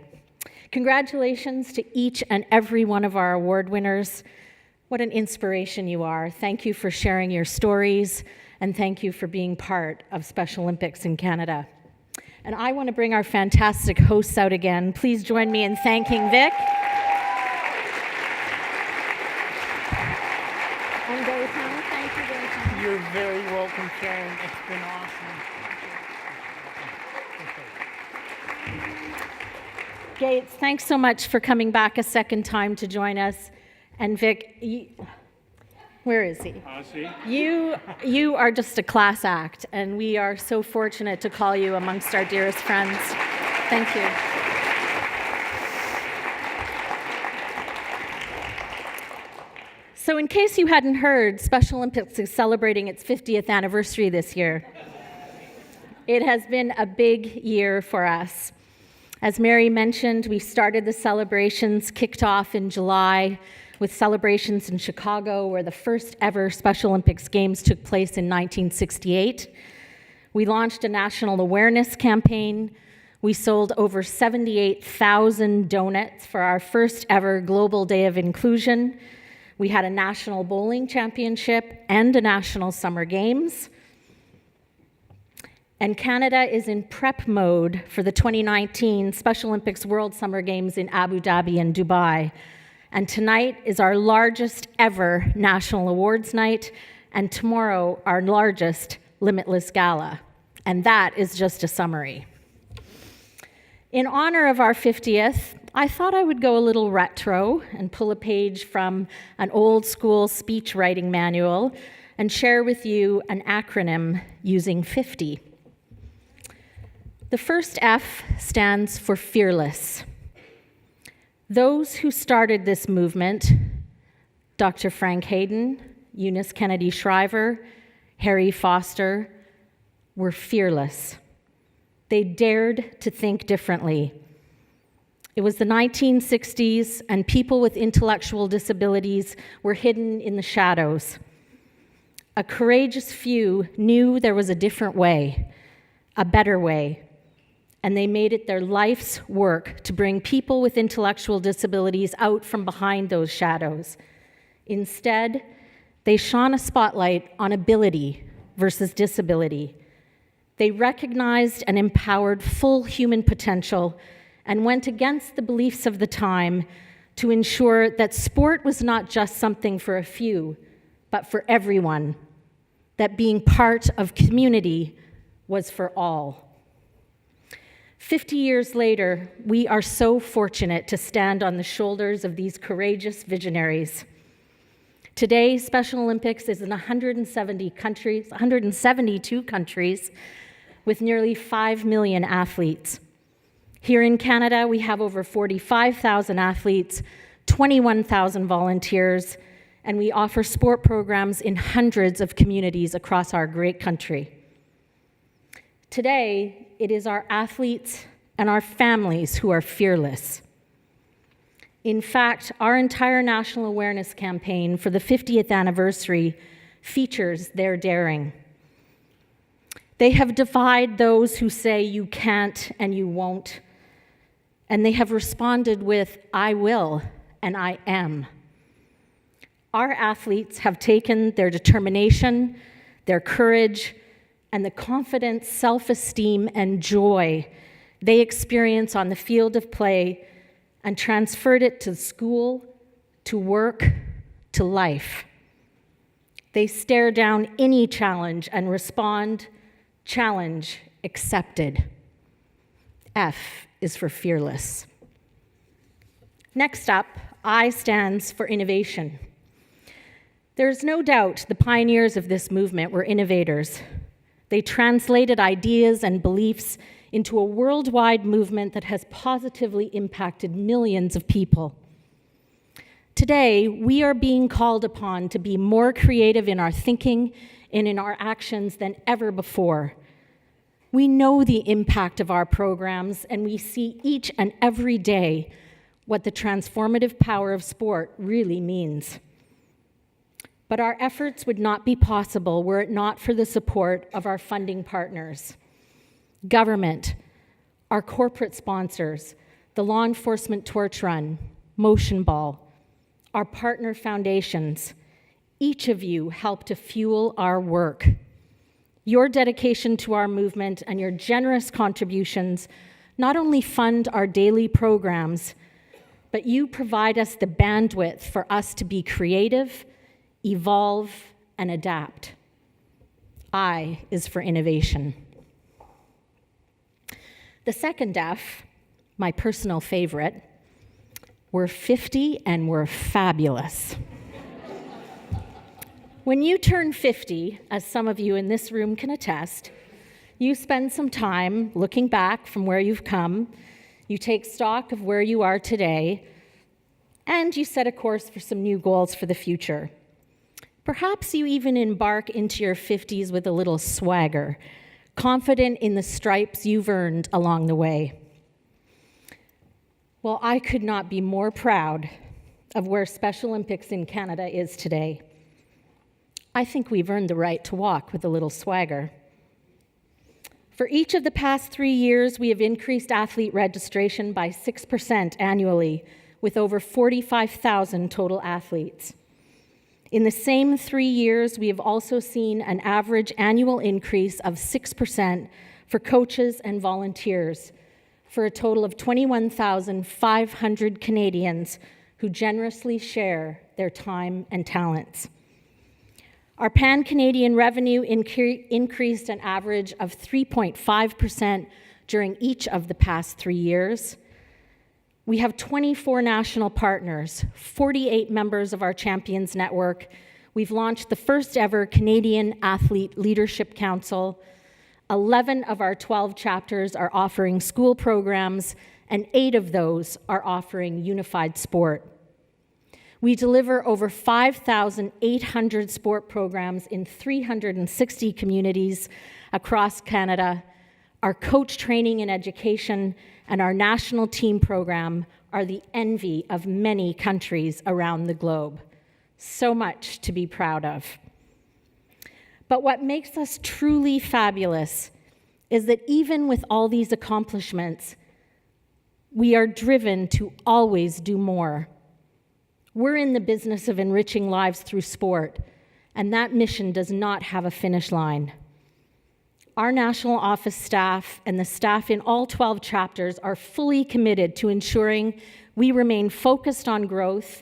Congratulations to each and every one of our award winners. What an inspiration you are. Thank you for sharing your stories, and thank you for being part of Special Olympics in Canada. And I want to bring our fantastic hosts out again. Please join me in thanking Vic. And Gaetan. Thank you, Gaetan. You're very welcome, Sharon. It's been awesome. Gates, thanks so much for coming back a second time to join us. And Vic, where is he? You are just a class act, and we are so fortunate to call you amongst our dearest friends. Thank you. So in case you hadn't heard, Special Olympics is celebrating its 50th anniversary this year. It has been a big year for us. As Mary mentioned, we started the celebrations, kicked off in July with celebrations in Chicago, where the first ever Special Olympics Games took place in 1968. We launched a national awareness campaign. We sold over 78,000 donuts for our first ever Global Day of Inclusion. We had a national bowling championship and a national summer games. And Canada is in prep mode for the 2019 Special Olympics World Summer Games in Abu Dhabi and Dubai. And tonight is our largest ever National Awards Night, and tomorrow our largest Limitless Gala. And that is just a summary. In honor of our 50th, I thought I would go a little retro and pull a page from an old school speech writing manual and share with you an acronym using 50. The first F stands for fearless. Those who started this movement, Dr. Frank Hayden, Eunice Kennedy Shriver, Harry Foster, were fearless. They dared to think differently. It was the 1960s, and people with intellectual disabilities were hidden in the shadows. A courageous few knew there was a different way, a better way, and they made it their life's work to bring people with intellectual disabilities out from behind those shadows. Instead, They shone a spotlight on ability versus disability. They recognized and empowered full human potential and went against the beliefs of the time to ensure that sport was not just something for a few, but for everyone, that being part of community was for all. 50 years later, we are so fortunate to stand on the shoulders of these courageous visionaries. Today, Special Olympics is in 172 countries with nearly 5 million athletes. Here in Canada, we have over 45,000 athletes, 21,000 volunteers, and we offer sport programs in hundreds of communities across our great country. Today, it is our athletes and our families who are fearless. In fact, our entire national awareness campaign for the 50th anniversary features their daring. They have defied those who say you can't and you won't, and they have responded with, I will and I am. Our athletes have taken their determination, their courage, and the confidence, self-esteem, and joy they experience on the field of play and transferred it to school, to work, to life. They stare down any challenge and respond, challenge accepted. F is for fearless. Next up, I stands for innovation. There's no doubt the pioneers of this movement were innovators. They translated ideas and beliefs into a worldwide movement that has positively impacted millions of people. Today, we are being called upon to be more creative in our thinking and in our actions than ever before. We know the impact of our programs, and we see each and every day what the transformative power of sport really means. But our efforts would not be possible were it not for the support of our funding partners. Government, our corporate sponsors, the Law Enforcement Torch Run, Motion Ball, our partner foundations, each of you help to fuel our work. Your dedication to our movement and your generous contributions not only fund our daily programs, but you provide us the bandwidth for us to be creative, evolve, and adapt. I is for innovation. The second F, my personal favorite, we're 50 and we're fabulous. When you turn 50, as some of you in this room can attest, you spend some time looking back from where you've come, you take stock of where you are today, and you set a course for some new goals for the future. Perhaps you even embark into your 50s with a little swagger, confident in the stripes you've earned along the way. Well, I could not be more proud of where Special Olympics in Canada is today. I think we've earned the right to walk with a little swagger. For each of the past 3 years, we have increased athlete registration by 6% annually, with over 45,000 total athletes. In the same 3 years, we have also seen an average annual increase of 6% for coaches and volunteers, for a total of 21,500 Canadians who generously share their time and talents. Our pan-Canadian revenue increased an average of 3.5% during each of the past 3 years. We have 24 national partners, 48 members of our Champions Network. We've launched the first ever Canadian Athlete Leadership Council. 11 of our 12 chapters are offering school programs, and 8 of those are offering unified sport. We deliver over 5,800 sport programs in 360 communities across Canada. Our coach training and education and our national team program are the envy of many countries around the globe. So much to be proud of. But what makes us truly fabulous is that even with all these accomplishments, we are driven to always do more. We're in the business of enriching lives through sport, and that mission does not have a finish line. Our national office staff and the staff in all 12 chapters are fully committed to ensuring we remain focused on growth,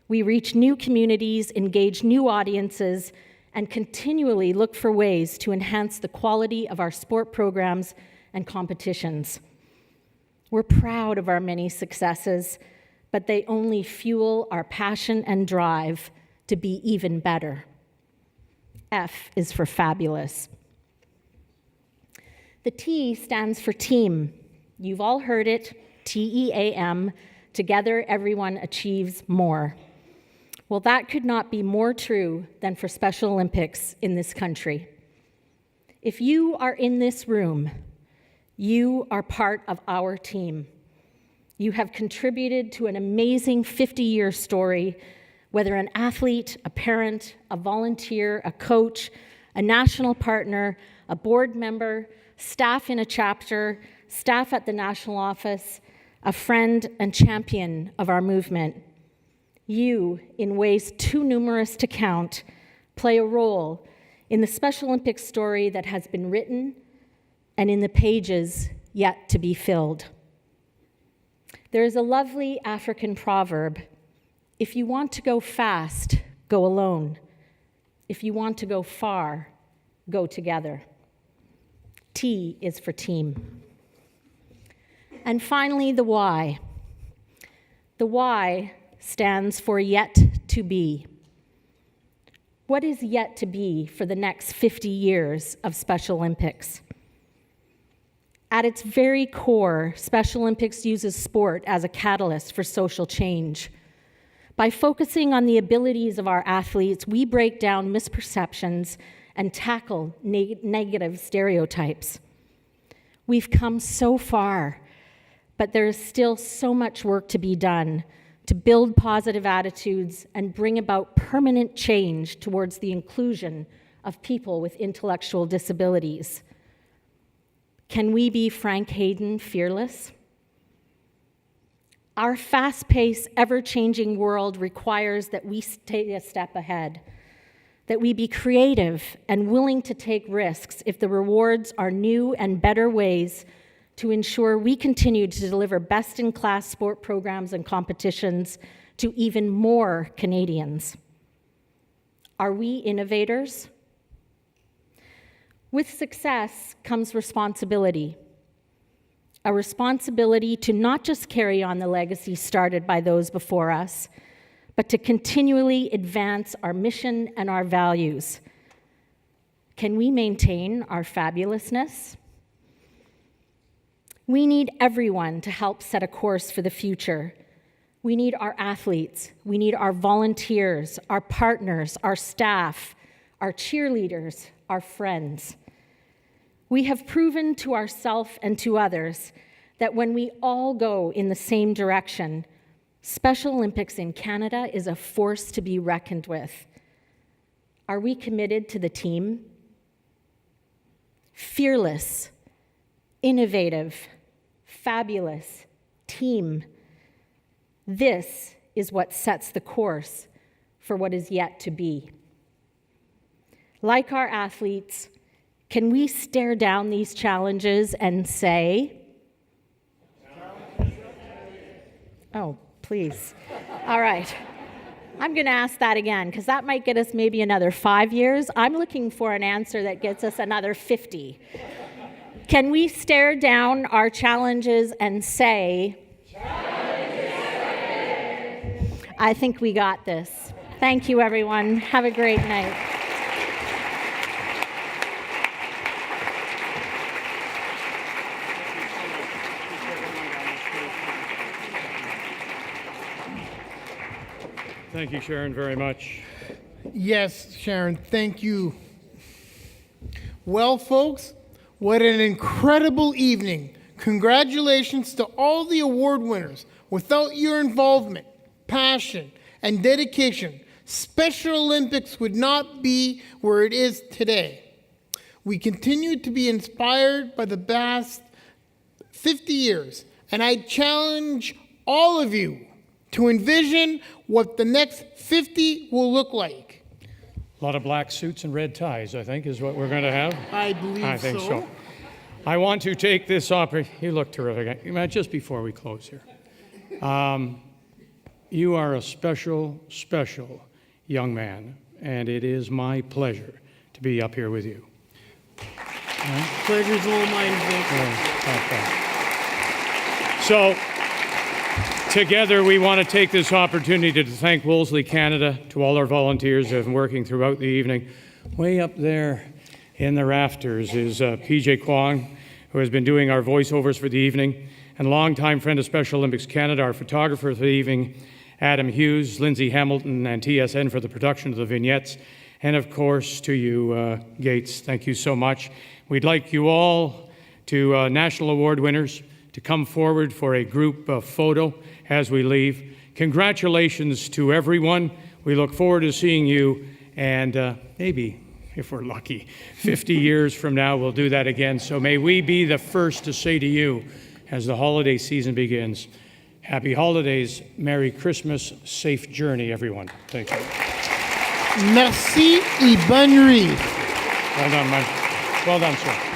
we reach new communities, engage new audiences, and continually look for ways to enhance the quality of our sport programs and competitions. We're proud of our many successes, but they only fuel our passion and drive to be even better. F is for fabulous. The T stands for team. You've all heard it, TEAM. Together, everyone achieves more. Well, that could not be more true than for Special Olympics in this country. If you are in this room, you are part of our team. You have contributed to an amazing 50-year story, whether an athlete, a parent, a volunteer, a coach, a national partner, a board member, staff in a chapter, staff at the national office, a friend and champion of our movement. You, in ways too numerous to count, play a role in the Special Olympics story that has been written and in the pages yet to be filled. There is a lovely African proverb: if you want to go fast, go alone. If you want to go far, go together. T is for team. And finally, the Y. The Y stands for yet to be. What is yet to be for the next 50 years of Special Olympics? At its very core, Special Olympics uses sport as a catalyst for social change. By focusing on the abilities of our athletes, we break down misperceptions and tackle negative stereotypes. We've come so far, but there is still so much work to be done to build positive attitudes and bring about permanent change towards the inclusion of people with intellectual disabilities. Can we be Frank Hayden fearless? Our fast-paced, ever-changing world requires that we stay a step ahead, that we be creative and willing to take risks if the rewards are new and better ways to ensure we continue to deliver best-in-class sport programs and competitions to even more Canadians. Are we innovators? With success comes responsibility. A responsibility to not just carry on the legacy started by those before us, but to continually advance our mission and our values. Can we maintain our fabulousness? We need everyone to help set a course for the future. We need our athletes, we need our volunteers, our partners, our staff, our cheerleaders, our friends. We have proven to ourselves and to others that when we all go in the same direction, Special Olympics in Canada is a force to be reckoned with. Are we committed to the team? Fearless, innovative, fabulous team. This is what sets the course for what is yet to be. Like our athletes, can we stare down these challenges and say, oh, please. All right. I'm going to ask that again, because that might get us maybe another 5 years. I'm looking for an answer that gets us another 50. Can we stare down our challenges and say, I think we got this. Thank you, everyone. Have a great night. Thank you, Sharon, very much. Yes, Sharon, thank you. Well, folks, what an incredible evening. Congratulations to all the award winners. Without your involvement, passion, and dedication, Special Olympics would not be where it is today. We continue to be inspired by the past 50 years, and I challenge all of you to envision what the next 50 will look like. A lot of black suits and red ties, I think, is what we're going to have. I believe I think so. I want to take this opportunity. You look terrific. Just before we close here. You are a special, special young man, and it is my pleasure to be up here with you. Pleasure's all mine, Vic. So, together we want to take this opportunity to thank Wolseley Canada, to all our volunteers who have been working throughout the evening. Way up there in the rafters is PJ Kwong, who has been doing our voiceovers for the evening, and longtime friend of Special Olympics Canada, our photographer for the evening, Adam Hughes, Lindsay Hamilton, and TSN for the production of the vignettes, and of course to you, Gates, thank you so much. We'd like you all, to national award winners, to come forward for a group photo as we leave. Congratulations to everyone. We look forward to seeing you, and maybe, if we're lucky, 50 years from now we'll do that again. So may we be the first to say to you, as the holiday season begins, happy holidays, Merry Christmas, safe journey, everyone. Thank you. Merci et bonne nuit. Well done, man. Well done, sir.